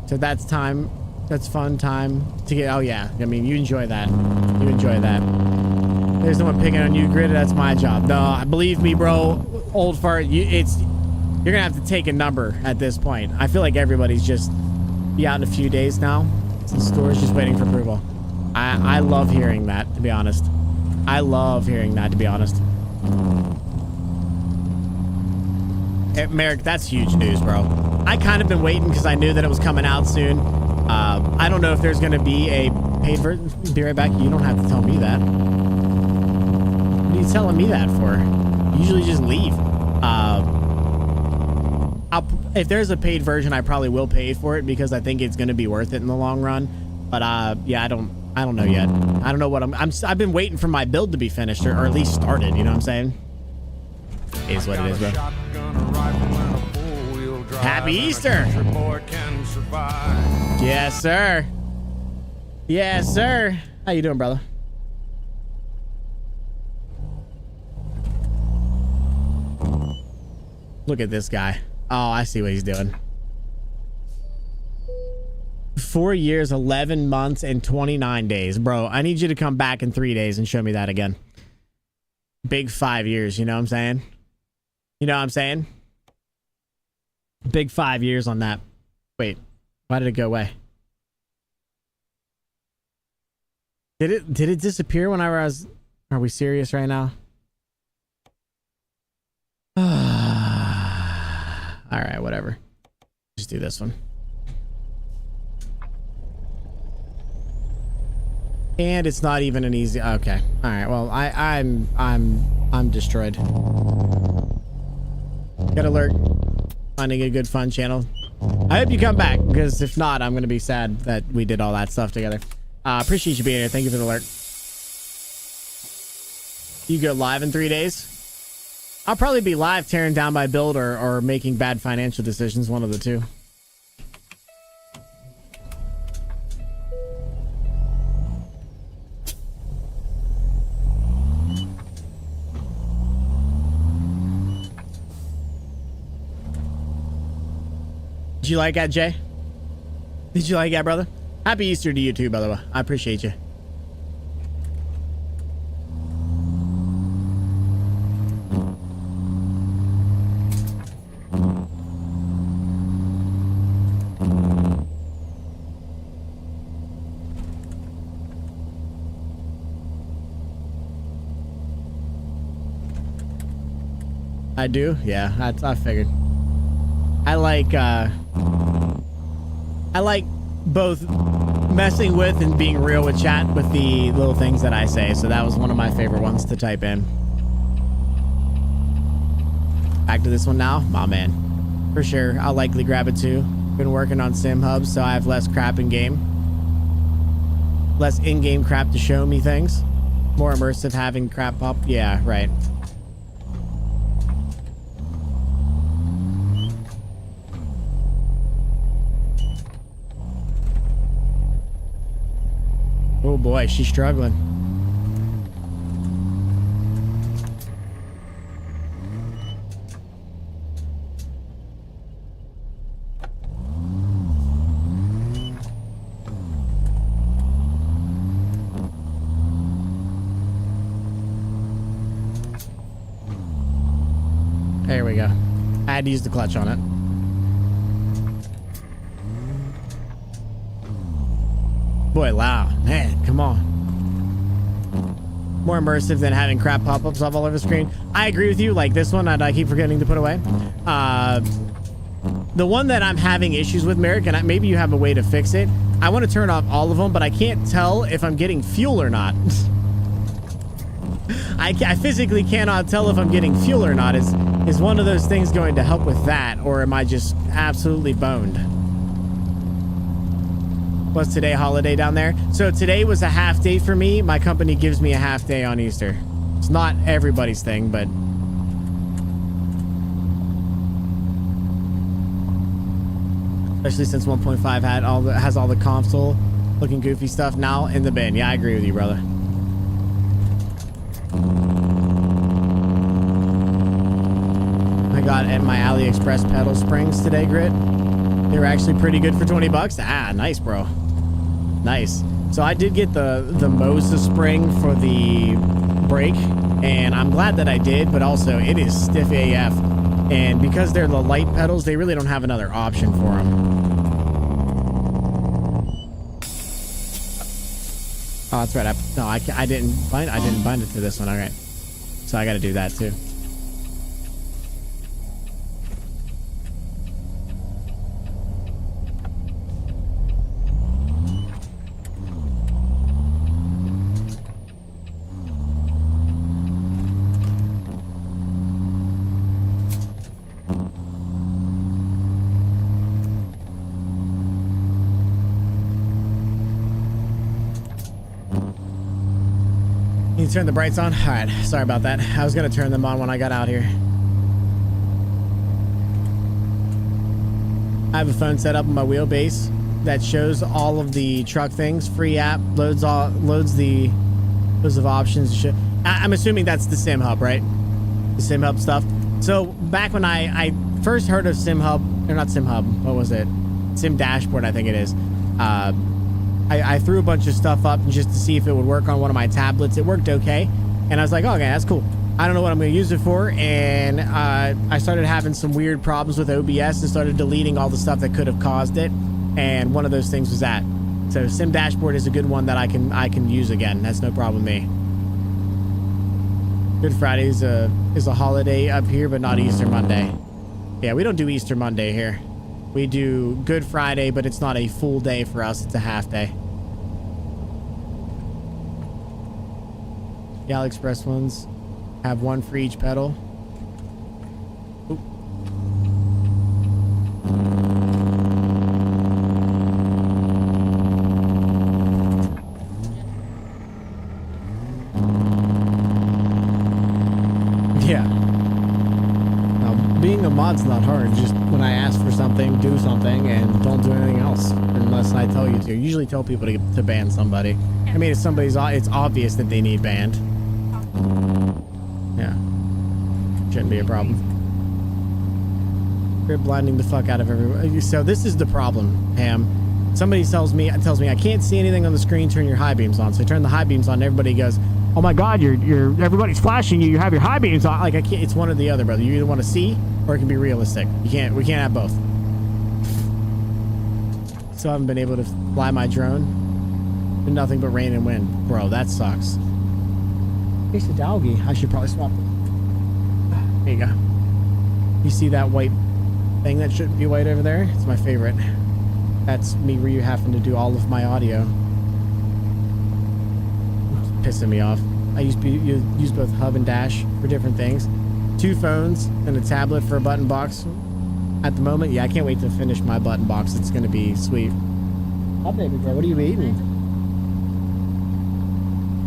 D: So that's time. That's fun time to get. Oh yeah, I mean, you enjoy that. You enjoy that. There's no one picking on you, Grit. That's my job. No, believe me, bro. Old fart. You're gonna have to take a number at this point. I feel like everybody's just be out in a few days now. The store's just waiting for approval. I love hearing that, to be honest. I love hearing that, to be honest. Merrick, that's huge news, bro. I kind of been waiting because I knew that it was coming out soon. I don't know if there's going to be a paid version. Be right back. You don't have to tell me that. What are you telling me that for? You usually just leave. If there's a paid version, I probably will pay for it because I think it's going to be worth it in the long run. But yeah, I don't know yet. I don't know what I've been waiting for my build to be finished or at least started. You know what I'm saying? It is what it is, bro. Happy Easter. Yes, sir. Yes, sir. How you doing, brother? Look at this guy. Oh, I see what he's doing. 4 years, 11 months, and 29 days. Bro, I need you to come back in 3 days and show me that again. Big 5 years, you know what I'm saying? You know what I'm saying? Big 5 years on that. Wait, why did it go away? Did it disappear when I was... Are we serious right now? All right, whatever. Just do this one. And it's not even an easy... Okay. All right. Well, I'm destroyed. Got alert. Finding a good fun channel. I hope you come back because if not, I'm going to be sad that we did all that stuff together. Appreciate you being here. Thank you for the alert. You go live in 3 days? I'll probably be live tearing down my build or making bad financial decisions. One of the two. Did you like that, Jay? Did you like that, brother? Happy Easter to you too, by the way. I appreciate you. I do? Yeah, I figured. I like both messing with and being real with chat with the little things that I say. So that was one of my favorite ones to type in. Back to this one now. Aw, man. For sure. I'll likely grab it too. Been working on Sim Hub, so I have less crap in game. Less in-game crap to show me things. More immersive having crap pop. Yeah, right. Oh boy, she's struggling. There we go. I had to use the clutch on it. Boy, loud. Man, come on. More immersive than having crap pop-ups all over the screen. I agree with you. Like this one, I keep forgetting to put away. The one that I'm having issues with, Merrick, and maybe you have a way to fix it. I want to turn off all of them, but I can't tell if I'm getting fuel or not. I physically cannot tell if I'm getting fuel or not. Is one of those things going to help with that, or am I just absolutely boned? Was today a holiday down there? So today was a half day for me. My company gives me a half day on Easter. It's not everybody's thing, but especially since 1.5 has all the console looking goofy stuff now in the bin. Yeah, I agree with you, brother. I got at my AliExpress pedal springs today, Grit. They were actually pretty good for 20 bucks. Ah, nice, bro. Nice. So I did get the Moses spring for the brake, and I'm glad that I did, but also it is stiff AF. And because they're the light pedals, they really don't have another option for them. Oh, that's right. I didn't bind it to this one. All right. So I got to do that too. turn the brights on? All right, sorry about that. I was gonna turn them on when I got out here. I have a phone set up on my wheelbase that shows all of the truck things. Free app loads the list of options and shit. I'm assuming that's the Sim Hub, right? The Sim Hub stuff. So back when I first heard of Sim Hub, or not Sim Hub, what was it? Sim Dashboard, I think it is. I threw a bunch of stuff up just to see if it would work on one of my tablets. It worked okay, and I was like, oh, okay, that's cool. I don't know what I'm going to use it for, and I started having some weird problems with OBS and started deleting all the stuff that could have caused it, and one of those things was that. So Sim Dashboard is a good one that I can use again. That's no problem with me. Good Friday is a holiday up here, but not Easter Monday. Yeah, we don't do Easter Monday here. We do Good Friday, but it's not a full day for us. It's a half day. The AliExpress ones have one for each pedal. Oop. Yeah. Now, being a mod's not hard. Just when I ask for something, do something, and don't do anything else unless I tell you to. I usually tell people to ban somebody. I mean, if somebody's, it's obvious that they need banned. Yeah. Shouldn't be a problem. They're blinding the fuck out of everybody. So this is the problem, Ham. Somebody tells me I can't see anything on the screen, turn your high beams on. So I turn the high beams on and everybody goes, oh my god, everybody's flashing you, you have your high beams on. Like, I can't, it's one or the other, brother. You either want to see or it can be realistic. We can't have both. So I haven't been able to fly my drone. Been nothing but rain and wind. Bro, that sucks. Here's a doggy. I should probably swap it. There you go. You see that white thing that shouldn't be white over there? It's my favorite. That's me having to do all of my audio. It's pissing me off. I use both Hub and Dash for different things. 2 phones and a tablet for a button box. At the moment, yeah, I can't wait to finish my button box. It's gonna be sweet. Oh, baby girl, what are you eating?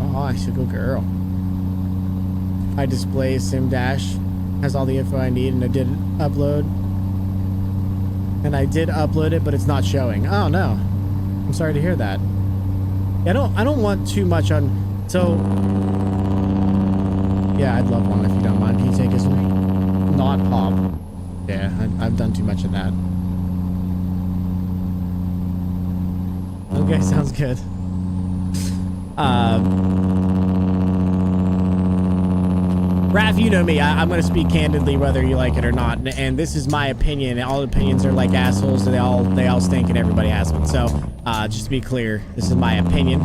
D: Oh, I should go girl. I display Sim Dash has all the info I need, and I did upload. And I did upload it, but it's not showing. Oh no, I'm sorry to hear that. I don't want too much on. So yeah, I'd love one if you don't mind. Can you take us not pop? Yeah, I've done too much of that. Okay, sounds good. Raph, you know me. I'm going to speak candidly whether you like it or not. And this is my opinion. All opinions are like assholes. They all stink and everybody has one. So just to be clear, this is my opinion.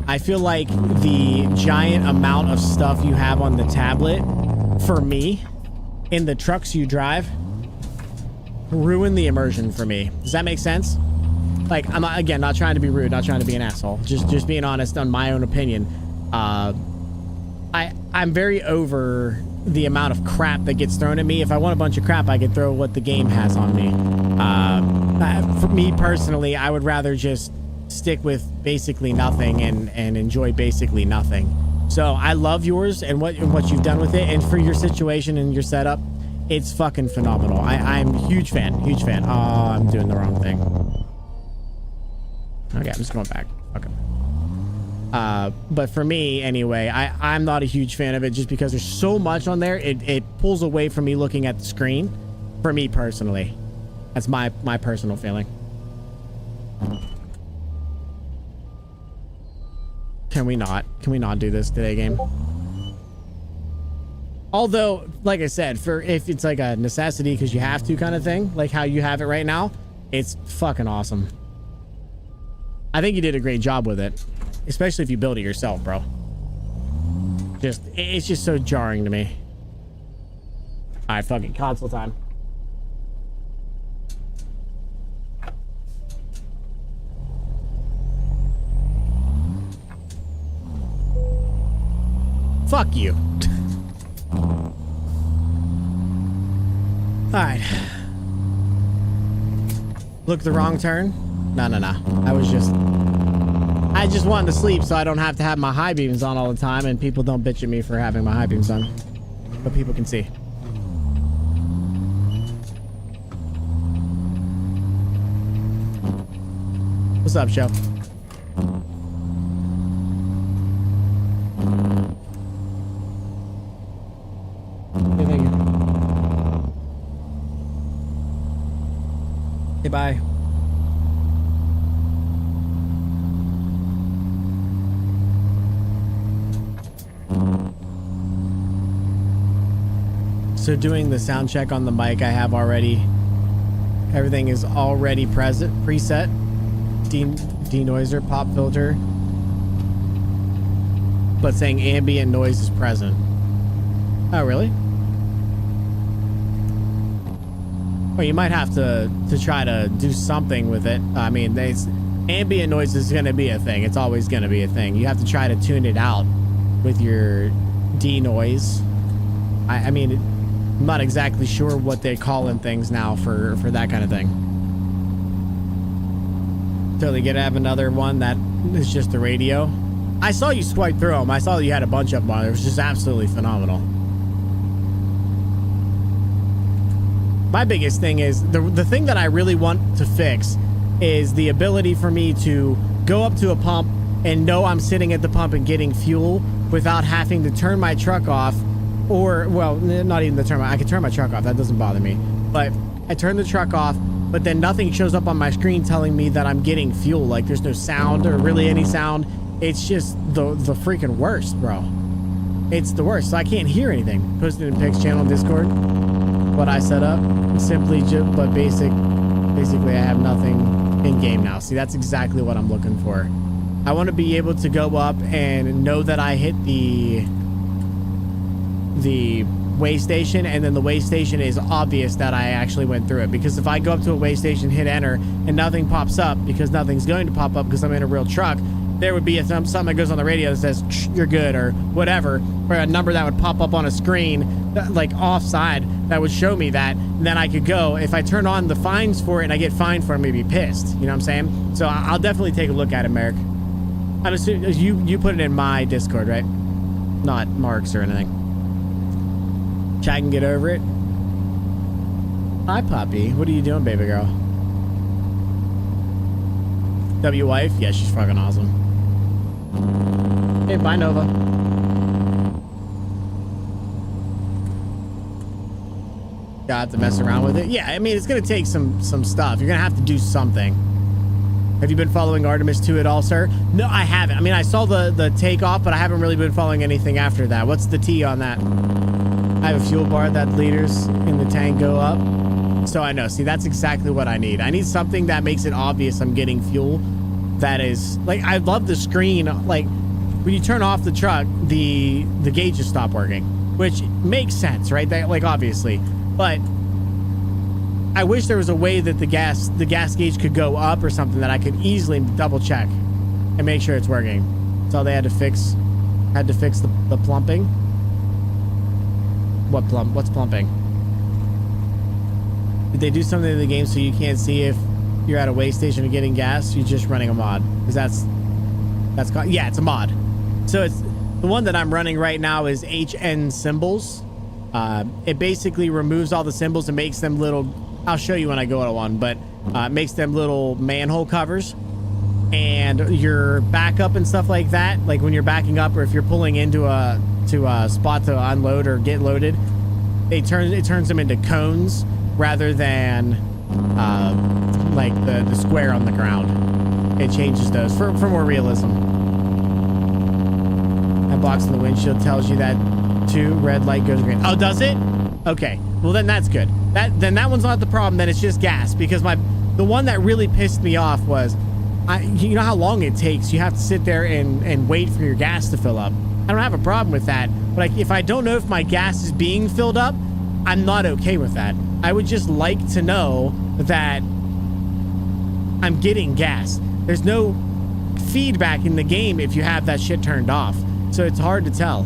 D: I feel like the giant amount of stuff you have on the tablet, for me, in the trucks you drive, ruin the immersion for me. Does that make sense? Like, I'm again not trying to be rude, not trying to be an asshole. Just being honest on my own opinion. I'm very over the amount of crap that gets thrown at me. If I want a bunch of crap, I can throw what the game has on me. For me personally, I would rather just stick with basically nothing and enjoy basically nothing. So I love yours and what you've done with it, and for your situation and your setup, it's fucking phenomenal. I'm a huge fan. Oh, I'm doing the wrong thing. Okay, I'm just going back. Okay. But for me, anyway, I'm not a huge fan of it just because there's so much on there. It pulls away from me looking at the screen. For me personally, that's my personal feeling. Can we not do this today, game? Although, like I said, if it's like a necessity because you have to kind of thing, like how you have it right now, it's fucking awesome. I think you did a great job with it, especially if you build it yourself, bro. It's just so jarring to me. All right, fucking console time. Fuck you. All right. Look, the wrong turn. No. I I just wanted to sleep so I don't have to have my high beams on all the time and people don't bitch at me for having my high beams on. But people can see. What's up, Joe? Hey, thank you. Hey, bye. So doing the sound check on the mic I have already. Everything is already preset. Denoiser, pop filter. But saying ambient noise is present. Oh, really? Well, you might have to try to do something with it. I mean, ambient noise is going to be a thing. It's always going to be a thing. You have to try to tune it out with your denoise. I mean, I'm not exactly sure what they call in things now for that kind of thing. Totally get to have another one that is just the radio. I saw you swipe through them. I saw you had a bunch of them on. It was just absolutely phenomenal. My biggest thing is the thing that I really want to fix is the ability for me to go up to a pump and know I'm sitting at the pump and getting fuel without having to turn my truck off. Or, well, not even I can turn my truck off. That doesn't bother me. But I turn the truck off, but then nothing shows up on my screen telling me that I'm getting fuel. Like, there's no sound or really any sound. It's just the freaking worst, bro. It's the worst. So I can't hear anything. Posted in Pic's channel Discord. What I set up. But basically I have nothing in game now. See, that's exactly what I'm looking for. I want to be able to go up and know that I hit the way station, and then the way station is obvious that I actually went through it. Because if I go up to a way station, hit enter, and nothing pops up, because nothing's going to pop up because I'm in a real truck, there would be something that goes on the radio that says you're good or whatever, or a number that would pop up on a screen like offside that would show me that. And then I could go, if I turn on the fines for it and I get fined for it, I'm gonna be pissed. You know what I'm saying? So I'll definitely take a look at it, Merrick. I'm assuming you put it in my Discord, right? Not Mark's or anything. Chat can get over it. Hi, Poppy. What are you doing, baby girl? W wife? Yeah, she's fucking awesome. Hey, bye, Nova. Gotta have to mess around with it. Yeah, I mean, it's gonna take some stuff. You're gonna have to do something. Have you been following Artemis 2 at all, sir? No, I haven't. I mean, I saw the takeoff, but I haven't really been following anything after that. What's the T on that? I have a fuel bar that liters in the tank go up. So I know. See, that's exactly what I need. I need something that makes it obvious I'm getting fuel. That is, like, I love the screen. Like, when you turn off the truck, the gauges stop working, which makes sense, right? That, like, obviously. But I wish there was a way that the gas gauge could go up or something that I could easily double check and make sure it's working. That's all they had to fix. Had to fix the plumping. What's plumping? Did they do something in the game so you can't see if you're at a way station or getting gas? You're just running a mod, because that's called, yeah, it's a mod. So it's the one that I'm running right now is HN symbols. It basically removes all the symbols and makes them little. I'll show you when I go to one, but makes them little manhole covers. And your backup and stuff like that, like when you're backing up or if you're pulling into a spot to unload or get loaded, it turns them into cones rather than like the square on the ground. It changes those for more realism. That box in the windshield tells you that too. Red light goes green. Oh, does it? Okay. Well, then that's good. Then that one's not the problem. Then it's just gas, because the one that really pissed me off was, you know how long it takes. You have to sit there and wait for your gas to fill up. I don't have a problem with that. But like, if I don't know if my gas is being filled up, I'm not okay with that. I would just like to know that I'm getting gas. There's no feedback in the game if you have that shit turned off. So it's hard to tell.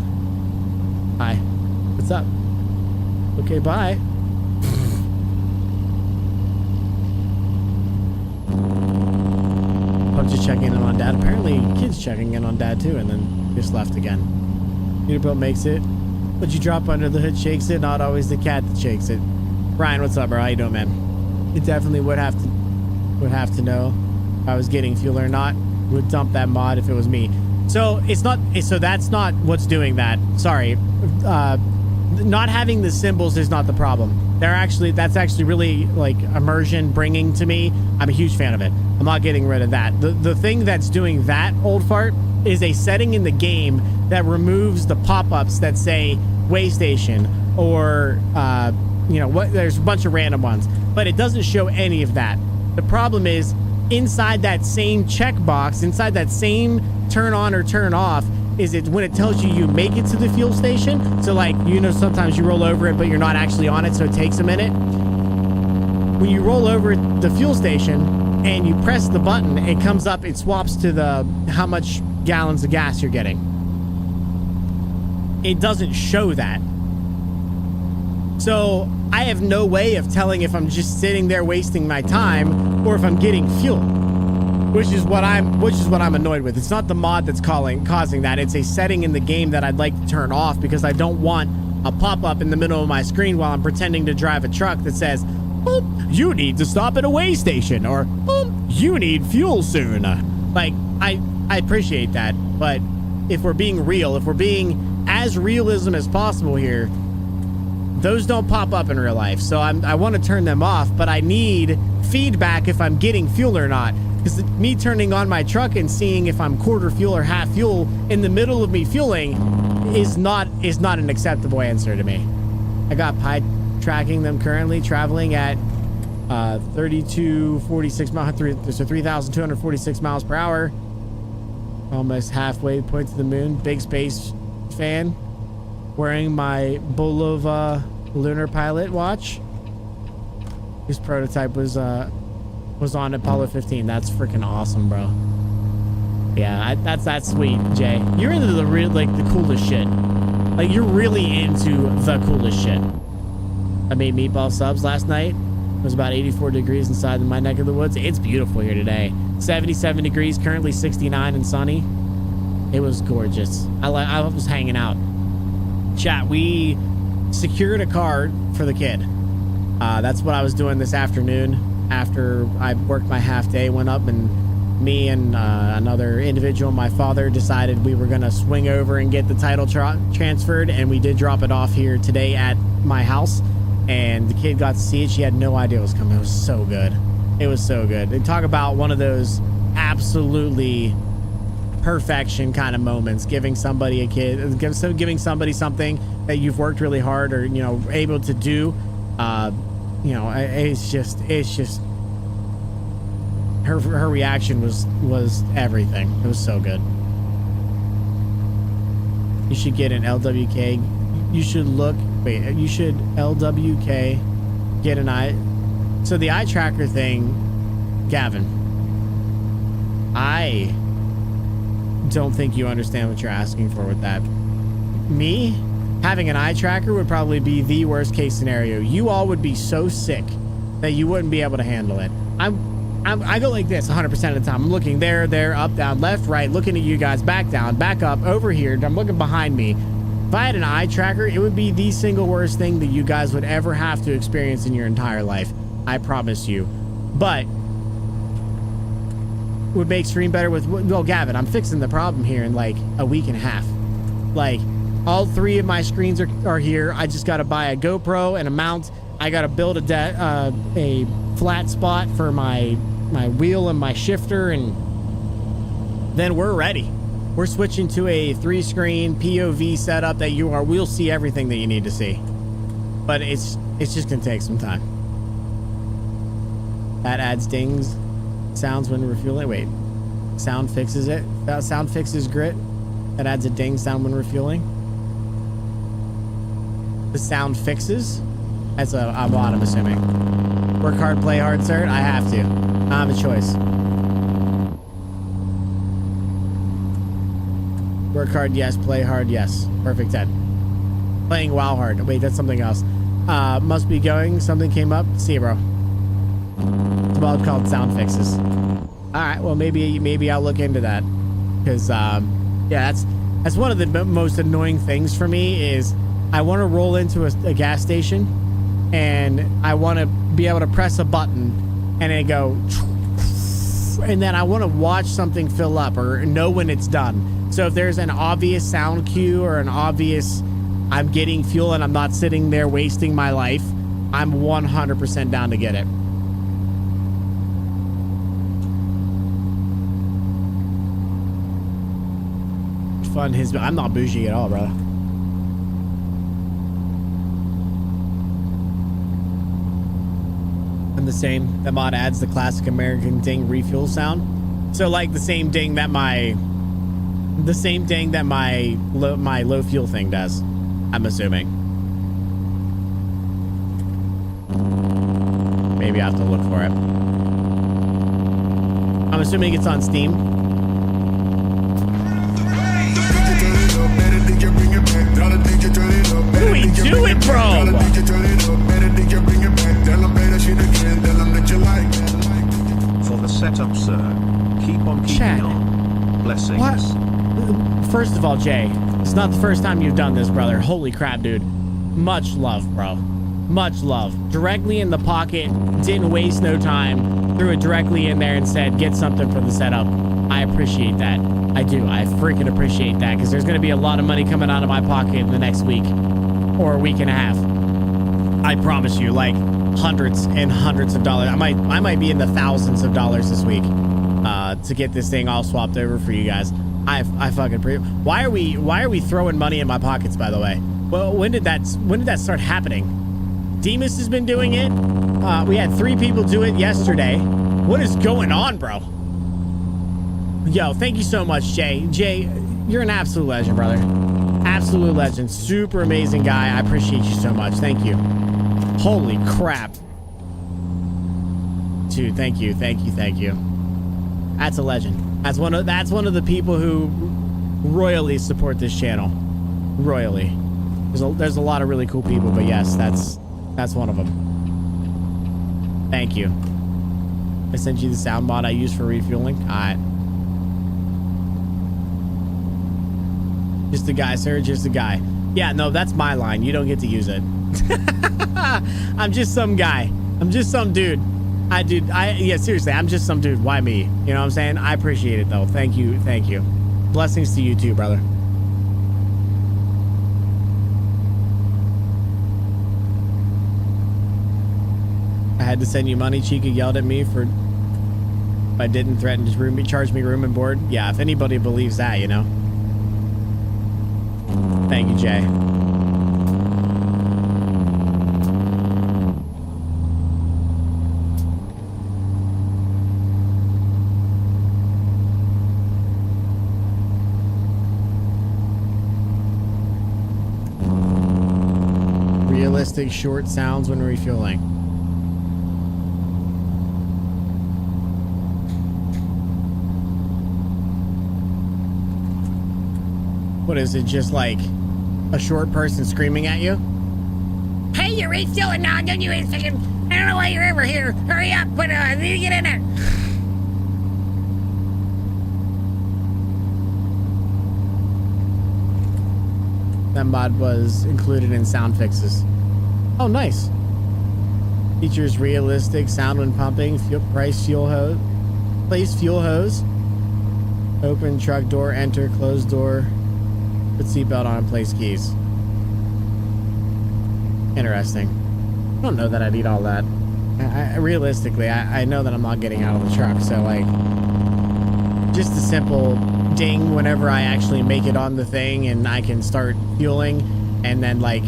D: Hi. What's up? Okay, bye. I'm just checking in on Dad. Apparently, kids checking in on Dad too, and then just left again. Peterbilt makes it. What you drop under the hood shakes it. Not always the cat that shakes it. Ryan, what's up, bro? How you doing, man? It definitely would have to know if I was getting fuel or not. Would dump that mod if it was me. So it's not. So that's not what's doing that. Sorry. Not having the symbols is not the problem. That's actually really like immersion bringing to me. I'm a huge fan of it. I'm not getting rid of that. The thing that's doing that, old fart, is a setting in the game that removes the pop-ups that say way station or you know what, there's a bunch of random ones, but it doesn't show any of that. The problem is inside that same checkbox, inside that same turn on or turn off, is it when it tells you make it to the fuel station. So like, you know, sometimes you roll over it, but you're not actually on it, so it takes a minute. When you roll over the fuel station and you press the button, it comes up, it swaps to the how much gallons of gas you're getting. It doesn't show that. So I have no way of telling if I'm just sitting there wasting my time or if I'm getting fuel. Which is what I'm annoyed with. It's not the mod that's causing that. It's a setting in the game that I'd like to turn off because I don't want a pop-up in the middle of my screen while I'm pretending to drive a truck that says, "Boop, you need to stop at a way station," or "Boop, you need fuel soon." Like, I appreciate that, but if we're being real, if we're being as realism as possible here, those don't pop up in real life. So I want to turn them off, but I need feedback if I'm getting fuel or not. Because me turning on my truck and seeing if I'm quarter fuel or half fuel in the middle of me fueling is not an acceptable answer to me. I got Pi tracking them currently traveling at 3,246 miles, so 3,246 miles per hour. Almost halfway point to the moon. Big space fan. Wearing my Bolova lunar pilot watch. His prototype was on Apollo 15. That's freaking awesome, bro. Yeah, that's sweet, Jay. You're into the real, like, the coolest shit. Like, you're really into the coolest shit. I made meatball subs last night. It was about 84 degrees inside my neck of the woods. It's beautiful here today. 77 degrees, currently 69 and sunny. It was gorgeous. I was hanging out. Chat, we secured a car for the kid. That's what I was doing this afternoon. After I worked my half day, went up, and me and another individual, my father, decided we were going to swing over and get the title transferred, and we did drop it off here today at my house, and the kid got to see it. She had no idea it was coming. It was so good. It was so good. And talk about one of those absolutely perfection kind of moments, giving somebody giving somebody something that you've worked really hard or, you know, able to do. You know, it's just her reaction was everything. It was so good. You should get an LWK. You should LWK get an eye. So the eye tracker thing, Gavin, I don't think you understand what you're asking for with that. Me having an eye tracker would probably be the worst case scenario. You all would be so sick that you wouldn't be able to handle it. I go like this 100% of the time. I'm looking there, up, down, left, right, looking at you guys, back down, back up, over here. I'm looking behind me. If I had an eye tracker, it would be the single worst thing that you guys would ever have to experience in your entire life. I promise you. But would make stream better with, well, Gavin, I'm fixing the problem here in like a week and a half. Like, all three of my screens are here. I just got to buy a GoPro and a mount. I got to build a flat spot for my wheel and my shifter, and then we're ready. We're switching to a 3-screen POV setup that we'll see everything that you need to see. But it's just gonna take some time. That adds dings, sounds when refueling. Wait, sound fixes it. That sound fixes grit. That adds a ding sound when refueling. The sound fixes. That's a lot, I'm assuming. Work hard, play hard, sir. I have to. I have a choice. Work hard, yes. Play hard, yes. Perfect 10. Playing WoW hard. Wait, that's something else. Must be going. Something came up. See you, bro. It's a mod called Sound Fixes. All right, well, maybe I'll look into that. Because, yeah, that's one of the most annoying things for me is I want to roll into a gas station and I want to be able to press a button and it go, and then I want to watch something fill up or know when it's done. So if there's an obvious sound cue or an obvious I'm getting fuel and I'm not sitting there wasting my life, I'm 100% down to get it. Fun his, I'm not bougie at all, brother. I'm the same. The mod adds the classic American ding refuel sound. So like the same ding that my low fuel thing does, I'm assuming. Maybe I have to look for it. I'm assuming it's on Steam. What are we doing, bro?
J: For the setup, sir. Keep on keeping
D: Chat.
J: on. Blessings.
D: What? First of all, Jay, it's not the first time you've done this, brother. Holy crap, dude. Much love, bro. Much love. Directly in the pocket. Didn't waste no time. Threw it directly in there and said, get something for the setup. I appreciate that. I do. I freaking appreciate that because there's going to be a lot of money coming out of my pocket in the next week or a week and a half. I promise you, like hundreds and hundreds of dollars. I might be in the thousands of dollars this week to get this thing all swapped over for you guys. I fucking why are we throwing money in my pockets, by the way? Well, when did that start happening? Demas has been doing it. We had 3 people do it yesterday. What is going on, bro? Yo, thank you so much, Jay. Jay, you're an absolute legend, brother. Absolute legend. Super amazing guy. I appreciate you so much. Thank you. Holy crap. Dude, thank you. Thank you. Thank you. That's a legend. That's one of the people who royally support this channel. Royally. There's a lot of really cool people, but yes, that's one of them. Thank you. I sent you the sound mod I use for refueling. Just a guy, sir. Just a guy. Yeah, no, that's my line. You don't get to use it. I'm just some guy. I'm just some dude. Yeah, seriously, I'm just some dude. Why me? You know what I'm saying? I appreciate it, though. Thank you. Thank you. Blessings to you, too, brother. I had to send you money. Chica yelled at me for if I didn't threaten to charge me room and board. Yeah, if anybody believes that, you know. Thank you, Jay. Realistic short sounds when refueling. What is it, just like a short person screaming at you? Hey, you're refueling now, don't you? I don't know why you're ever here. Hurry up, but I need to get in there. That mod was included in sound fixes. Oh, nice. Features realistic sound when pumping. Place fuel hose. Open truck door, enter, close door. Put seatbelt on and place keys. Interesting. I don't know that I need all that. Realistically, I know that I'm not getting out of the truck, so like just a simple ding whenever I actually make it on the thing and I can start fueling, and then like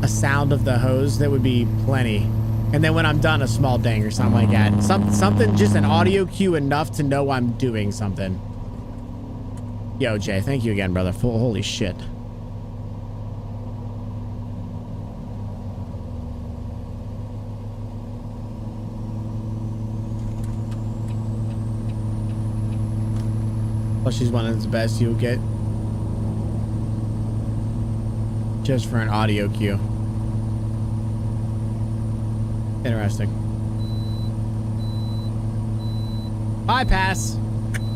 D: a sound of the hose, that would be plenty. And then when I'm done, a small ding or something like that. Something, just an audio cue enough to know I'm doing something. Yo, Jay, thank you again, brother. Holy shit. Well, she's one of the best you'll get. Just for an audio cue. Interesting. Bypass.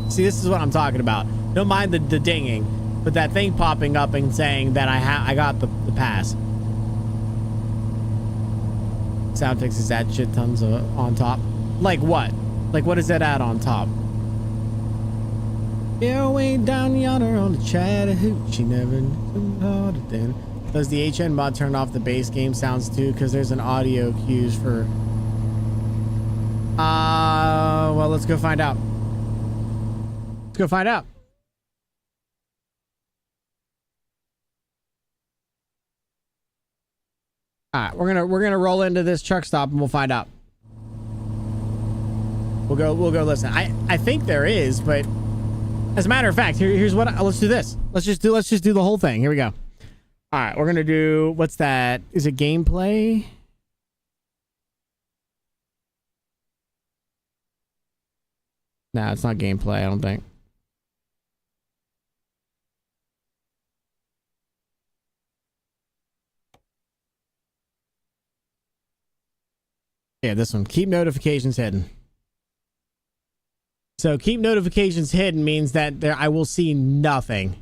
D: See, this is what I'm talking about. Don't mind the dinging, but that thing popping up and saying that I got the pass. Sound fixes that shit tons of on top. Like what? Like what is that at on top? Yeah, way down yonder on the Chattahoochee, never harder than. Does the HN mod turn off the base game sounds too? Because there's an audio cues for. Well, let's go find out. Let's go find out. All right, we're gonna roll into this truck stop and we'll find out. We'll go listen. I think there is, but as a matter of fact, here's what. Let's do this. Let's just do the whole thing. Here we go. All right, we're gonna do. What's that? Is it gameplay? Nah, it's not gameplay. I don't think. Yeah, this one. Keep notifications hidden. So keep notifications hidden means that I will see nothing.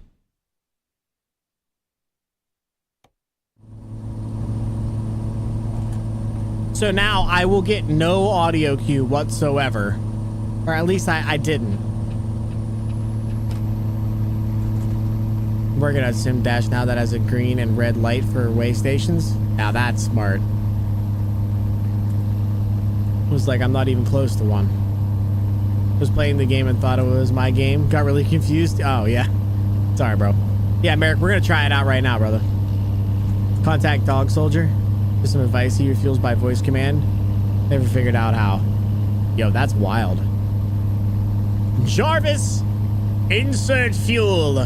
D: So now I will get no audio cue whatsoever. Or at least I didn't. I'm working on Sim Dash now that has a green and red light for way stations. Now that's smart. It was like I'm not even close to one. Was playing the game and thought it was my game. Got really confused. Oh, yeah. Sorry, bro. Yeah, Merrick, we're going to try it out right now, brother. Contact Dog Soldier. Just some advice. He refuels by voice command. Never figured out how. Yo, that's wild. Jarvis, insert fuel.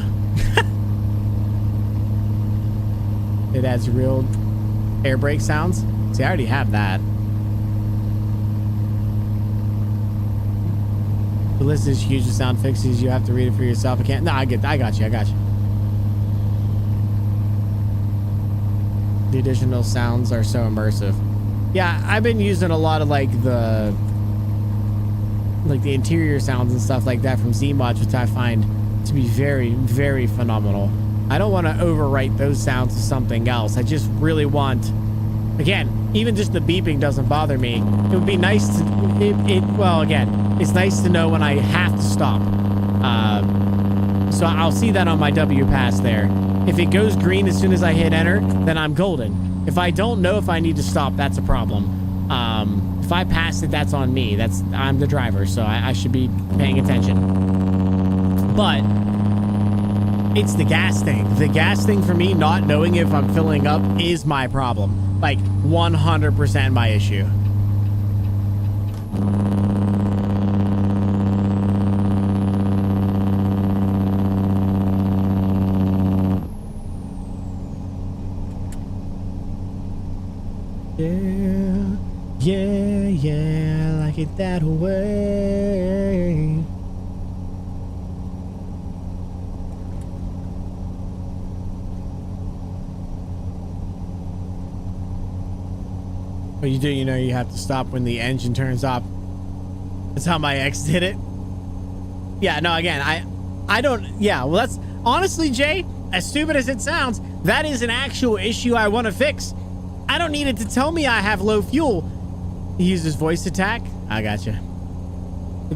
D: It adds real air brake sounds. See, I already have that. The list is huge with sound fixes. You have to read it for yourself. I can't. No, I got you. The additional sounds are so immersive. Yeah, I've been using a lot of like the interior sounds and stuff like that from Z-Mods, which I find to be very, very phenomenal. I don't want to overwrite those sounds to something else. I just really want, again, even just the beeping doesn't bother me. It would be nice to, well, again, it's nice to know when I have to stop. So I'll see that on my W pass there. If it goes green as soon as I hit enter, then I'm golden. If I don't know if I need to stop, that's a problem. If I pass it, that's on me. I'm the driver, so I should be paying attention. But it's the gas thing. The gas thing for me, not knowing if I'm filling up, is my problem. Like 100% my issue. Yeah, I like it that way. What you do, you know, you have to stop when the engine turns off. That's how my ex did it. Yeah, no, again, I don't, yeah, well, that's, honestly, Jay, as stupid as it sounds, that is an actual issue I want to fix. I don't need it to tell me I have low fuel. He uses voice attack. I gotcha.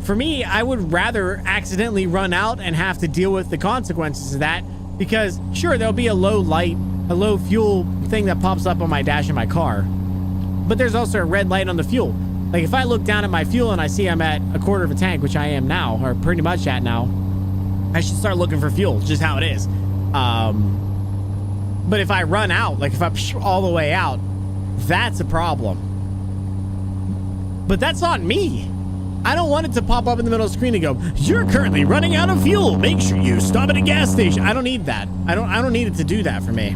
D: For me, I would rather accidentally run out and have to deal with the consequences of that, because sure, there'll be a low fuel thing that pops up on my dash in my car, but there's also a red light on the fuel. Like if I look down at my fuel and I see I'm at a quarter of a tank, which I am now, or pretty much at now, I should start looking for fuel. Just how it is. But if I run out, like if I'm all the way out, that's a problem. But that's on me. I don't want it to pop up in the middle of the screen and go, "You're currently running out of fuel. Make sure you stop at a gas station." I don't need that. I don't need it to do that for me.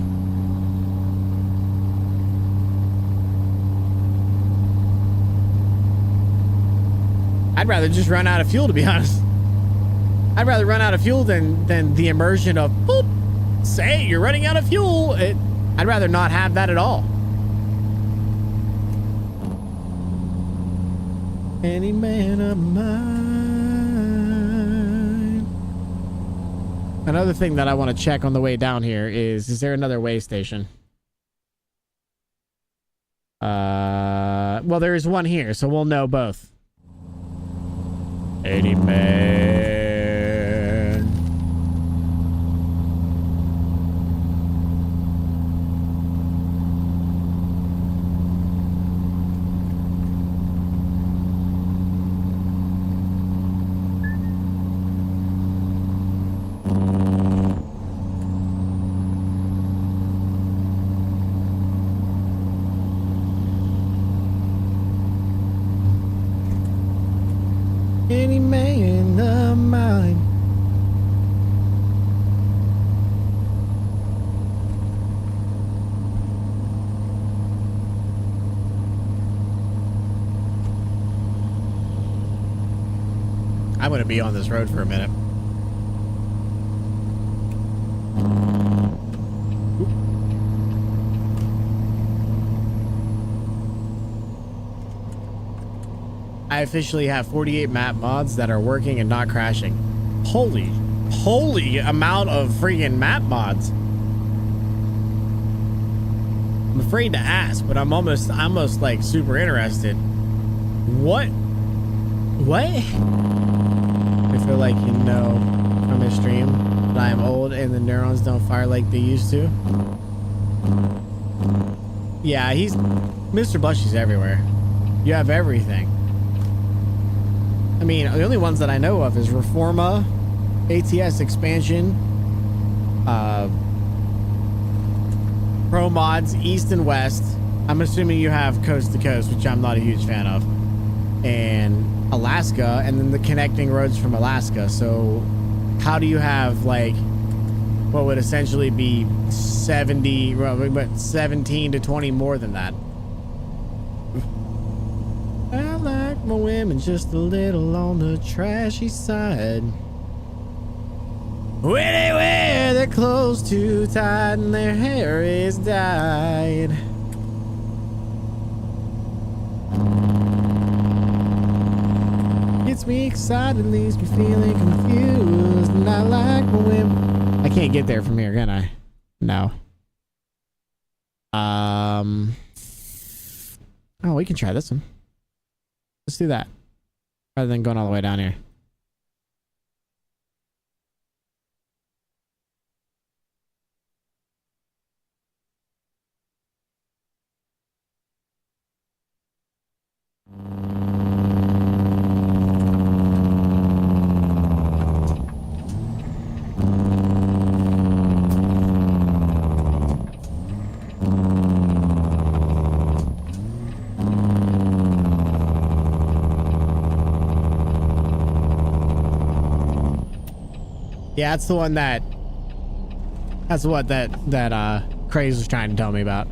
D: I'd rather just run out of fuel, to be honest. I'd rather run out of fuel than the immersion of, boop, say you're running out of fuel. I'd rather not have that at all. Any man of mine. Another thing that I want to check on the way down here is there another way station? Well, there is one here, so we'll know both. 80 man. Any man of mine. I'm gonna be on this road for a minute. I officially have 48 map mods that are working and not crashing. Holy amount of freaking map mods. I'm afraid to ask, but I'm almost like super interested. What? I feel like you know from his stream that I am old and the neurons don't fire like they used to. Yeah, he's Mr. Bushy's everywhere. You have everything. I mean, the only ones that I know of is Reforma, ATS expansion, Pro Mods, East and West. I'm assuming you have Coast to Coast, which I'm not a huge fan of, and Alaska, and then the connecting roads from Alaska. So how do you have like what would essentially be 17 to 20 more than that? I like my women just a little on the trashy side. When they wear their clothes too tight and their hair is dyed. Gets me excited, leaves me feeling confused. And I like my women. I can't get there from here, can I? No. Oh, we can try this one. Let's do that rather than going all the way down here. Yeah, that's the one that's what that Craze was trying to tell me about.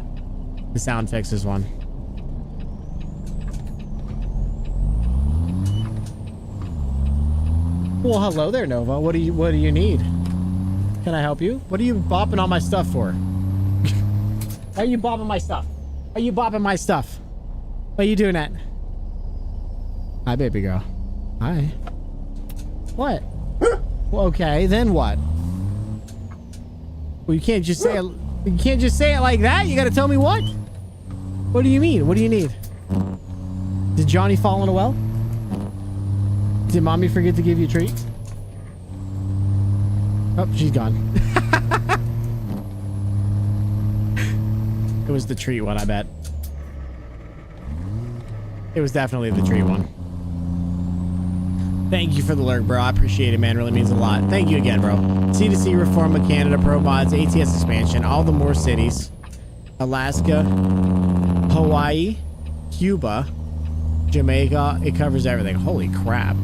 D: The sound fixes one. Well, hello there, Nova. What do you need? Can I help you? What are you bopping on my stuff for? Why are you bopping my stuff? Why are you bopping my stuff? Why are you doing that? Hi, baby girl. Hi. What? Well, okay, then what? Well, you can't just say it. You can't just say it like that. You gotta tell me what? What do you mean? What do you need? Did Johnny fall in a well? Did mommy forget to give you a treat? Oh, she's gone. It was the treat one, I bet. It was definitely the treat one. Thank you for the lurk, bro. I appreciate it, man. It really means a lot. Thank you again, bro. C2C, Reforma, Canada, Pro Mods, ATS expansion, all the more cities. Alaska, Hawaii, Cuba, Jamaica. It covers everything. Holy crap.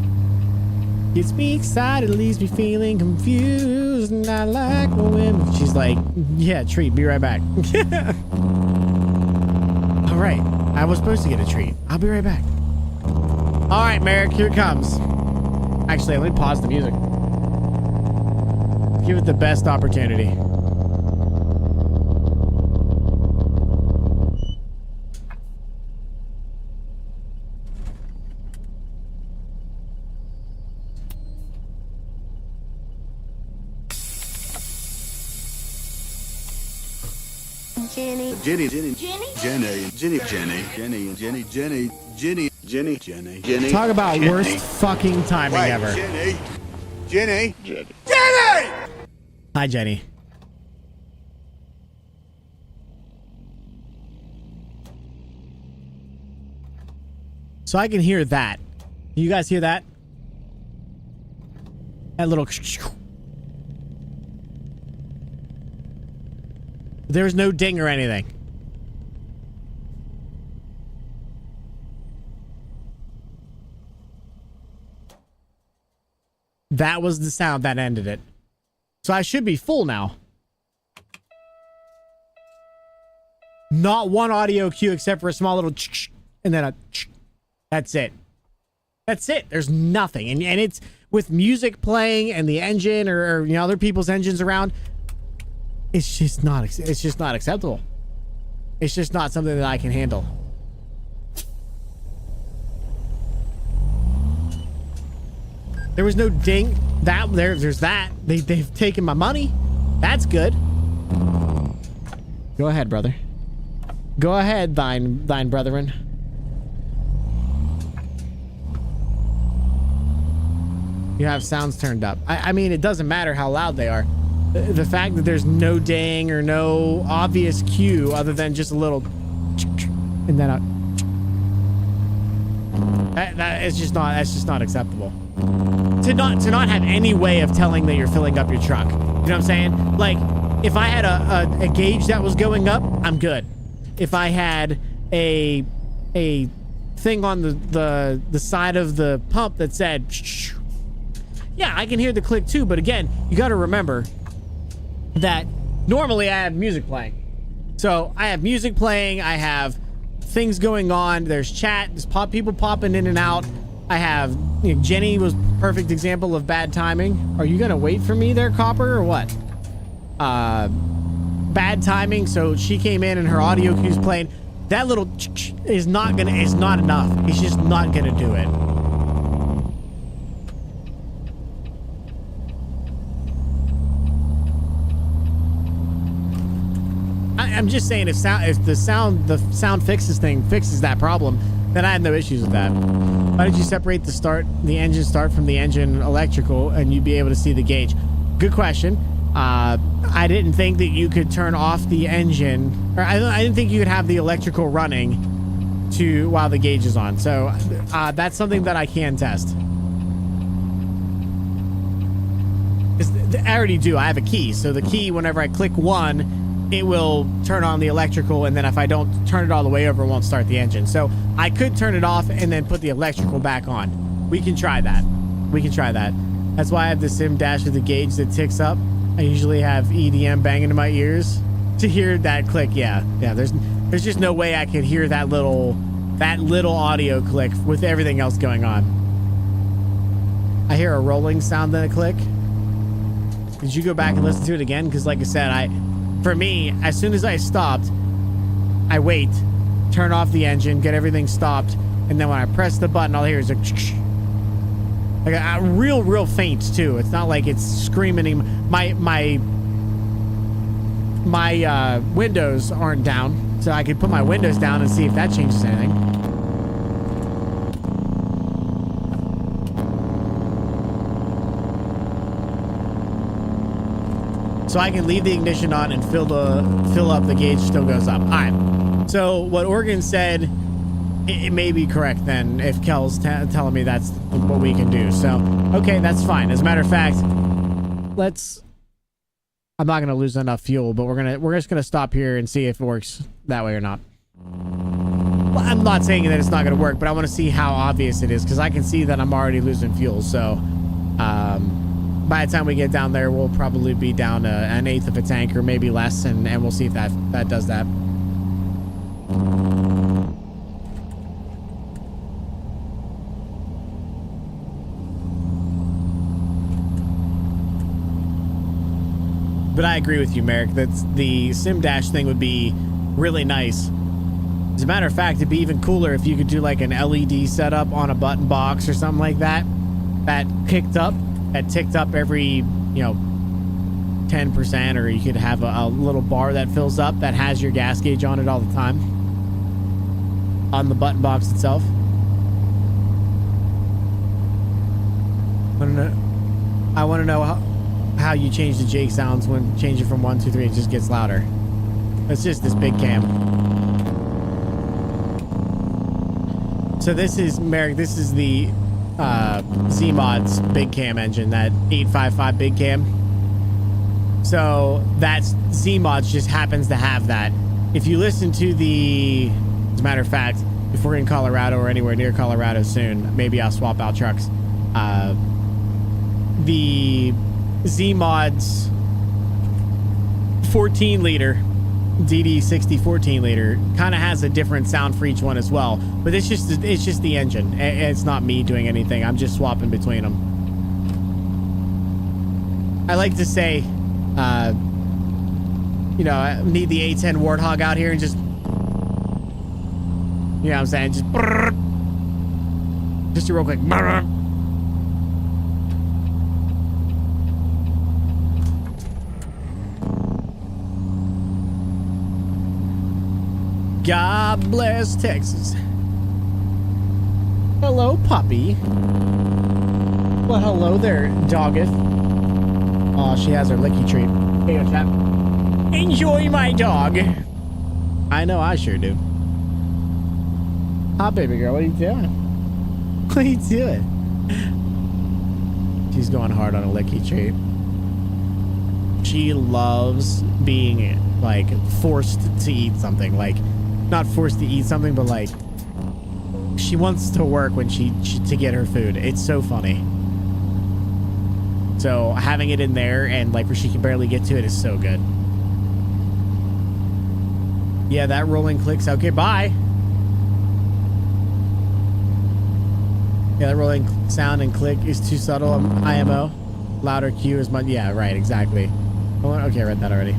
D: Gets me excited, leaves me feeling confused, and I like women. She's like, yeah, treat. Be right back. All right. I was supposed to get a treat. I'll be right back. All right, Merrick, here it comes. Actually, let me pause the music. Give it the best opportunity.
C: Jenny.
J: Jenny, Jenny,
C: Jenny.
J: Jenny, Jenny, Jenny, Jenny, Jenny, Jenny, Jenny, Jenny, Jenny, Jenny.
D: Talk about
J: Jenny.
D: worst fucking timing
J: Wait,
D: ever.
J: Jenny, Jenny, Jenny, Jenny.
D: Hi, Jenny. So I can hear that. You guys hear that? That little... There's no ding or anything. That was the sound that ended it. So I should be full now. Not one audio cue except for a small little and then a that's it. That's it. There's nothing. And it's with music playing and the engine or you know other people's engines around. It's just not acceptable. It's just not something that I can handle. There was no ding. There's that. They've taken my money. That's good. Go ahead, brother. Go ahead, thine brethren. You have sounds turned up. I mean, it doesn't matter how loud they are. The fact that there's no ding or no obvious cue other than just a little and then that's just not acceptable. To not have any way of telling that you're filling up your truck. You know what I'm saying? Like, if I had a gauge that was going up, I'm good. If I had a thing on the side of the pump that said, yeah, I can hear the click too. But again, you got to remember that normally I have music playing. So I have music playing. I have things going on. There's chat. There's people popping in and out. I have, you know, Jenny was perfect example of bad timing. Are you gonna wait for me there, Copper, or what? Bad timing. So she came in and her audio cue's playing. That little is not enough. It's just not gonna do it. I'm just saying if the sound fixes that problem, then I have no issues with that. Why did you separate the engine start from the engine electrical and you'd be able to see the gauge? Good question. I didn't think that you could turn off the engine, or I didn't think you could have the electrical running while the gauge is on. So that's something that I can test. I already do. I have a key. So the key, whenever I click one, it will turn on the electrical, and then if I don't turn it all the way over, it won't start the engine. So I could turn it off and then put the electrical back on. We can try that. That's why I have the sim dash with the gauge that ticks up. I usually have EDM banging in my ears to hear that click. Yeah. There's just no way I could hear that little audio click with everything else going on. I hear a rolling sound then a click. Did you go back and listen to it again? Because like I said, for me, as soon as I stopped, I wait, turn off the engine, get everything stopped, and then when I press the button, all I hear is a real faint too. It's not like it's screaming. My windows aren't down, so I could put my windows down and see if that changes anything. So I can leave the ignition on and fill up, the gauge still goes up. All right. So what Oregon said, it may be correct then if Kel's telling me that's what we can do. So, okay, that's fine. As a matter of fact, I'm not going to lose enough fuel, but we're just going to stop here and see if it works that way or not. Well, I'm not saying that it's not going to work, but I want to see how obvious it is because I can see that I'm already losing fuel. So, by the time we get down there, we'll probably be down to an eighth of a tank or maybe less, and we'll see if that does that. But I agree with you, Merrick. That's the sim dash thing would be really nice. As a matter of fact, it'd be even cooler if you could do like an LED setup on a button box or something like that. That ticked up every, 10%, or you could have a little bar that fills up that has your gas gauge on it all the time on the button box itself. I want to know how you change the Jake sounds when changing from 1, 2, 3. It just gets louder. It's just this big cam. So this is Merrick. This is the Z-Mod's big cam engine, that 855 big cam. So that's Z-Mods just happens to have that. If you listen to the, as a matter of fact, if we're in Colorado or anywhere near Colorado soon, maybe I'll swap out trucks. The Z-Mods 14 liter DD60 14 liter kind of has a different sound for each one as well, but it's just the engine. It's not me doing anything. I'm just swapping between them. I like to say, you know, I need the A10 Warthog out here and just, you know what I'm saying, just a real quick. God bless Texas. Hello, puppy. Well, hello there, doggeth. Oh, she has her licky treat. Here you go, chap. Enjoy my dog. I know, I sure do. Hi, baby girl. What are you doing? What are you doing? She's going hard on a licky treat. She loves being, like, forced to eat something. Like, not forced to eat something, but like she wants to work when she to get her food. It's so funny. So having it in there and like where she can barely get to it is so good. Yeah, that rolling clicks. Okay, bye. Yeah, that rolling sound and click is too subtle. IMO. Louder cue is much. Yeah, right, exactly. Okay, I read that already.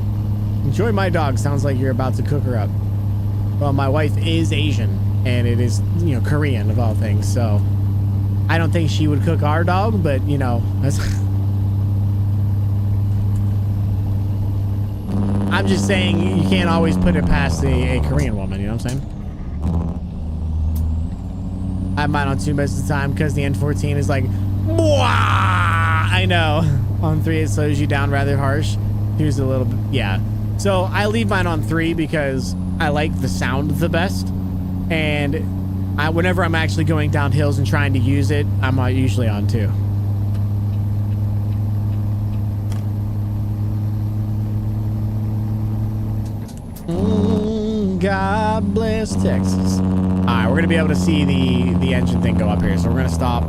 D: Enjoy my dog. Sounds like you're about to cook her up. Well, my wife is Asian, and it is, you know, Korean of all things, so I don't think she would cook our dog, but, you know, I'm just saying you can't always put it past a Korean woman, you know what I'm saying? I have mine on 2 most of the time because the N14 is like, Mwah! I know. On 3, it slows you down rather harsh. Here's a little bit, yeah. So I leave mine on 3 because I like the sound the best, and whenever I'm actually going down hills and trying to use it, I'm usually on 2. God bless Texas. All right, we're gonna be able to see the engine thing go up here, so we're gonna stop.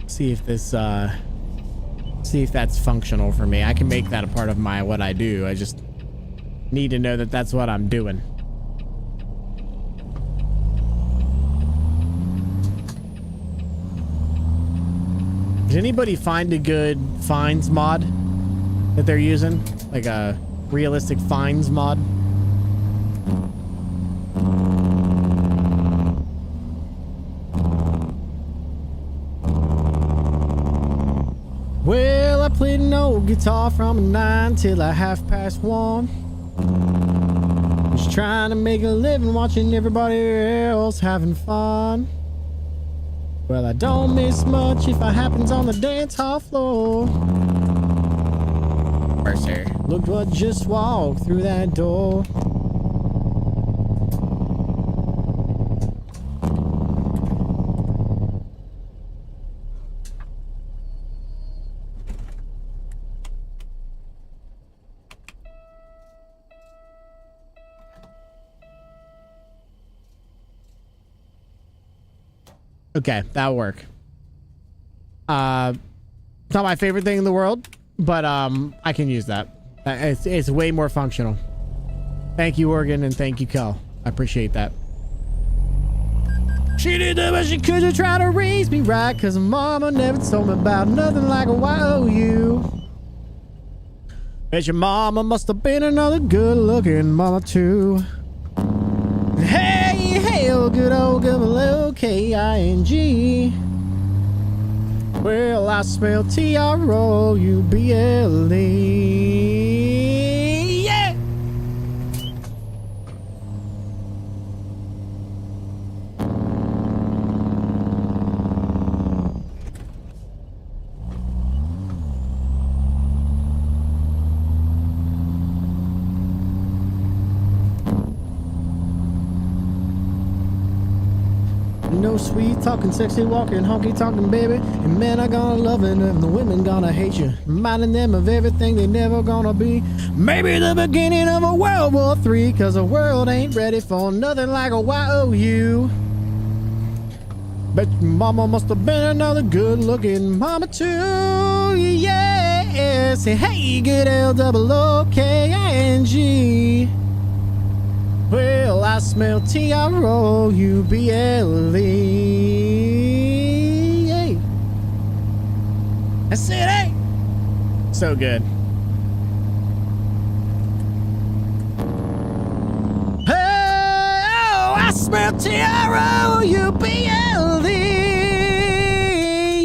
D: See if this see if that's functional for me. I can make that a part of my what I do. I just need to know that that's what I'm doing. Does anybody find a good fines mod that they're using? Like a realistic fines mod? Well, I played an old guitar from 9 till 1:30. Just trying to make a living watching everybody else having fun. Well, I don't miss much if it happens on the dance hall floor. Mercer, look what just walked through that door. Okay, that'll work. It's not my favorite thing in the world, but I can use that. It's way more functional. Thank you, Oregon, and thank you, Kel. I appreciate that. She did the best she could to try to raise me right, cause mama never told me about nothing like a YOU. Bet your mama must have been another good-looking mama too. Hey, hail, good old K-I-N-G. Well, I smell T-R-O-U-B-L-E. Yeah! No sweet talking, sexy walking, honky talking, baby. And men are gonna love it, and the women gonna hate you. Reminding them of everything they never gonna be. Maybe the beginning of a World War III, cause the world ain't ready for nothing like a YOU. Bet your mama must have been another good looking mama too. Yeah, say hey, good L-O-O-K-I-N-G. Well, I smell T-R-O-U-B-L-E. Hey. That's it, hey. So good. Oh, I smell T-R-O-U-B-L-E.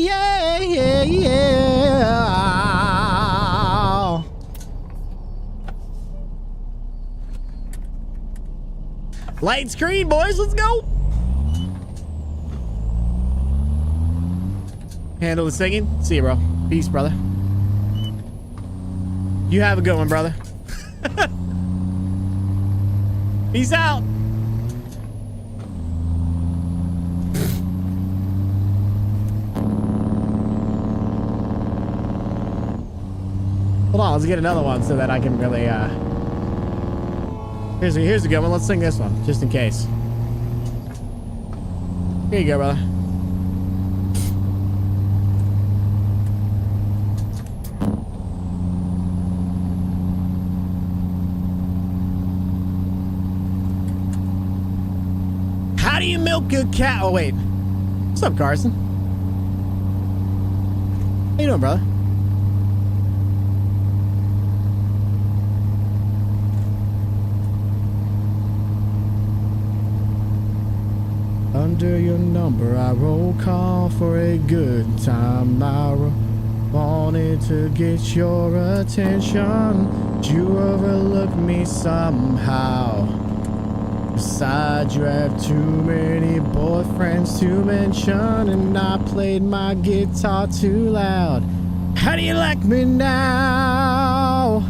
D: Yeah, yeah, yeah. Light screen, boys, let's go. Handle the singing. See you, bro. Peace, brother. You have a good one, brother. Peace out. Hold on, let's get another one so that I can really Here's a good one. Let's sing this one, just in case. Here you go, brother. How do you milk a cow? Oh, wait. What's up, Carson? How you doing, brother? Under your number, I roll call for a good time. I wanted to get your attention, but you overlooked me somehow. Besides, you have too many boyfriends to mention, and I played my guitar too loud. How do you like me now?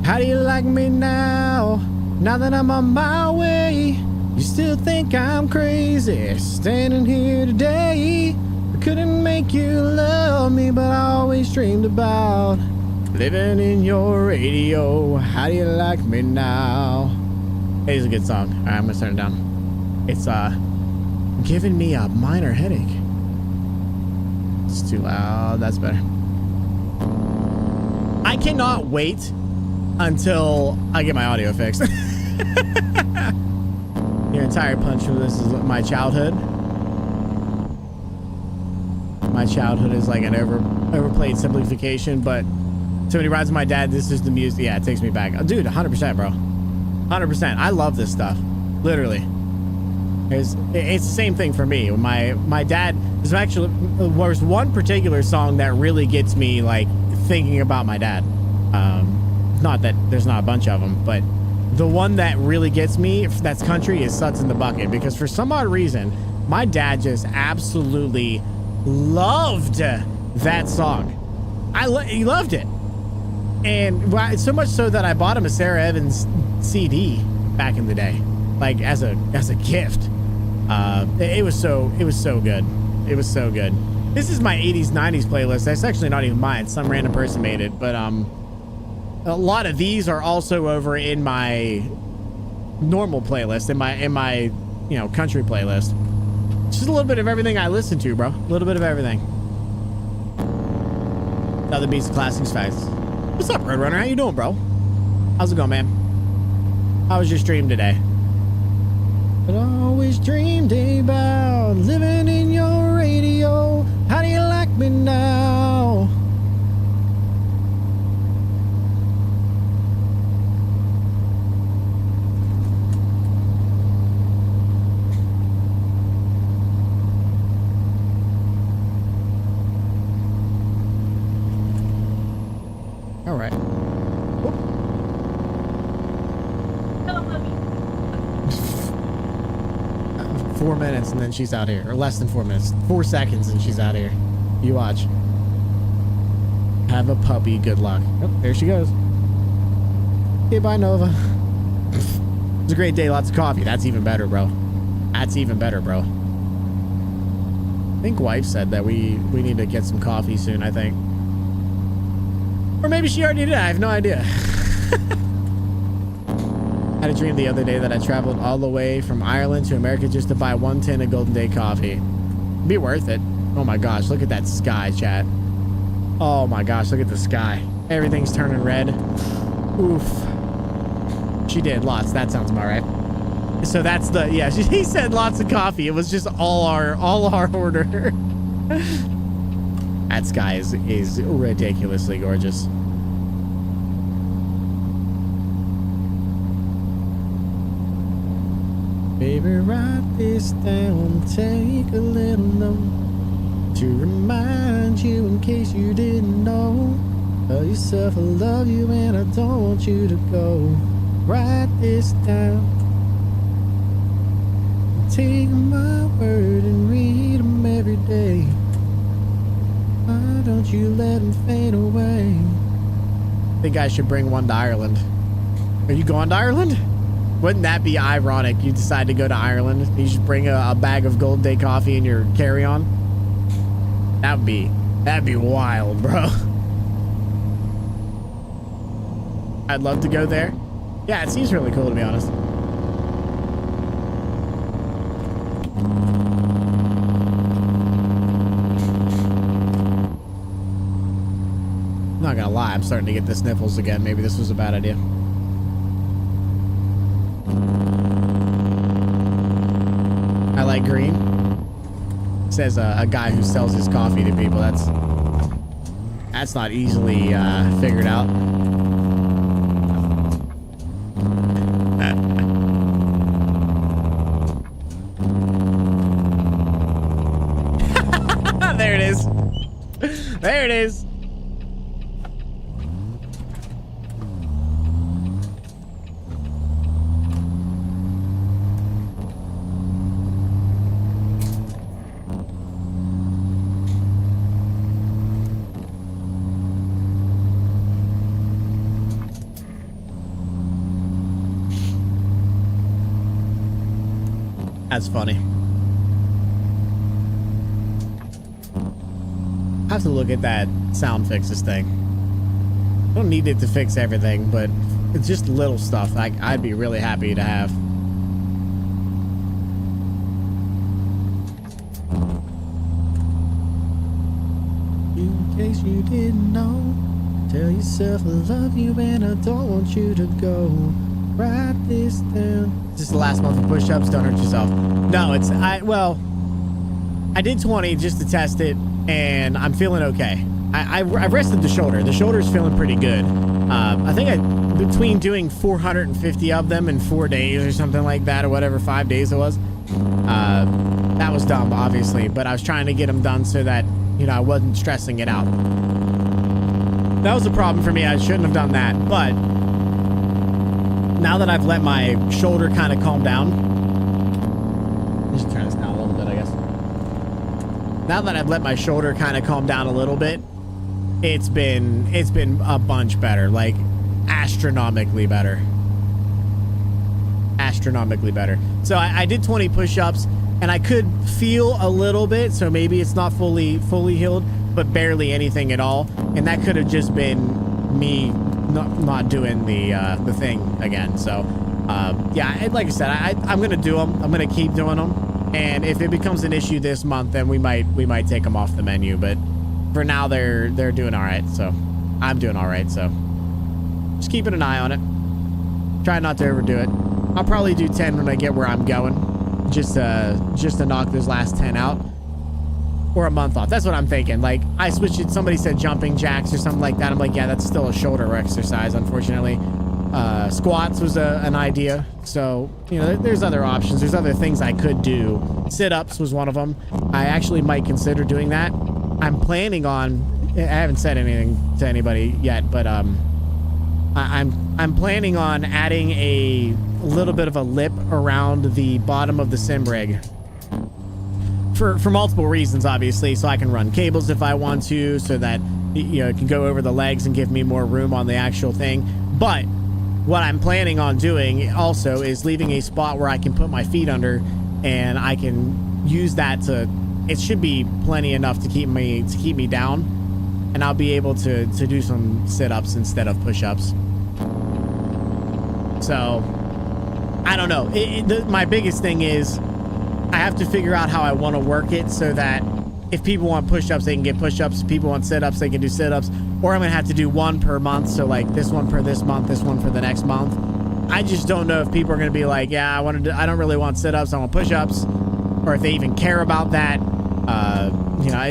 D: How do you like me now? Now that I'm on my way, you still think I'm crazy, standing here today. I couldn't make you love me, but I always dreamed about living in your radio. How do you like me now? Hey, it's a good song. All right, I'm gonna turn it down. It's giving me a minor headache. It's too loud. That's better. I cannot wait until I get my audio fixed. Your entire punch through this is my childhood. My childhood is like an overplayed simplification, but so many rides with my dad, this is the music. Yeah, it takes me back. Dude, 100%, bro. 100%. I love this stuff. Literally. It's the same thing for me. My dad, there's one particular song that really gets me like thinking about my dad. Not that there's not a bunch of them, but the one that really gets me, if that's country, is Suds in the Bucket, because for some odd reason, my dad just absolutely loved that song. He loved it. And so much so that I bought him a Sarah Evans CD back in the day, like as a gift. It was so good. It was so good. This is my 80s, 90s playlist. That's actually not even mine. Some random person made it, but a lot of these are also over in my normal playlist, in my country playlist. Just a little bit of everything I listen to, bro. A little bit of everything. Other beats, classics, facts. What's up, Roadrunner? How you doing, bro? How's it going, man? How was your stream today? But I always dreamed about living in your radio. How do you like me now? All right. 4 minutes and then she's out here, or less than 4 minutes. 4 seconds and she's out here. You watch. Have a puppy. Good luck. Oh, there she goes. Okay, bye, Nova. It was a great day. Lots of coffee. That's even better, bro. That's even better, bro. I think wife said that we need to get some coffee soon, I think. Or maybe she already did. I have no idea. I had a dream the other day that I traveled all the way from Ireland to America just to buy 1 tin of Golden Day coffee. It'd be worth it. Oh my gosh, look at that sky, chat. Oh my gosh, look at the sky. Everything's turning red. Oof. She did lots. That sounds about right. So that's the, yeah, he said lots of coffee. It was just all our order. That sky is ridiculously gorgeous. Baby, write this down, take a little note to remind you in case you didn't know. Tell yourself I love you and I don't want you to go. Write this down. Take my word and read them every day. Why don't you let them fade away? I think I should bring one to Ireland. Are you going to Ireland? Wouldn't that be ironic? You decide to go to Ireland. You should bring a bag of Golden Day coffee in your carry-on. That'd be wild, bro. I'd love to go there. Yeah, it seems really cool, to be honest. I'm not gonna lie, I'm starting to get the sniffles again. Maybe this was a bad idea. I like green. Says a guy who sells his coffee to people. That's not easily figured out. There it is. There it is. That's funny. I have to look at that sound fixes thing. I don't need it to fix everything, but it's just little stuff I'd be really happy to have. In case you didn't know, tell yourself I love you and I don't want you to go. Write this down. Is this the last month of push-ups? Don't hurt yourself. No, I did 20 just to test it, and I'm feeling okay. I've rested the shoulder. The shoulder's feeling pretty good. I think between doing 450 of them in 4 days or something like that, or whatever, 5 days it was. That was dumb, obviously, but I was trying to get them done so that, you know, I wasn't stressing it out. That was a problem for me. I shouldn't have done that, but now that I've let my shoulder kind of calm down, just turn this down a little bit, I guess. Now that I've let my shoulder kind of calm down a little bit, it's been a bunch better, like astronomically better. Astronomically better. So I did 20 push-ups, and I could feel a little bit, so maybe it's not fully healed, but barely anything at all. And that could have just been me not doing the thing again. So yeah, like I said, I'm gonna do them. I'm gonna keep doing them, and if it becomes an issue this month, then we might take them off the menu. But for now, they're doing all right. So I'm doing all right. So just keeping an eye on it. Try not to overdo it. I'll probably do 10 when I get where I'm going, just to knock those last 10 out. Or a month off. That's what I'm thinking. Like, I switched it. Somebody said jumping jacks or something like that. I'm like, yeah, that's still a shoulder exercise, unfortunately. Squats was an idea. So, you know, there's other options. There's other things I could do. Sit-ups was one of them. I actually might consider doing that. I'm planning on haven't said anything to anybody yet, but I'm planning on adding a little bit of a lip around the bottom of the sim rig for multiple reasons, obviously, so I can run cables if I want to, so that it can go over the legs and give me more room on the actual thing. But what I'm planning on doing also is leaving a spot where I can put my feet under, and I can use that to. It should be plenty enough to keep me down, and I'll be able to do some sit-ups instead of push-ups. So I don't know. My biggest thing is I have to figure out how I want to work it so that if people want push-ups, they can get push-ups. If people want sit-ups, they can do sit-ups. Or I'm going to have to do one per month. So like this one for this month, this one for the next month. I just don't know if people are going to be like, yeah, I don't really want sit-ups, I want push-ups. Or if they even care about that.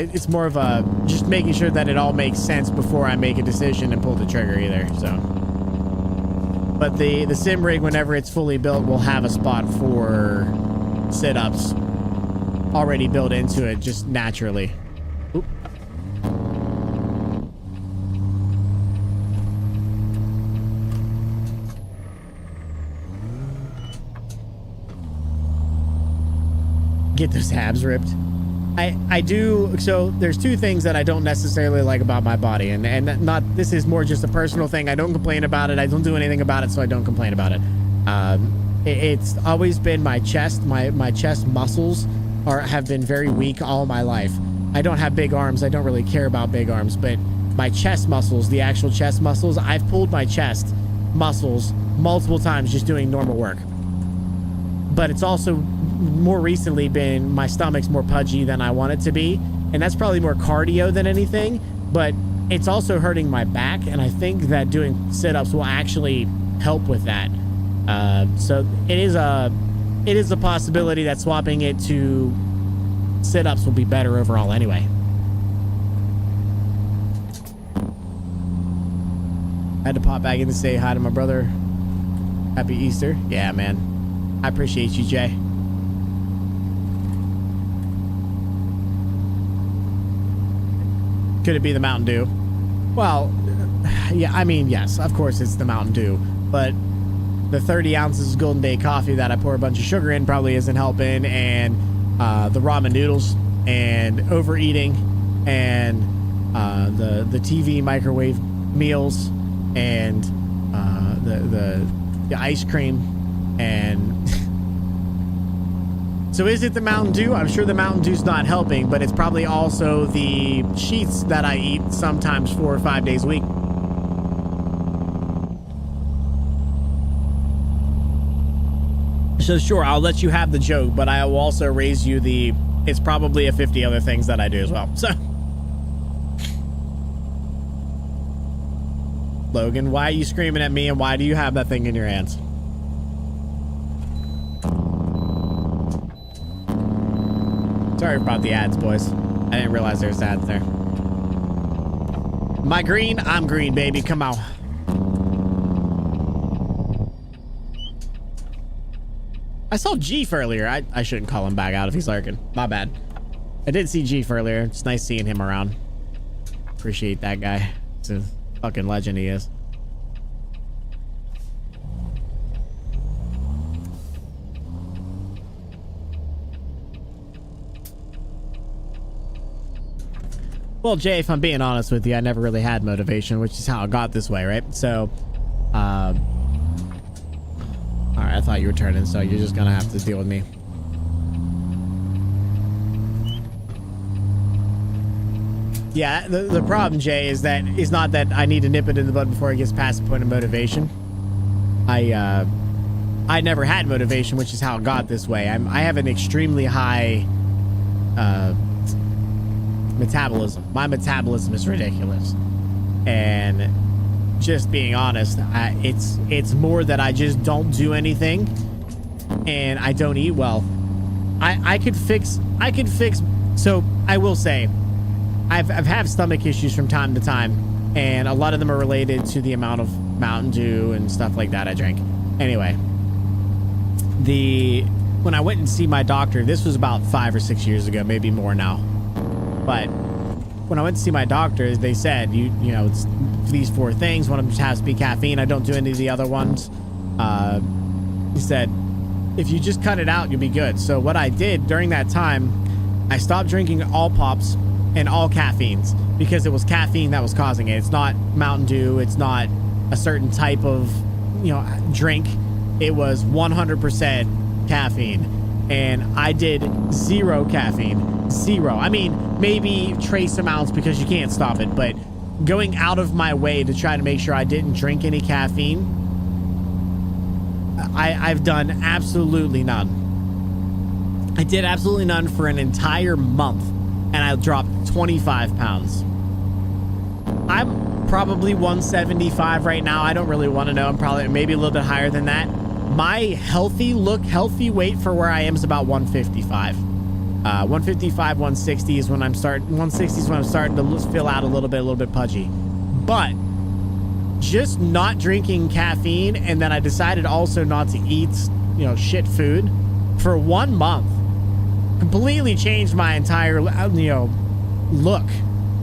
D: It's more of a just making sure that it all makes sense before I make a decision and pull the trigger either. So, but the sim rig, whenever it's fully built, will have a spot for sit-ups already built into it just naturally. Oop. Get those abs ripped. I do. So there's two things that I don't necessarily like about my body, and not, this is more just a personal thing. I don't complain about it. I don't do anything about it, so I don't complain about it. It's always been my chest. My chest muscles have been very weak all my life. I don't have big arms. I don't really care about big arms, but my chest muscles, the actual chest muscles, I've pulled my chest muscles multiple times just doing normal work. But it's also more recently been my stomach's more pudgy than I want it to be, and that's probably more cardio than anything, but it's also hurting my back, and I think that doing sit-ups will actually help with that. So it is a possibility that swapping it to sit-ups will be better overall anyway. I had to pop back in to say hi to my brother. Happy Easter. Yeah, man. I appreciate you, Jay. Could it be the Mountain Dew? Well, yeah, I mean, yes, of course it's the Mountain Dew, but the 30 ounces of Golden Day coffee that I pour a bunch of sugar in probably isn't helping, and the ramen noodles, and overeating, and the TV microwave meals, and the ice cream, and so is it the Mountain Dew? I'm sure the Mountain Dew's not helping, but it's probably also the sheets that I eat sometimes 4 or 5 days a week. So sure, I'll let you have the joke, but I will also raise you it's probably a 50 other things that I do as well. So Logan, why are you screaming at me, and why do you have that thing in your hands? Sorry about the ads, boys. I didn't realize there's ads there. Am I green? I'm green, baby. Come on. I saw Jeef earlier. I shouldn't call him back out if he's lurking. My bad. I did see Jeef earlier. It's nice seeing him around. Appreciate that guy. It's a fucking legend he is. Well, Jay, if I'm being honest with you, I never really had motivation, which is how I got this way, right? So, all right, I thought you were turning, so you're just gonna have to deal with me. Yeah, the problem, Jay, is not that I need to nip it in the bud before it gets past the point of motivation. I never had motivation, which is how it got this way. I have an extremely high metabolism. My metabolism is ridiculous, and just being honest, it's more that I just don't do anything, and I don't eat well. I could fix. So I will say, I've had stomach issues from time to time, and a lot of them are related to the amount of Mountain Dew and stuff like that I drink. Anyway, when I went and see my doctor, this was about 5 or 6 years ago, maybe more now. But when I went to see my doctor, they said, you know, it's these 4 things. One of them has to be caffeine. I don't do any of the other ones. He said, if you just cut it out, you'll be good. So what I did during that time, I stopped drinking all pops and all caffeines because it was caffeine that was causing it. It's not Mountain Dew. It's not a certain type of, you know, drink. It was 100% caffeine. And I did 0 caffeine. 0. I mean, maybe trace amounts because you can't stop it, but going out of my way to try to make sure I didn't drink any caffeine, I've done absolutely none. I did absolutely none for an entire month, and I dropped 25 pounds. I'm probably 175 right now. I don't really want to know. I'm probably maybe a little bit higher than that. My healthy weight for where I am is about 155. 155, 160 is when I'm starting. 160 is when I'm starting to fill out a little bit pudgy. But just not drinking caffeine, and then I decided also not to eat, you know, shit food for 1 month, completely changed my entire, you know, look.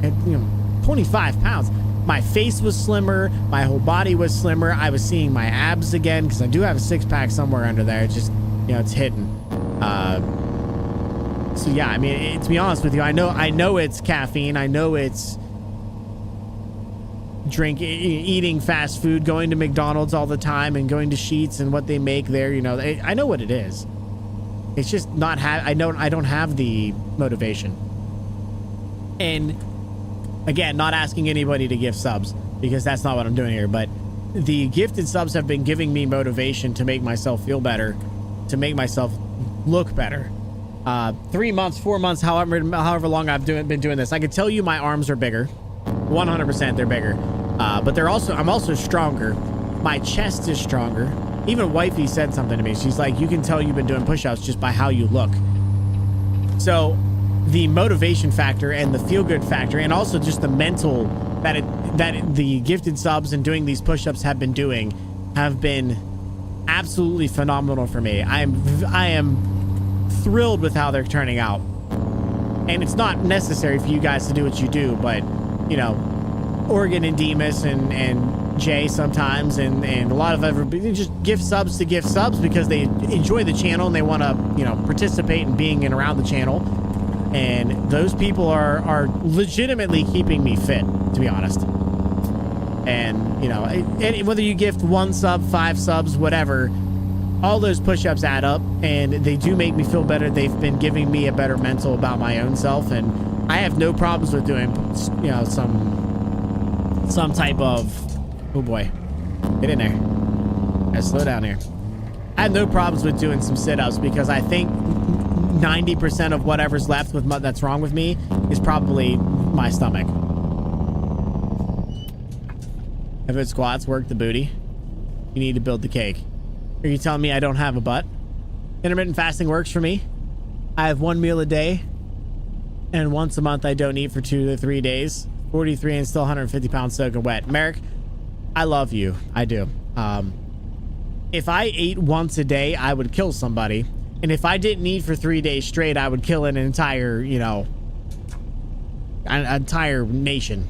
D: And, you know, 25 pounds. My face was slimmer. My whole body was slimmer. I was seeing my abs again because I do have a 6-pack somewhere under there. It's just, you know, it's hidden. So yeah, I mean, to be honest with you, I know it's caffeine. I know it's eating fast food, going to McDonald's all the time, and going to Sheetz and what they make there. You know, I know what it is. It's just not I don't have the motivation. And again, not asking anybody to gift subs because that's not what I'm doing here. But the gifted subs have been giving me motivation to make myself feel better, to make myself look better. 3 months, 4 months, however long I've been doing this, I can tell you my arms are bigger. 100% they're bigger. But I'm also stronger. My chest is stronger. Even wifey said something to me. She's like, you can tell you've been doing push-ups just by how you look. So the motivation factor and the feel-good factor, and also just the mental that the gifted subs and doing these push-ups have been absolutely phenomenal for me. I am thrilled with how they're turning out. And it's not necessary for you guys to do what you do, but, you know, Oregon and Demas and Jay sometimes, and a lot of everybody just gift subs to gift subs because they enjoy the channel and they want to, you know, participate in being and around the channel. And those people are legitimately keeping me fit, to be honest. And, you know, whether you gift 1 sub, 5 subs, whatever, all those push-ups add up, and they do make me feel better. They've been giving me a better mental about my own self, and I have no problems with doing, you know, some type of, oh boy, get in there. Gotta slow down here. I have no problems with doing some sit-ups because I think 90% of whatever's left with that's wrong with me is probably my stomach. If it's squats, work the booty. You need to build the cake. Are you telling me I don't have a butt? Intermittent fasting works for me. I have 1 meal a day, and once a month I don't eat for 2 to 3 days. 43 and still 150 pounds soaking wet. Merrick, I love you. I do. If I ate once a day, I would kill somebody. And if I didn't eat for 3 days straight, I would kill an entire, you know, an entire nation.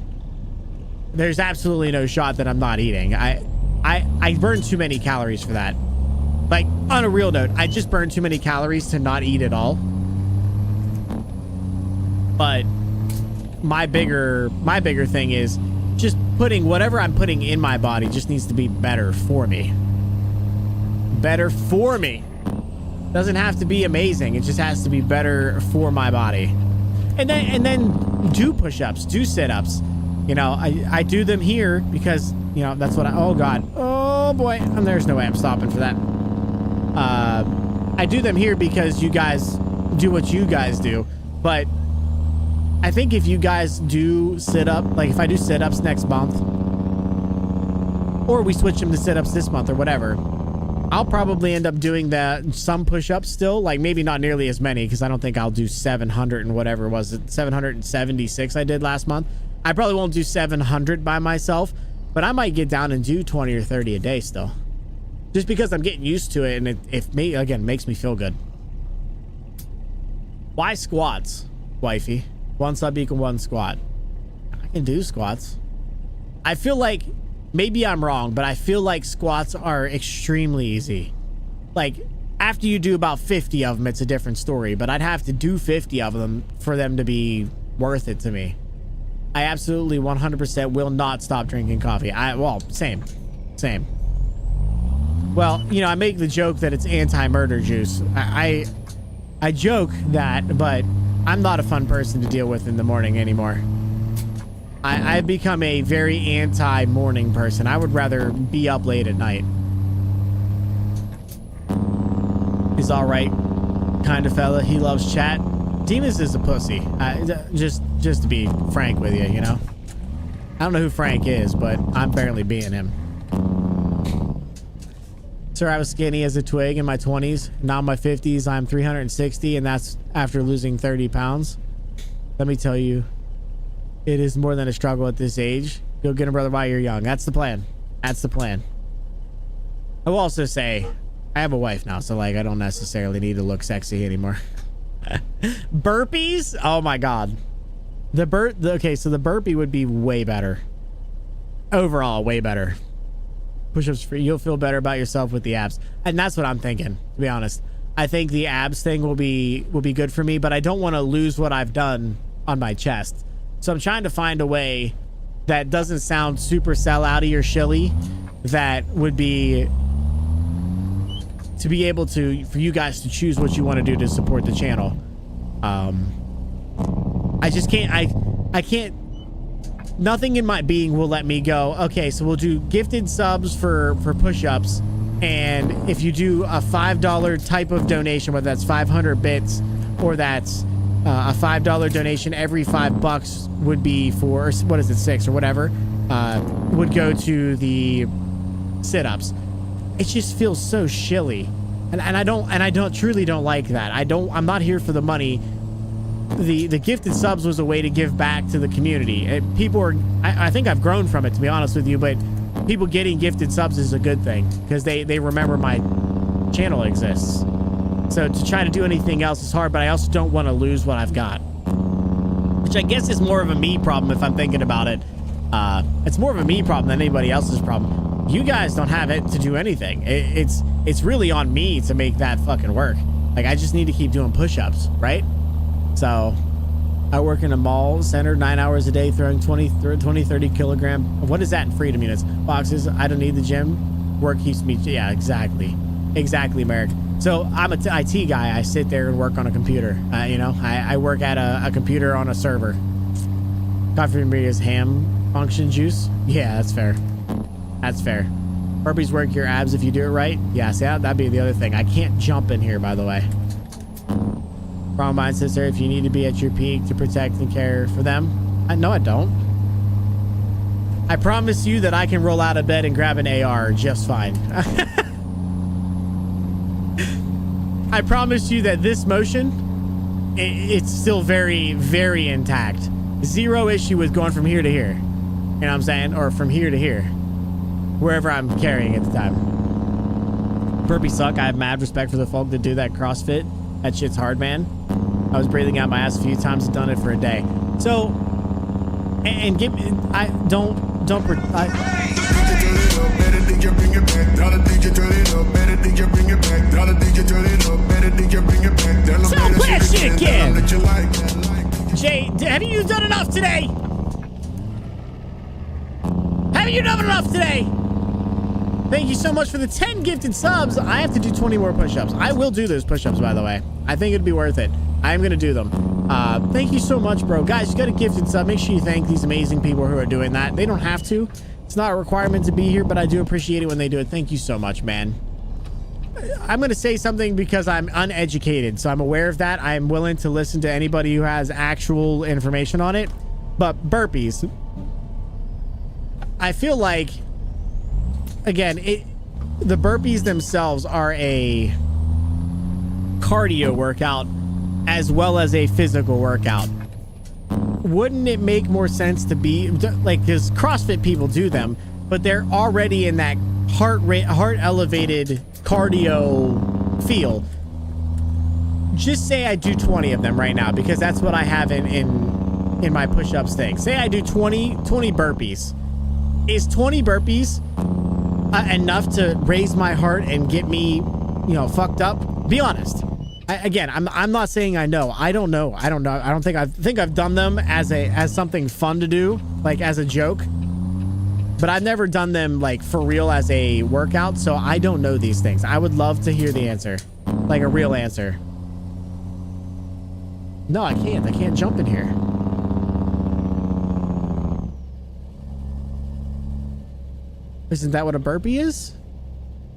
D: There's absolutely no shot that I'm not eating. I burn too many calories for that. Like, on a real note, I just burn too many calories to not eat at all. But my bigger thing is just putting whatever I'm putting in my body just needs to be better for me. Better for me. Doesn't have to be amazing. It just has to be better for my body. And then do push-ups, do sit-ups. You know, I do them here because, you know, that's what oh God. Oh boy. There's no way I'm stopping for that. I do them here because you guys do what you guys do. But I think if you guys do sit-up, like if I do sit-ups next month, or we switch them to sit-ups this month or whatever, I'll probably end up doing some push-ups still, like maybe not nearly as many because I don't think I'll do 700 and whatever was it, 776 I did last month. I probably won't do 700 by myself, but I might get down and do 20 or 30 a day still. Just because I'm getting used to it, and it makes me feel good. Why squats, wifey? 1 sub equal 1 squat. can do squats. I feel like, maybe I'm wrong, but I feel like squats are extremely easy. Like, after you do about 50 of them, it's a different story, but I'd have to do 50 of them for them to be worth it to me. I absolutely 100% will not stop drinking coffee. Well, same. Well, you know, I make the joke that it's anti-murder juice. I joke that, but I'm not a fun person to deal with in the morning anymore. I've become a very anti-morning person. I would rather be up late at night. He's all right, kind of fella. He loves chat. Demas is a pussy. Just to be frank with you, you know. I don't know who Frank is, but I'm barely being him. Sir, I was skinny as a twig in my 20s. Now in my 50s, I'm 360, and that's after losing 30 pounds. Let me tell you, it is more than a struggle at this age. Go get him, brother, while you're young. That's the plan. That's the plan. I will also say, I have a wife now, so like I don't necessarily need to look sexy anymore. Burpees? Oh my god. Okay, so the burpee would be way better. Overall, way better. Push-ups for you'll feel better about yourself with the abs. And that's what I'm thinking, to be honest. I think the abs thing will be good for me, but I don't want to lose what I've done on my chest. So I'm trying to find a way that doesn't sound super sell-outy or shilly, that would be to be able to, for you guys to choose what you want to do to support the channel. I just can't, I can't, nothing in my being will let me go, okay, so we'll do gifted subs for push-ups, and if you do a $5 type of donation, whether that's 500 bits or that's a $5 donation every $5 would be for, what is it, 6 or whatever, would go to the sit-ups. It just feels so shilly, and I truly don't like that. I'm not here for the money. The gifted subs was a way to give back to the community. I think I've grown from it, to be honest with you, but people getting gifted subs is a good thing because they remember my channel exists. So to try to do anything else is hard, but I also don't want to lose what I've got, which I guess is more of a me problem if I'm thinking about it. It's more of a me problem than anybody else's problem. You guys don't have it to do anything. It's really on me to make that fucking work. Like, I just need to keep doing push-ups, right? So I work in a mall center 9 hours a day, throwing 30 kilogram. What is that in freedom units? Boxes. I don't need the gym. Work keeps me. Yeah, exactly, Merrick. So I'm a IT guy. I sit there and work on a computer. You know, I work at a computer on a server. Coffee for me is ham function juice. Yeah, that's fair. That's fair. Burpees work your abs if you do it right. Yeah, see, that'd be the other thing. I can't jump in here, by the way. Wrong mind, sister. If you need to be at your peak to protect and care for them. No, I don't. I promise you that I can roll out of bed and grab an AR just fine. I promise you that this motion, it's still very, very intact. Zero issue with going from here to here. You know what I'm saying? Or from here to here. Wherever I'm carrying at the time. Burpees suck. I have mad respect for the folk that do that CrossFit. That shit's hard, man. I was breathing out my ass a few times and done it for a day. So, and give me, I don't, so play that shit again. Jay, have you done enough today? Have you done enough today? Thank you so much for the 10 gifted subs. I have to do 20 more push-ups. I will do those push-ups, by the way. I think it'd be worth it. I am going to do them. Thank you so much, bro. Guys, you got a gifted sub. Make sure you thank these amazing people who are doing that. They don't have to. It's not a requirement to be here, but I do appreciate it when they do it. Thank you so much, man. I'm going to say something because I'm uneducated, so I'm aware of that. I'm willing to listen to anybody who has actual information on it. But burpees, I feel like, again, the burpees themselves are a cardio workout as well as a physical workout. Wouldn't it make more sense to be like, because CrossFit people do them, but they're already in that heart elevated cardio feel. Just say I do 20 of them right now, because that's what I have in in my push-ups thing. Say I do 20 burpees. Is 20 burpees enough to raise my heart and get me, you know, fucked up? Be honest. I'm not saying I know. I don't know. I don't think I've done them as something fun to do, like as a joke. But I've never done them like for real as a workout, so I don't know these things. I would love to hear the answer, like a real answer. No, I can't. I can't jump in here. Isn't that what a burpee is?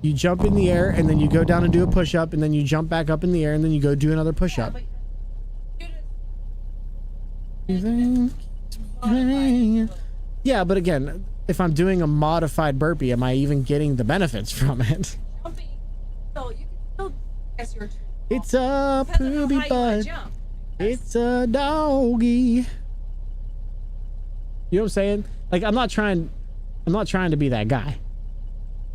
D: You jump in the air and then you go down and do a push-up and then you jump back up in the air and then you go do another push-up. Yeah, but again, if I'm doing a modified burpee, am I even getting the benefits from it? It's a poopy butt. It's a doggy. You know what I'm saying? Like, I'm not trying to be that guy.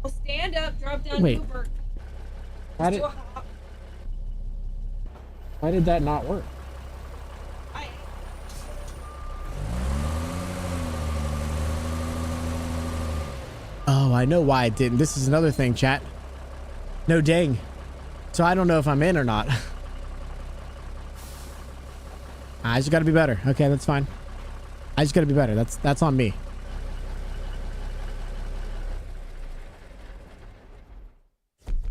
F: Well, stand up, drop down,
D: Wait.
F: Uber.
D: Why did that not work? Oh, I know why it didn't. This is another thing, chat. No dang. So I don't know if I'm in or not. I just gotta be better. Okay, that's fine. I just gotta be better. That's on me.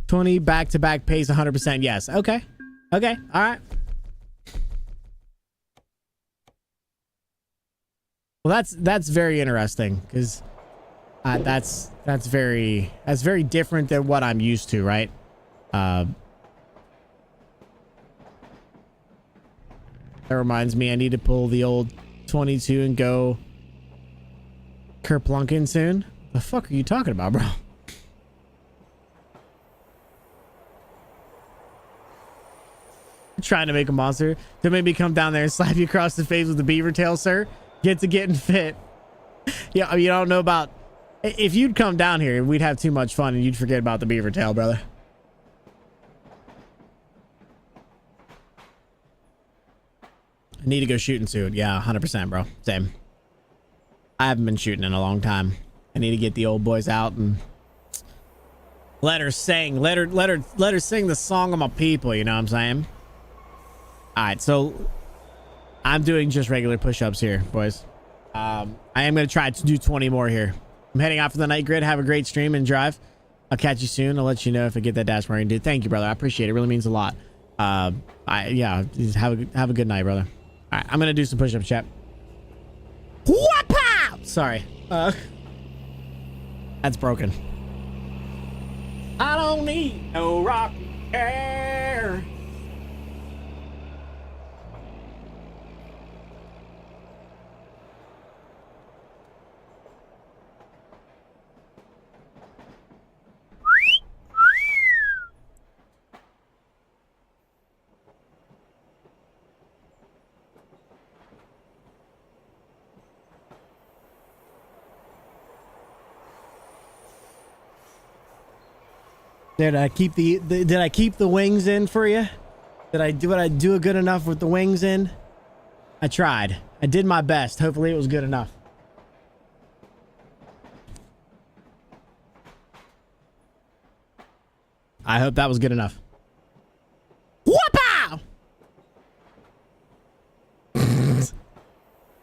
D: $20 back-to-back pays 100%. Yes. Okay. Okay. All right. Well, that's very interesting because that's very different than what I'm used to, right? That reminds me, I need to pull the old 22 and go kerplunking soon. The fuck are you talking about, bro? Trying to make a monster to maybe come down there and slap you across the face with the beaver tail, sir. Get to getting fit. Yeah, you don't know about. If you'd come down here, we'd have too much fun and you'd forget about the beaver tail, brother. I need to go shooting soon. Yeah, 100%, bro. Same. I haven't been shooting in a long time. I need to get the old boys out and let her sing. Let her sing the song of my people. You know what I'm saying? All right, so I'm doing just regular push-ups here, boys. I am going to try to do 20 more here. I'm heading out for the night grid. Have a great stream and drive. I'll catch you soon. I'll let you know if I get that dash marking, dude. Thank you, brother. I appreciate it. It really means a lot. Yeah, have a good night, brother. All right, I'm going to do some push-ups, chat. Whoop-pow! Sorry. That's broken. I don't need no rocking chair. Did I keep the wings in for you? Did I do good enough with the wings in? I tried. I did my best. Hopefully it was good enough. I hope that was good enough. Whoop-pow!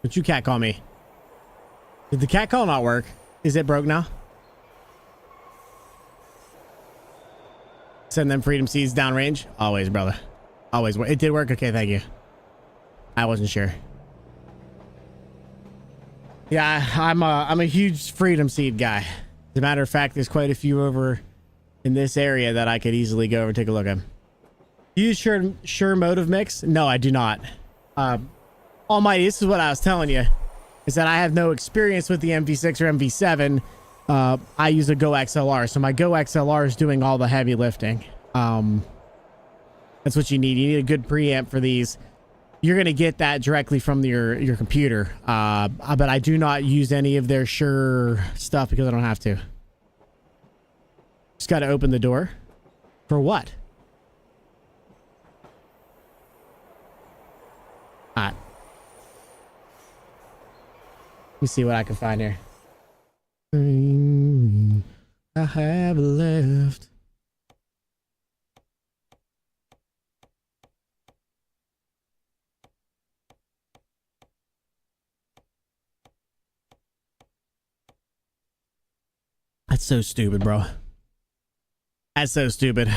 D: What you cat call me? Did the cat call not work? Is it broke now? Send them freedom seeds downrange. Always, brother. Always. It did work. Okay, thank you. I wasn't sure. Yeah, I'm a huge freedom seed guy. As a matter of fact, there's quite a few over in this area that I could easily go over and take a look at. Use sure motive mix? No, I do not. Almighty, this is what I was telling you, is that I have no experience with the MV6 or MV7. I use a Go XLR, so my Go XLR is doing all the heavy lifting. That's what you need. You need a good preamp for these. You're gonna get that directly from your computer. But I do not use any of their Shure stuff because I don't have to. Just got to open the door. For what? Let me see what I can find here. I have left. That's so stupid, bro. That's so stupid.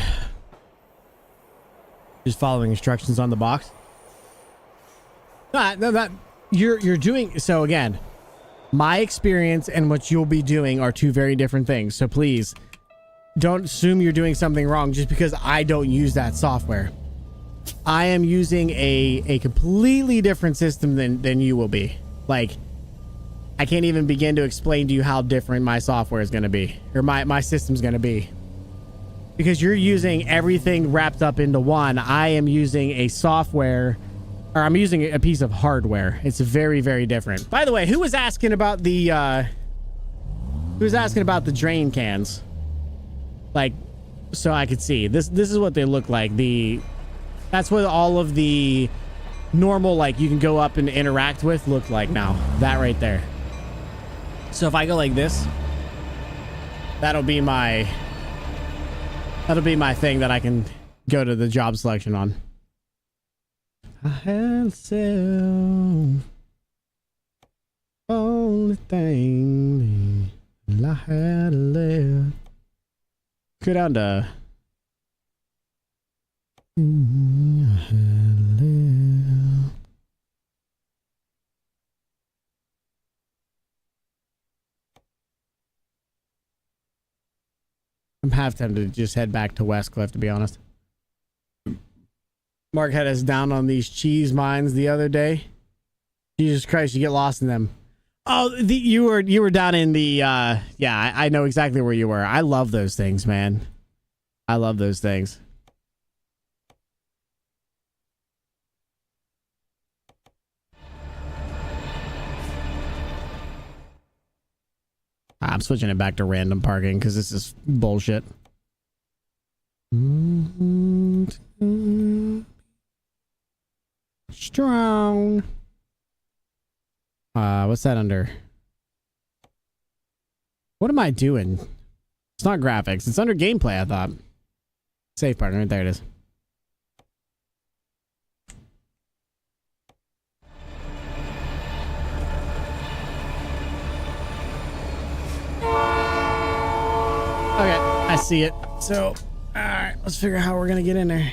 D: Just following instructions on the box. No, that you're doing so again. My experience and what you'll be doing are two very different things. So please don't assume you're doing something wrong just because I don't use that software. I am using a completely different system than you will be. Like, I can't even begin to explain to you how different my software is going to be, or my system's going to be, because you're using everything wrapped up into one. I am using a software, or I'm using a piece of hardware. It's very, very different. By the way, who was asking about the drain cans? Like, so I could see this is what they look like. That's what all of the normal, like, you can go up and interact with look like now. That right there. So if I go like this, that'll be my thing that I can go to the job selection on. I had self only thing I had left. Go down to I had left. I'm half tempted to just head back to Westcliff, to be honest. Mark had us down on these cheese mines the other day. Jesus Christ, you get lost in them. Oh, you were down in the yeah, I know exactly where you were. I love those things, man. I love those things. I'm switching it back to random parking because this is bullshit. Strong. What's that under? What am I doing? It's not graphics. It's under gameplay, I thought. Safe parking. Right there it is. Okay, I see it. So, all right, let's figure out how we're gonna get in there.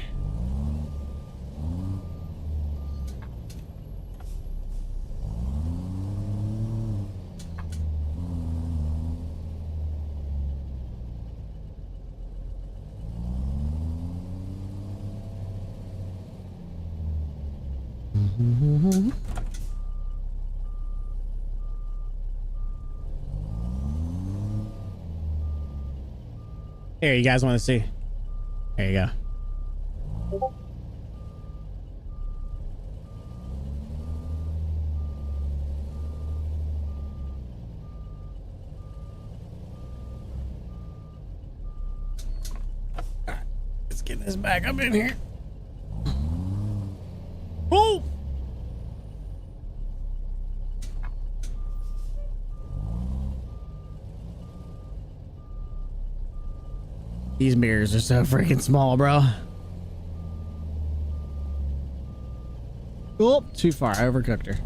D: Here, you guys want to see? There you go. Alright, let's get this back up in here. Oh! These mirrors are so freaking small, bro. Oh, too far. I overcooked her.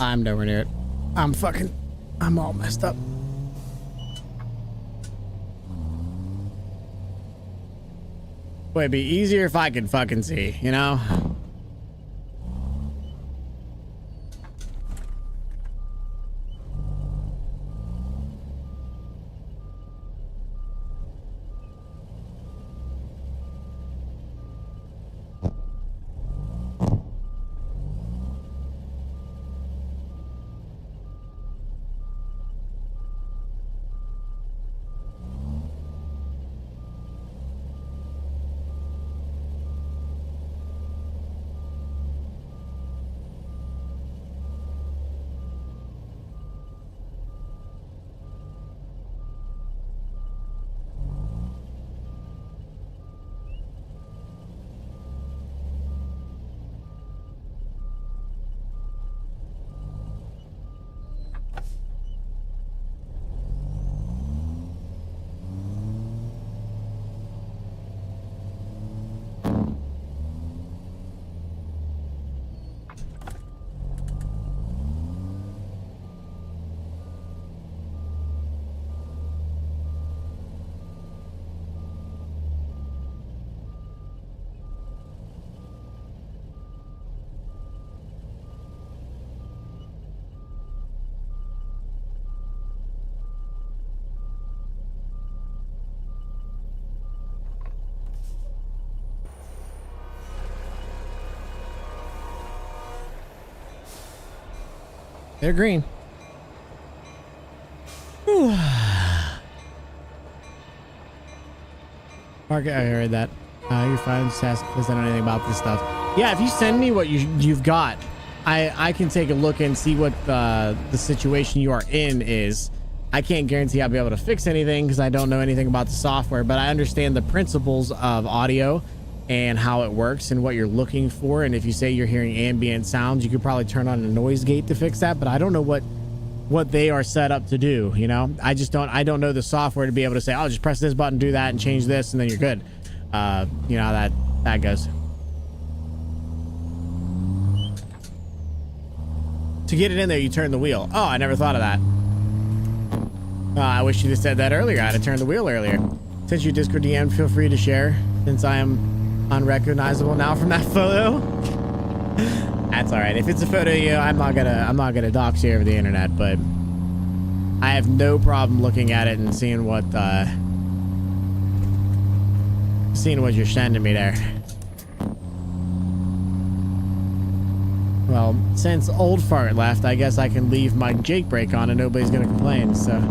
D: I'm nowhere near it. I'm all messed up. Boy, it'd be easier if I could fucking see, you know? They're green. Whew. Mark, I heard that. You're fine. Just ask because I don't know anything about this stuff. Yeah, if you send me what you've got, I can take a look and see what the situation you are in is. I can't guarantee I'll be able to fix anything because I don't know anything about the software, but I understand the principles of audio and how it works and what you're looking for. And if you say you're hearing ambient sounds, you could probably turn on a noise gate to fix that, but I don't know what they are set up to do. You know, I don't know the software to be able to say, oh, just press this button, do that, and change this, and then you're good. You know how that goes. To get it in there, you turn the wheel. Oh, I never thought of that. I wish you'd have said that earlier. I'd have turned the wheel earlier. Since you Discord DM, feel free to share, since I am unrecognizable now from that photo. That's all right. If it's a photo of you, I'm not gonna dox you over the internet, but I have no problem looking at it and seeing what you're sending me there. Well, since Old Fart left, I guess I can leave my Jake brake on and nobody's gonna complain, so.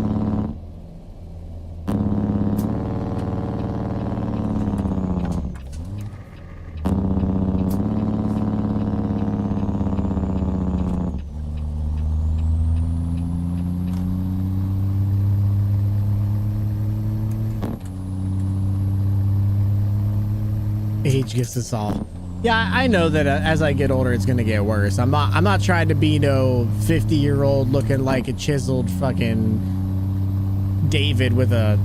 D: Age gets us all. Yeah, I know that as I get older, it's gonna get worse. I'm not trying to be no 50-year-old looking like a chiseled fucking David with a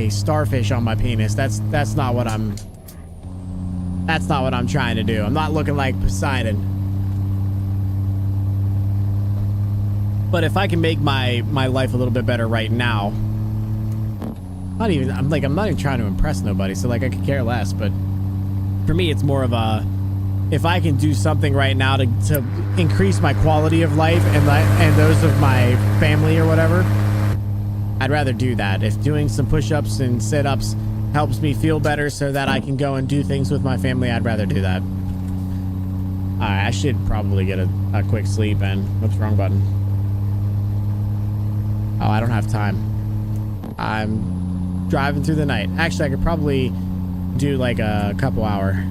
D: starfish on my penis. That's not what I'm trying to do. I'm not looking like Poseidon. But if I can make my life a little bit better right now, I'm not even trying to impress nobody, so like I could care less, but for me, it's more of a, if I can do something right now to increase my quality of life and those of my family or whatever, I'd rather do that. If doing some push-ups and sit-ups helps me feel better so that I can go and do things with my family, I'd rather do that. All right, I should probably get a quick sleep and, oops, wrong button. Oh, I don't have time. I'm driving through the night. Actually, I could probably do like a couple hour.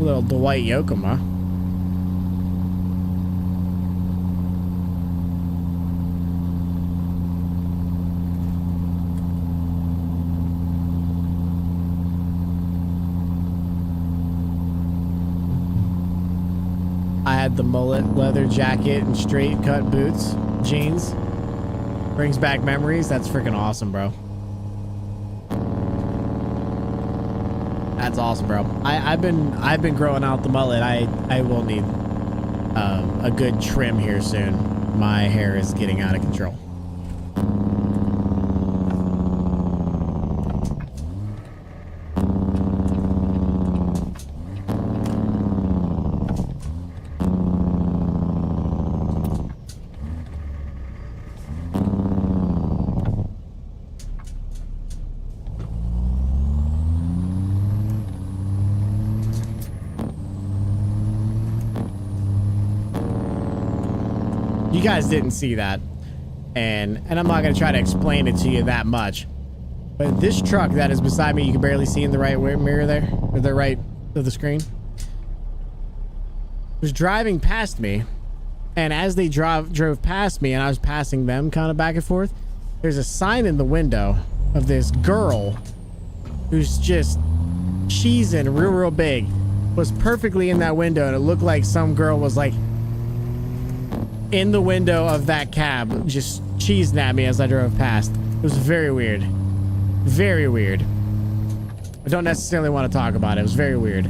D: Little Dwight Yoakam, huh? I had the mullet, leather jacket, and straight cut boots, jeans. Brings back memories. That's freaking awesome, bro. That's awesome, bro. I've been growing out the mullet. I will need a good trim here soon. My hair is getting out of control. You guys didn't see that, and I'm not gonna try to explain it to you that much, but this truck that is beside me, you can barely see in the right mirror there, or the right of the screen, was driving past me, and as they drove past me and I was passing them kind of back and forth, there's a sign in the window of this girl who's just cheesing real big, was perfectly in that window, and it looked like some girl was like in the window of that cab just cheesing at me as I drove past. It was very weird. Very weird. I don't necessarily want to talk about it. It was very weird.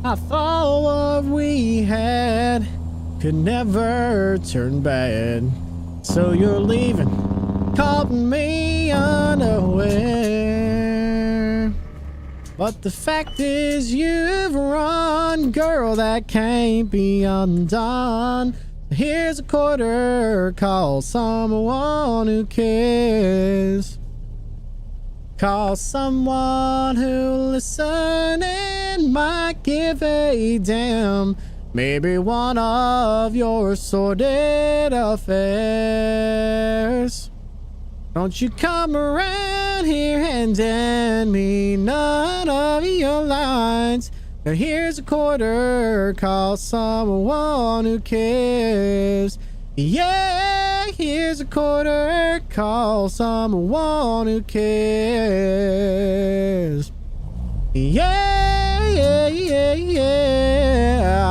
D: I thought what we had could never turn bad. So you're leaving, caught me unaware. But the fact is you've run, girl, that can't be undone. Here's a quarter, call someone who cares. Call someone who listen and might give a damn. Maybe one of your sordid affairs. Don't you come around here and hand me none of your lines. Now here's a quarter, call someone who cares. Yeah, here's a quarter, call someone who cares. Yeah, yeah, yeah, yeah.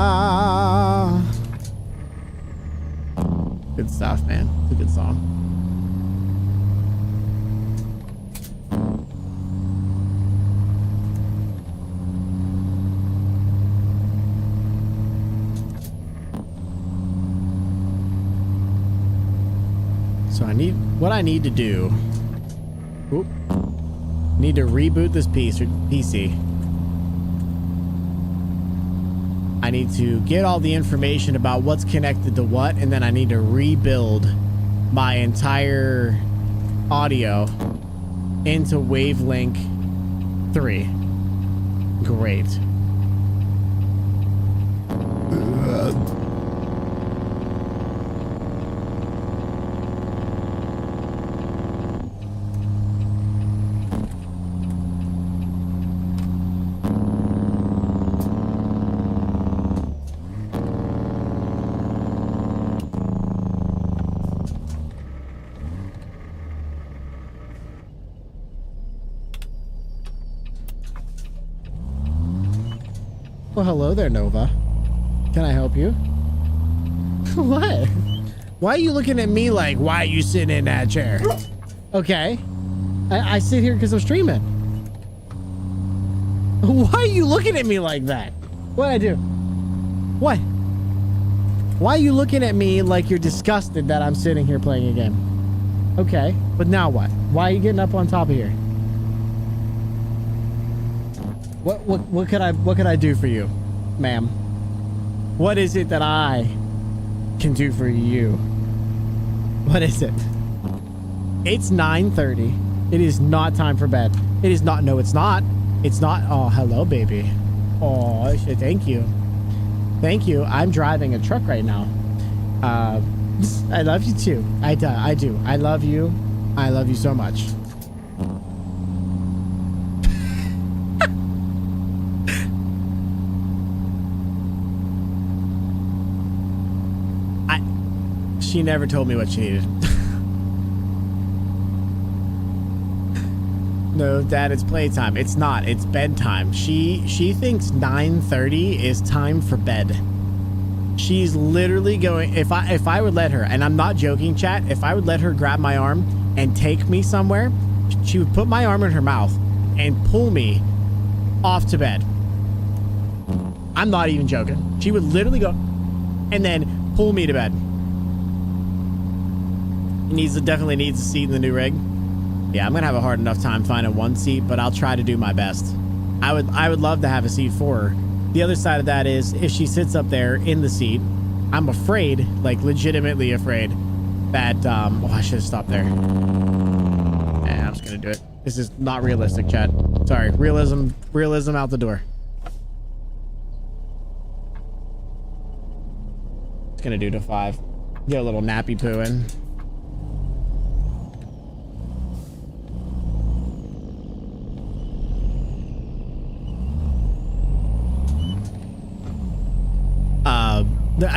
D: Good stuff, man. It's a good song. So what I need to do. Oop. Need to reboot this PC. I need to get all the information about what's connected to what, and then I need to rebuild my entire audio into Wavelink 3. Great. Well, hello there, Nova. Can I help you? What? Why are you looking at me like, why are you sitting in that chair? Okay. I sit here because I'm streaming. Why are you looking at me like that? What'd I do? What? Why are you looking at me like you're disgusted that I'm sitting here playing a game? Okay, but now what? Why are you getting up on top of here? What could I do for you, ma'am? What is it that I can do for you? What is it? It's 9:30. It is not time for bed. It is not. No, it's not. It's not. Oh, hello, baby. Oh, shit. Thank you. Thank you. I'm driving a truck right now. I love you too. I do. I love you. I love you so much. She never told me what she needed. No, Dad, it's playtime. It's not. It's bedtime. She thinks 9:30 is time for bed. She's literally going. If I would let her, and I'm not joking, chat. If I would let her grab my arm and take me somewhere, she would put my arm in her mouth and pull me off to bed. I'm not even joking. She would literally go and then pull me to bed. Definitely needs a seat in the new rig. Yeah, I'm gonna have a hard enough time finding one seat, but I'll try to do my best. I would love to have a seat for her. The other side of that is if she sits up there in the seat, I'm afraid, like legitimately afraid, that oh, I should have stopped there. Yeah, I'm just gonna do it. This is not realistic, chat. Sorry, realism out the door. It's gonna do to 5. Get a little nappy poo in.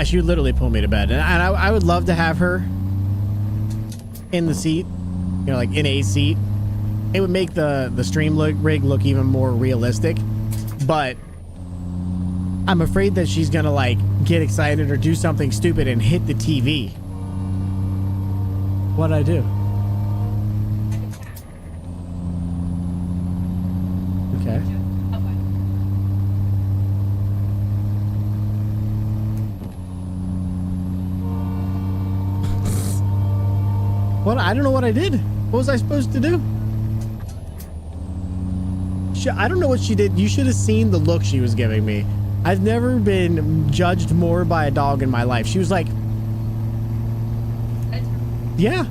D: She would literally pull me to bed, and I would love to have her in the seat, you know, like in a seat. It would make the stream rig look even more realistic, but I'm afraid that she's gonna like get excited or do something stupid and hit the TV. What'd I do? Okay. What? I don't know what I did. What was I supposed to do? I don't know what she did. You should have seen the look she was giving me. I've never been judged more by a dog in my life. She was like, Yeah.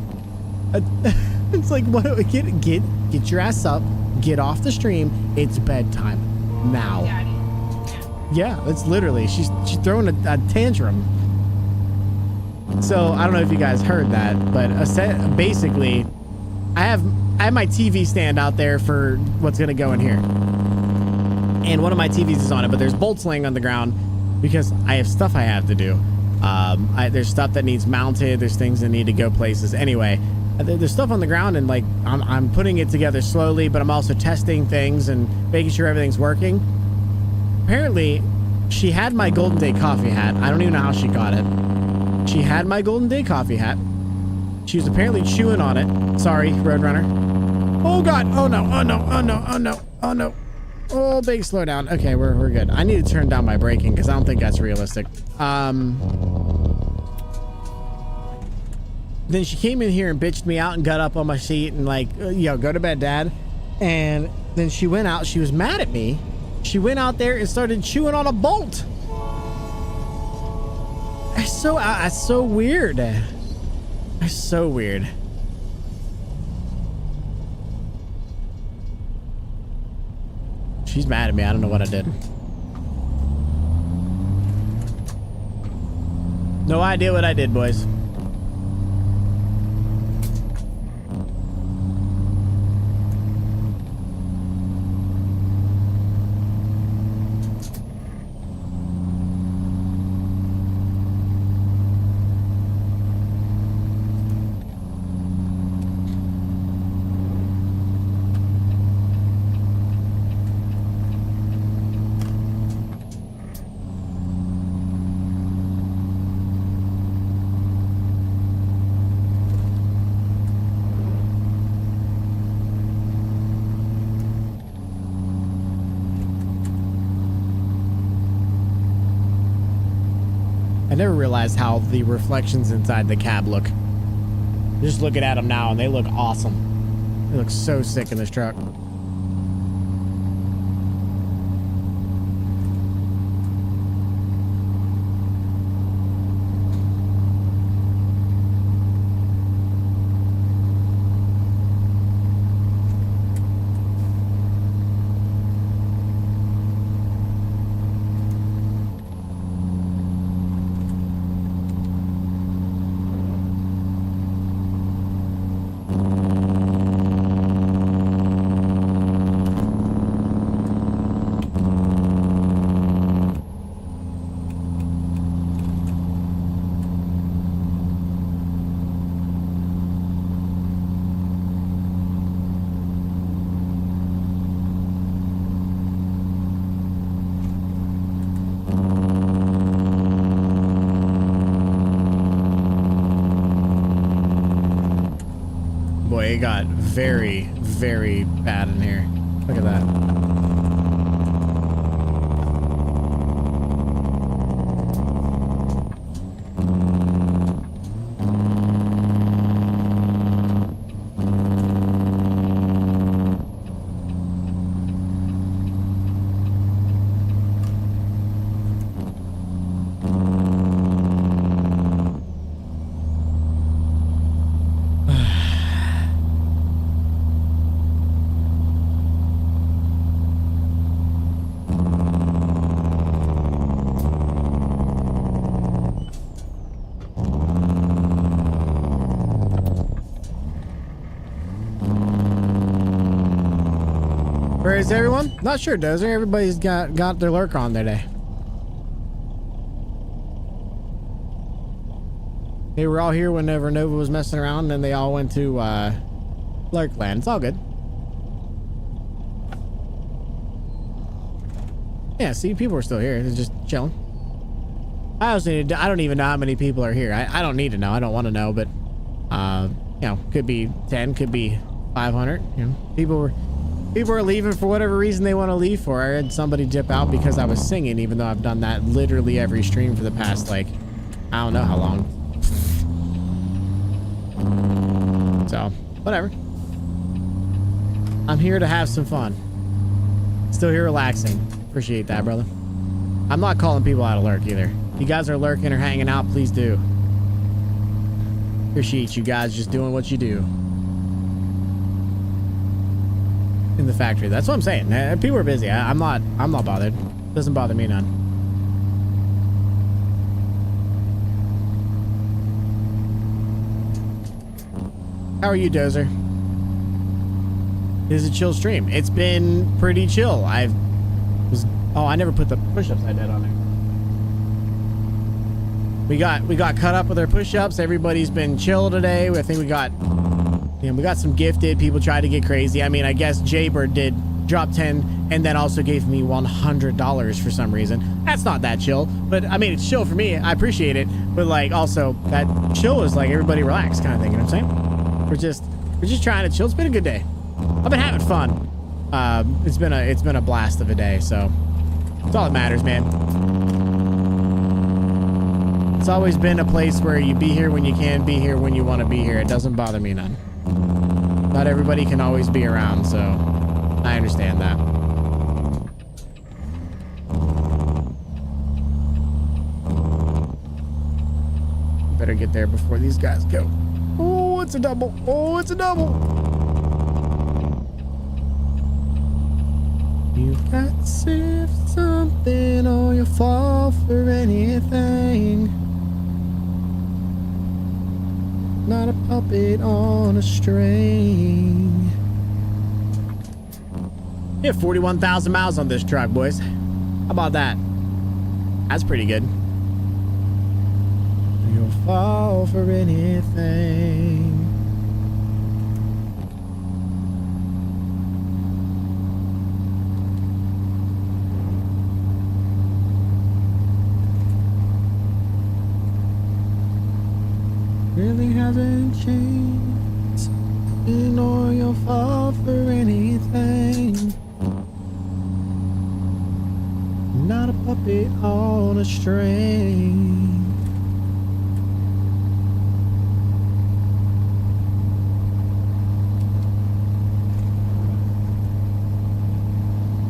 D: It's like, what? Get your ass up. Get off the stream. It's bedtime now. Yeah, it's literally, she's throwing a tantrum. So I don't know if you guys heard that, but basically, I have my TV stand out there for what's gonna go in here, and one of my TVs is on it, but there's bolts laying on the ground because I have stuff I have to do. There's stuff that needs mounted. There's things that need to go places. Anyway, there's stuff on the ground, and like I'm putting it together slowly, but I'm also testing things and making sure everything's working. Apparently, she had my Golden Day coffee hat. I don't even know how she got it. She had my Golden Day coffee hat. She was apparently chewing on it. Sorry, Roadrunner. Oh God! Oh no! Oh no! Oh no! Oh no! Oh no! Oh, big slowdown. Okay, we're good. I need to turn down my braking because I don't think that's realistic. Then she came in here and bitched me out and got up on my seat and like, yo, go to bed, Dad. And then she went out. She was mad at me. She went out there and started chewing on a bolt. That's so weird. That's so weird. She's mad at me. I don't know what I did. No idea what I did, boys. I never realized how the reflections inside the cab look. Just looking at them now, and they look awesome. They look so sick in this truck. Boy, it got very, very bad in here. Look at that. Where is everyone? Not sure, Dozer. Everybody's got their lurk on today. They were all here whenever Nova was messing around, and then they all went to Lurkland. It's all good. Yeah, see, people are still here. They're just chilling. I don't even know how many people are here. I don't need to know. I don't want to know, but you know, could be 10, could be 500. You know, people are leaving for whatever reason they want to leave for. I had somebody dip out because I was singing, even though I've done that literally every stream for the past, like, I don't know how long. So, whatever. I'm here to have some fun. Still here relaxing. Appreciate that, brother. I'm not calling people out of lurk either. If you guys are lurking or hanging out, please do. Appreciate you guys just doing what you do in the factory. That's what I'm saying. People are busy. I'm not bothered. Doesn't bother me none. How are you, Dozer? It is a chill stream. It's been pretty chill. I never put the push-ups I did on there. We got cut up with our push-ups. Everybody's been chill today. I think we got some gifted. People tried to get crazy. I mean, I guess Jaybird did drop 10 and then also gave me $100 for some reason. That's not that chill, but I mean, it's chill for me. I appreciate it, but like also that chill is like everybody relax kind of thing. You know what I'm saying? We're just trying to chill. It's been a good day. I've been having fun. It's been a blast of a day. So it's all that matters, man. It's always been a place where you be here when you can, be here when you want to be here. It doesn't bother me none. Not everybody can always be around, so I understand that. Better get there before these guys go. Oh, it's a double. Oh, it's a double. You've got to say something or you'll fall for anything. Not a puppet on a string. We have 41,000 miles on this truck, boys. How about that? That's pretty good. You'll fall for anything. Really hasn't changed, or you'll fall for anything. Not a puppet on a string.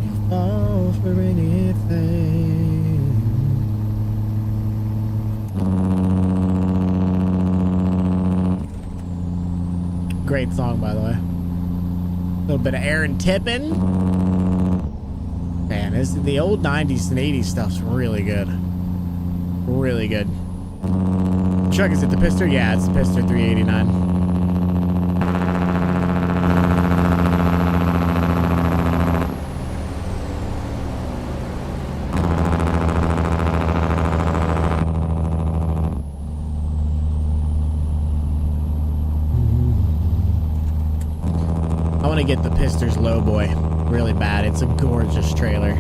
D: You'll fall for anything. Great song, by the way. A little bit of Aaron Tippin. Man, the old 90s and 80s stuff's really good. Really good. Truck, is it the Pister? Yeah, it's the Pister 389. I want to get the Pister's Lowboy really bad. It's a gorgeous trailer.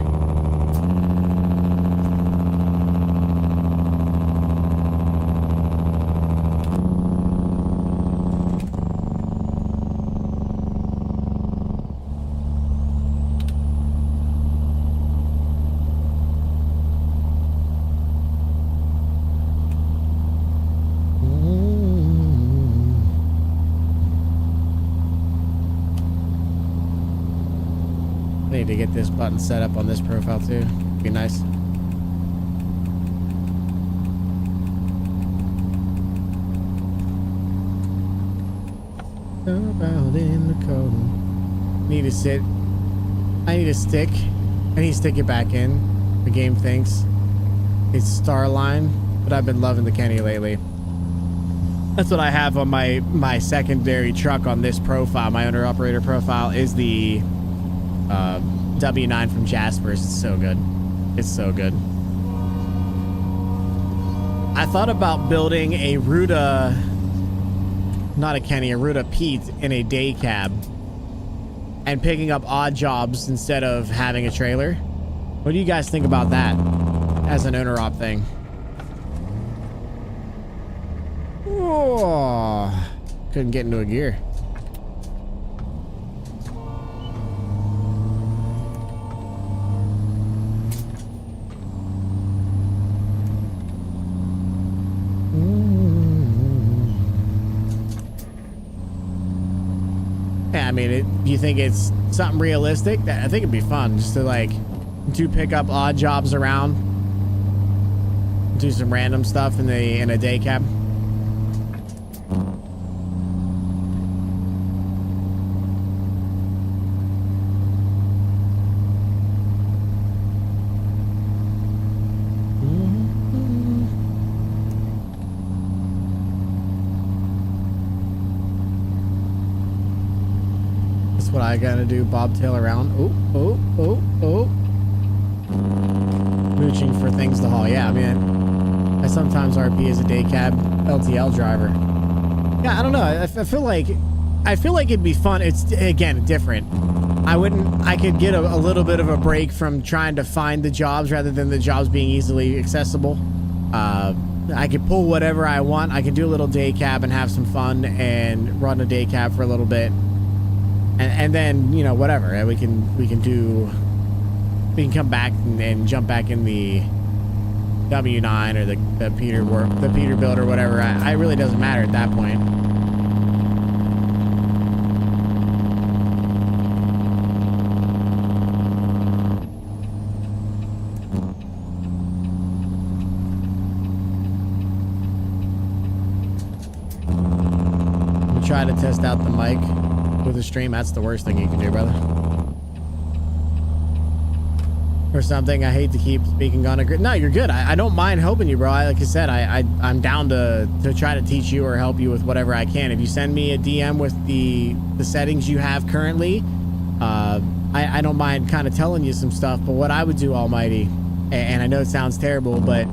D: To get this button set up on this profile too. Be nice. About in the code. Need to sit. I need a stick. I need to stick it back in. The game thinks it's Starline, but I've been loving the Kenny lately. That's what I have on my secondary truck on this profile. My owner operator profile is the W9 from Jasper's. It's so good. It's so good. I thought about building a Ruta, not a Kenny, a Ruta Pete in a day cab and picking up odd jobs instead of having a trailer. What do you guys think about that as an owner op thing? Oh, couldn't get into a gear. I mean, do you think it's something realistic? I think it'd be fun just to like do pick up odd jobs around, do some random stuff in a day cab. I gotta do bobtail around. Mooching for things to haul. Yeah, I mean, I sometimes RP as a day cab LTL driver. Yeah, I don't know. I feel like it'd be fun. It's, again, different. I could get a little bit of a break from trying to find the jobs rather than the jobs being easily accessible. I could pull whatever I want. I could do a little day cab and have some fun and run a day cab for a little bit. And then, you know, whatever. We can come back and jump back in the W9 or the Peterbilt or whatever. It really doesn't matter at that point. Try to test out the mic with a stream. That's the worst thing you can do, brother. Or something. I hate to keep speaking on a grid. No, you're good. I don't mind helping you, bro. Like I said, I'm down to try to teach you or help you with whatever I can. If you send me a DM with the settings you have currently, I don't mind kind of telling you some stuff. But what I would do, Almighty, and I know it sounds terrible, but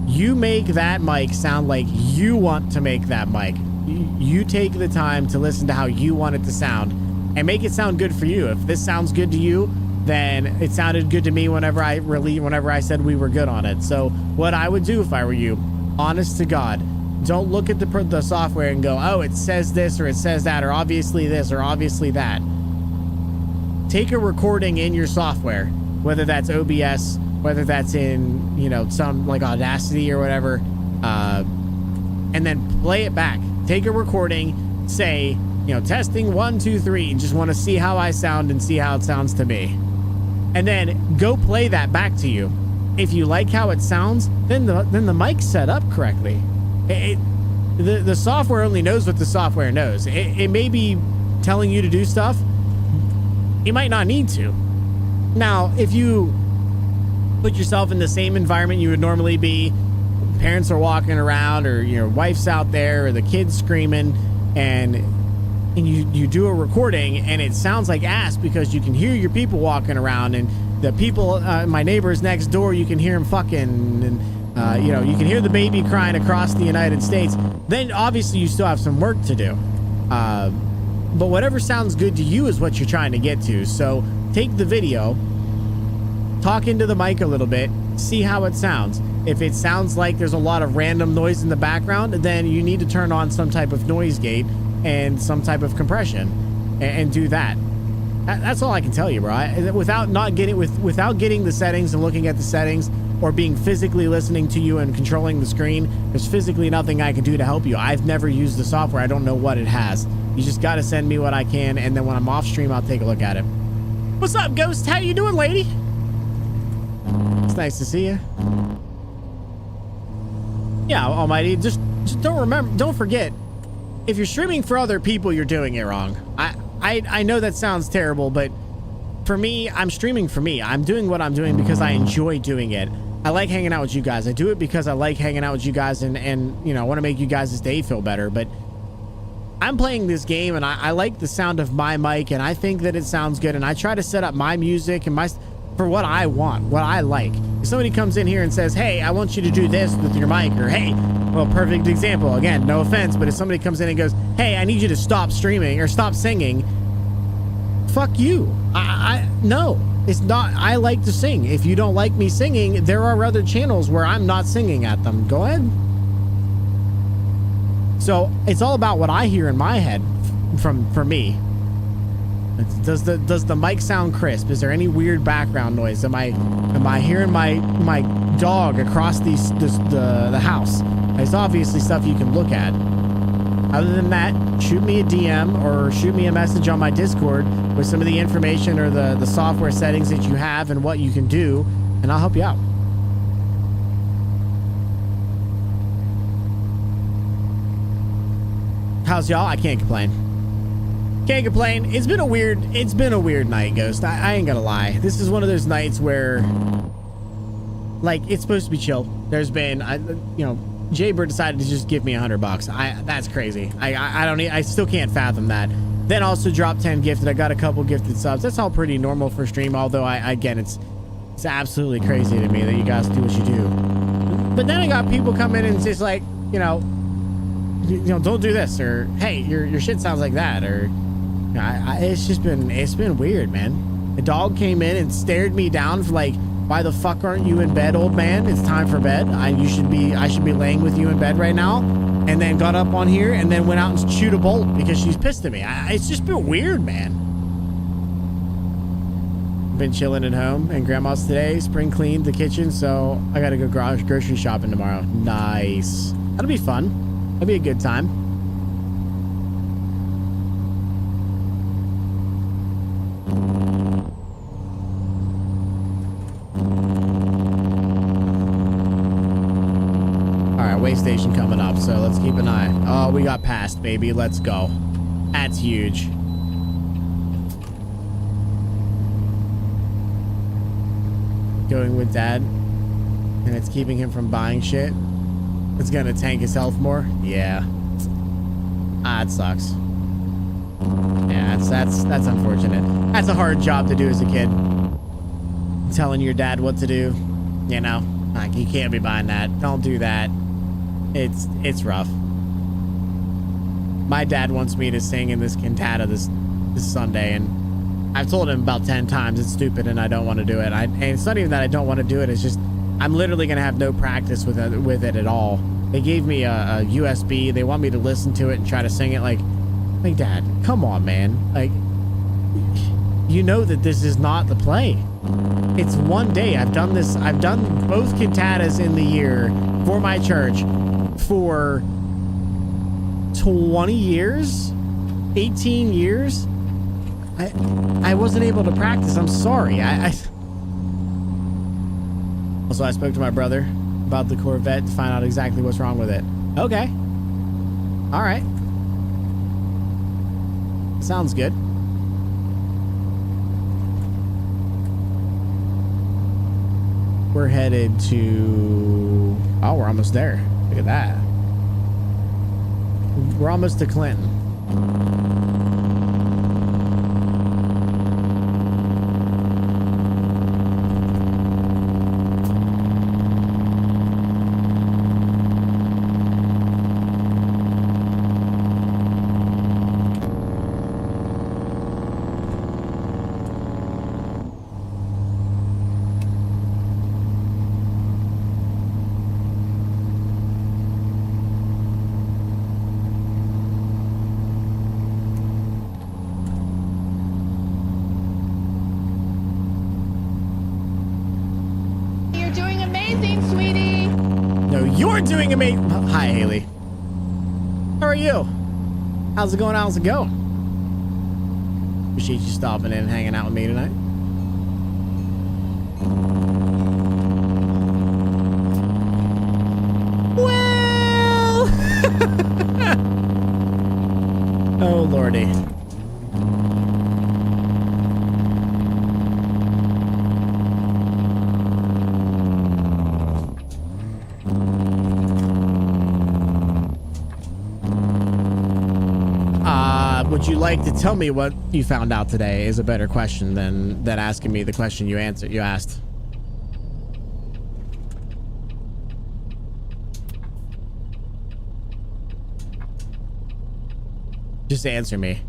D: you make that mic sound like you want to make that mic. You take the time to listen to how you want it to sound and make it sound good for you. If this sounds good to you, then it sounded good to me whenever I said we were good on it. So what I would do if I were you, honest to God, don't look at the software and go, oh, it says this or it says that or obviously this or obviously that. Take a recording in your software, whether that's OBS, whether that's in, you know, some like Audacity or whatever, and then play it back. Take a recording, say, you know, testing 1, 2, 3, and just want to see how I sound and see how it sounds to me. And then go play that back to you. If you like how it sounds, then the mic's set up correctly. The software only knows what the software knows. It may be telling you to do stuff. You might not need to. Now, if you put yourself in the same environment you would normally be, parents are walking around or your wife's out there or the kids screaming and you do a recording and it sounds like ass because you can hear your people walking around and the people, my neighbors next door, you can hear them fucking and, you know, you can hear the baby crying across the United States, then obviously you still have some work to do. But whatever sounds good to you is what you're trying to get to. So take the video, talk into the mic a little bit, see how it sounds. If it sounds like there's a lot of random noise in the background, then you need to turn on some type of noise gate and some type of compression and do that. That's all I can tell you, bro. Without getting the settings and looking at the settings or being physically listening to you and controlling the screen, there's physically nothing I can do to help you. I've never used the software. I don't know what it has. You just got to send me what I can, and then when I'm off stream, I'll take a look at it. What's up, Ghost? How you doing, lady? It's nice to see you. Yeah, Almighty, just don't forget, if you're streaming for other people, you're doing it wrong. I know that sounds terrible, but for me, I'm streaming for me. I'm doing what I'm doing because I enjoy doing it. I like hanging out with you guys. I do it because I like hanging out with you guys and you know, I want to make you guys' day feel better, but I'm playing this game and I like the sound of my mic and I think that it sounds good and I try to set up my music and for what I want, what I like. If somebody comes in here and says, hey, I want you to do this with your mic, or hey, well, perfect example, again, no offense, but if somebody comes in and goes, hey, I need you to stop streaming or stop singing, fuck you. No, it's not. I like to sing. If you don't like me singing, there are other channels where I'm not singing at them. Go ahead. So it's all about what I hear in my head for me. Does the mic sound crisp? Is there any weird background noise? Am I hearing my dog across the house? There's obviously stuff you can look at. Other than that, shoot me a DM or shoot me a message on my Discord with some of the information or the software settings that you have and what you can do, and I'll help you out. How's y'all? I can't complain. Can't complain. It's been a weird night, Ghost. I ain't gonna lie. This is one of those nights where, like, it's supposed to be chill. There's been, you know, Jaybird decided to just give me $100. That's crazy. I still can't fathom that. Then also dropped 10 gifted. I got a couple gifted subs. That's all pretty normal for stream, although again, it's absolutely crazy to me that you guys do what you do. But then I got people come in and just like, you know, don't do this, or hey, your shit sounds like that, or it's been weird, man. The dog came in and stared me down for like, why the fuck aren't you in bed, old man? It's time for bed. I should be laying with you in bed right now. And then got up on here and then went out and chewed a bolt because she's pissed at me. It's just been weird, man. Been chilling at home and grandma's today. Spring cleaned the kitchen, so I gotta go grocery shopping tomorrow. Nice. That'll be fun. That'll be a good time. Way station coming up, so let's keep an eye. Oh, we got passed, baby. Let's go. That's huge. Going with dad, and it's keeping him from buying shit. It's gonna tank his health more. Yeah. It sucks. Yeah, that's unfortunate. That's a hard job to do as a kid. Telling your dad what to do, you know, like you can't be buying that. Don't do that. It's rough. My dad wants me to sing in this cantata this Sunday, and I've told him about 10 times it's stupid and I don't want to do it. And it's not even that I don't want to do it. It's just I'm literally gonna have no practice with it at all. They gave me a USB. They want me to listen to it and try to sing it. Like Dad, come on, man. Like, you know that this is not the play. It's one day. I've done this. I've done both cantatas in the year for my church for 20 years, 18 years. I wasn't able to practice. I'm sorry. Also, I spoke to my brother about the Corvette to find out exactly what's wrong with it. Okay. All right. Sounds good. We're headed to... Oh, we're almost there. Look at that. We're almost to Clinton. Hi, Haley. How are you? How's it going? How's it going? Appreciate you stopping in and hanging out with me tonight. Well, oh lordy. Would you like to tell me what you found out today is a better question than asking me the question you asked. Just answer me.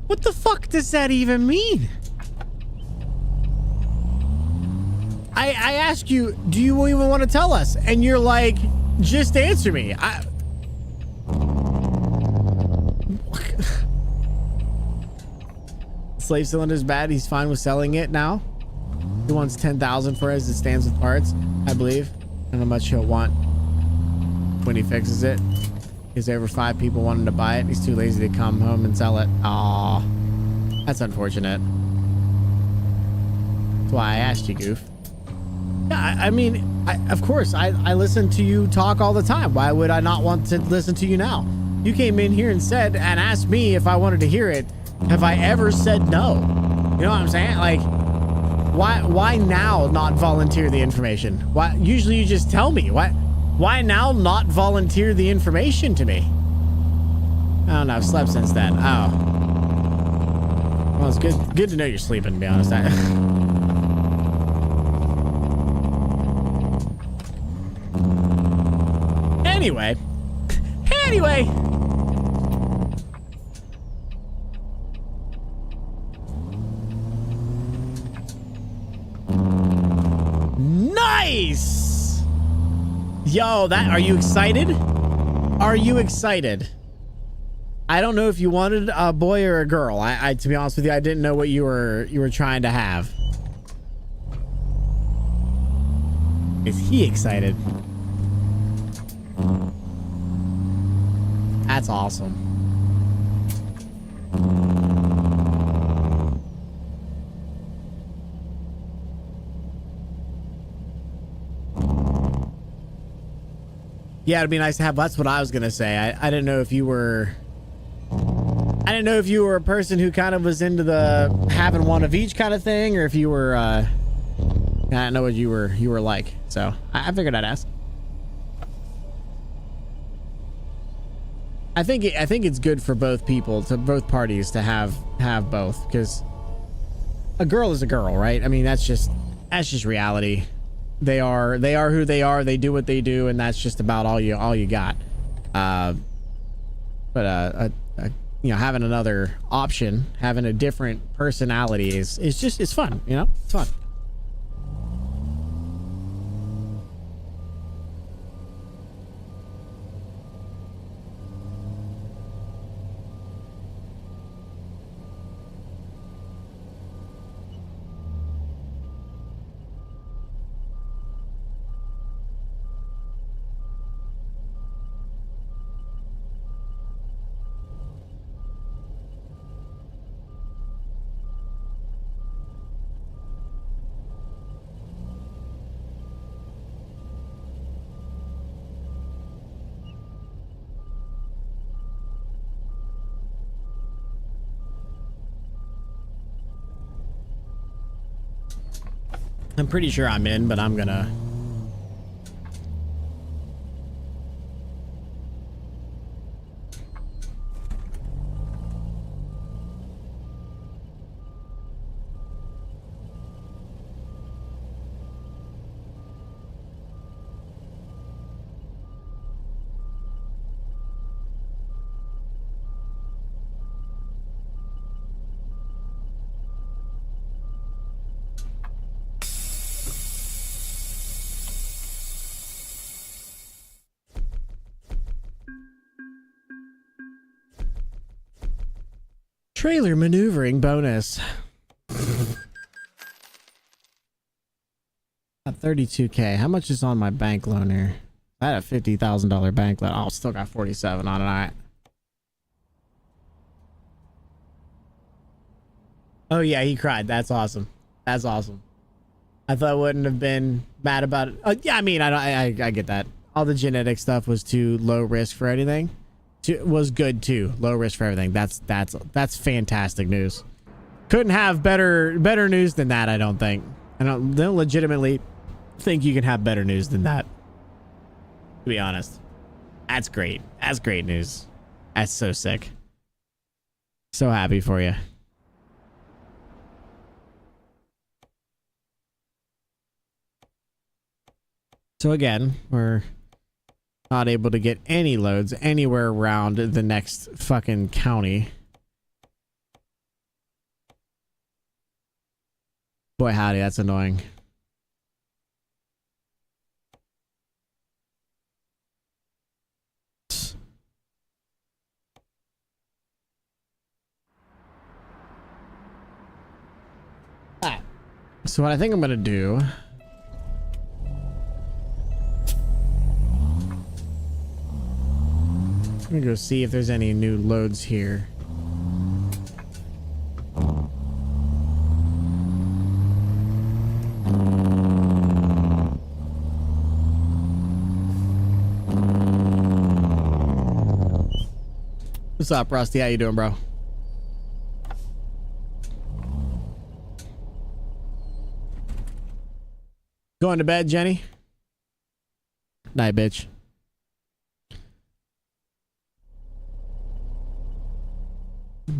D: What the fuck does that even mean? I ask you, do you even want to tell us? And you're like, just answer me. Slave cylinder's bad. He's fine with selling it now. He wants 10,000 for it as it stands with parts, I believe. I don't know how much he'll want when he fixes it. There's over 5 people wanting to buy it. He's too lazy to come home and sell it. Aw, that's unfortunate. That's why I asked you, Goof. Yeah, I mean, of course, I listen to you talk all the time. Why would I not want to listen to you now? You came in here and said and asked me if I wanted to hear it. Have I ever said no? You know what I'm saying? Like, Why now not volunteer the information? Why usually you just tell me. Why now not volunteer the information to me? I don't know, I've slept since then. Oh. Well, it's good to know you're sleeping, to be honest. Anyway. Nice! Yo, are you excited? Are you excited? I don't know if you wanted a boy or a girl. I to be honest with you, I didn't know what you were trying to have. Is he excited? That's awesome. Yeah, it'd be nice to have. That's what I was gonna say. I didn't know if you were. I didn't know if you were a person who kind of was into the having one of each kind of thing, or if you were. I don't know what you were like. So I figured I'd ask. I think it's good for both people, to both parties, to have both, because a girl is a girl, right? I mean, that's just reality. They are who they are. They do what they do, and that's just about all you got. But you know, having another option, having a different personality is it's fun. You know, it's fun. I'm pretty sure I'm in, but I'm gonna. Trailer maneuvering bonus. Got 32K. How much is on my bank loan here? I had a $50,000 bank loan. Oh, still got 47 on it. All right. Oh yeah, he cried. That's awesome. That's awesome. I thought I wouldn't have been mad about it. Yeah, I mean, I get that. All the genetic stuff was too low risk for anything. Was good too. Low risk for everything. That's fantastic news. Couldn't have better news than that, I don't think. I don't legitimately think you can have better news than that. To be honest. That's great. That's great news. That's so sick. So happy for you. So again, we're not able to get any loads anywhere around the next fucking county. Boy, howdy, that's annoying. Alright. So what I think I'm gonna do. I'm gonna go see if there's any new loads here. What's up, Rusty? How you doing, bro? Going to bed, Jenny? Night, bitch.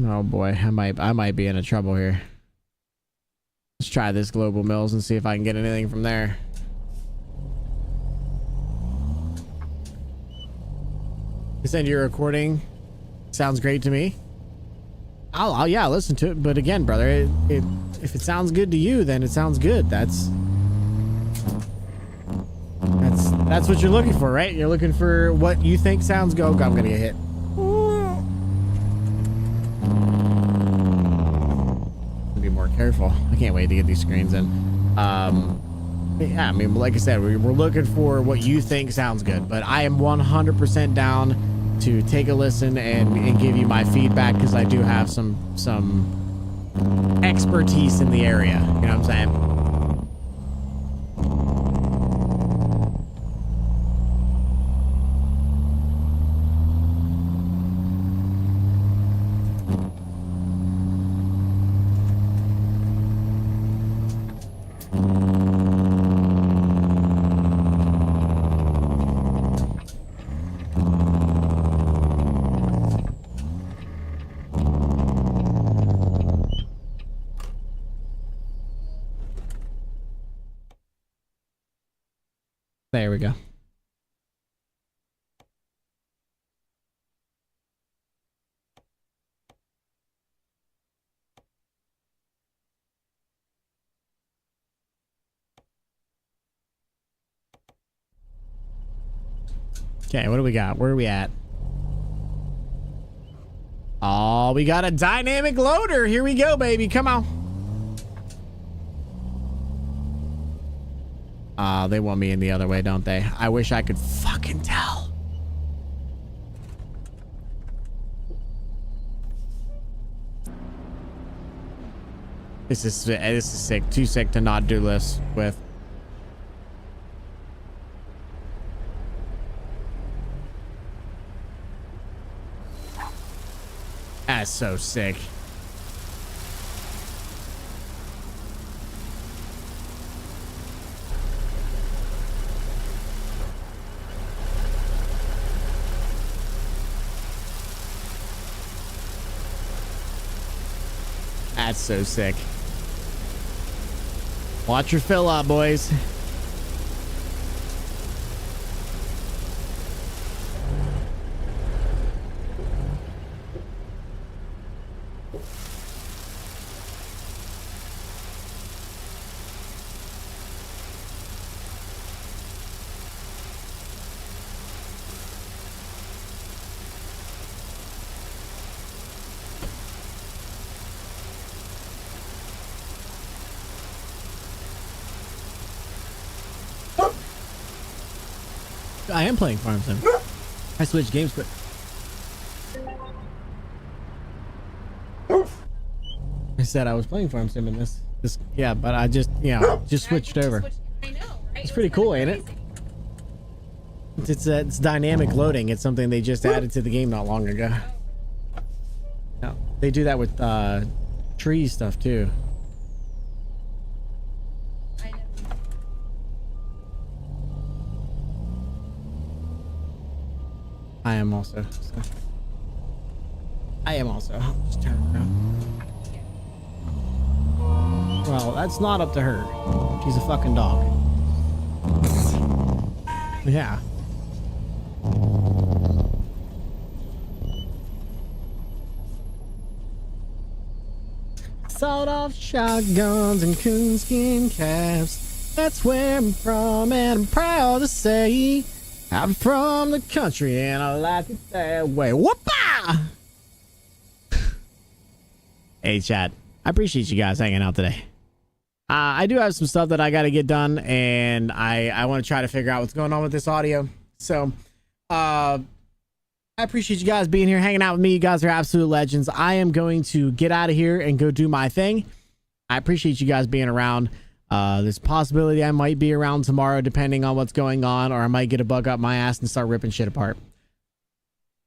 D: Oh boy, I might be in a trouble here. Let's try this Global Mills and see if I can get anything from there. You said your recording sounds great to me. I'll yeah, listen to it. But again, brother, if it sounds good to you, then it sounds good. That's what you're looking for, right? You're looking for what you think sounds good. Oh, God, I'm gonna get hit. Be more careful. I can't wait to get these screens in. Yeah, I mean, like I said, we're looking for what you think sounds good, but I am 100% down to take a listen and give you my feedback, because I do have some expertise in the area. You know what I'm saying? There we go. Okay, what do we got? Where are we at? Oh, we got a dynamic loader. Here we go, baby. Come on. They want me in the other way, don't they? I wish I could fucking tell. This is sick. Too sick to not do this with. That's so sick. That's so sick. Watch your fill up, boys. I am playing Farm Sim. I switched games, but I said I was playing Farm Sim in this. Yeah, but I just switched over.
F: I know, right?
D: It's pretty cool, ain't it? It's dynamic loading. It's something they just added to the game not long ago. No, they do that with tree stuff too. I am also. So. I am also. Just turn around. Well, that's not up to her. She's a fucking dog. Yeah. Sawed-off shotguns and coonskin caps. That's where I'm from, and I'm proud to say I'm from the country, and I like it that way. Whoopah! Hey, chat. I appreciate you guys hanging out today. I do have some stuff that I got to get done, and I want to try to figure out what's going on with this audio. So, I appreciate you guys being here, hanging out with me. You guys are absolute legends. I am going to get out of here and go do my thing. I appreciate you guys being around. There's a possibility I might be around tomorrow, depending on what's going on, or I might get a bug up my ass and start ripping shit apart.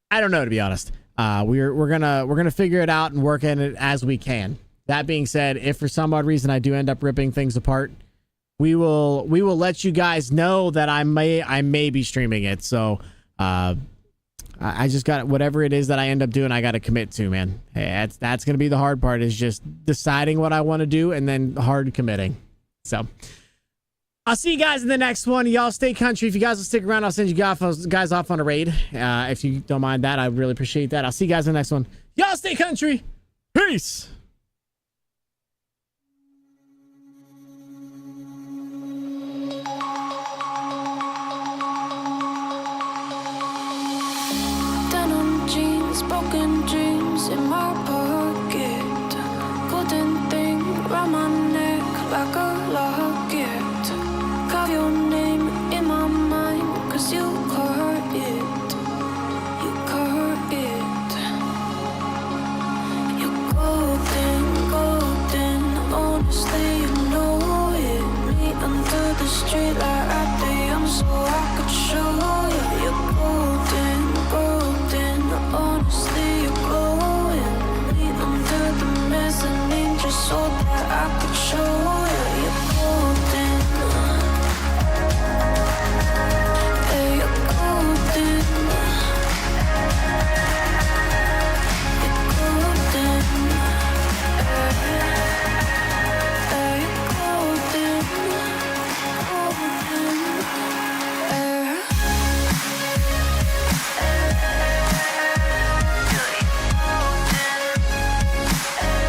D: I don't know, to be honest. We're gonna figure it out and work in it as we can. That being said, if for some odd reason I do end up ripping things apart, we will let you guys know that I may be streaming it. So I just got whatever it is that I end up doing, I got to commit to, man. Hey, that's going to be the hard part, is just deciding what I want to do and then hard committing. So I'll see you guys in the next one. Y'all stay country. If you guys will stick around, I'll send you guys off on a raid. If you don't mind that, I really appreciate that. I'll see you guys in the next one. Y'all stay country. Peace.
C: Denim jeans, broken dreams in my pocket. Golden thing round my neck like a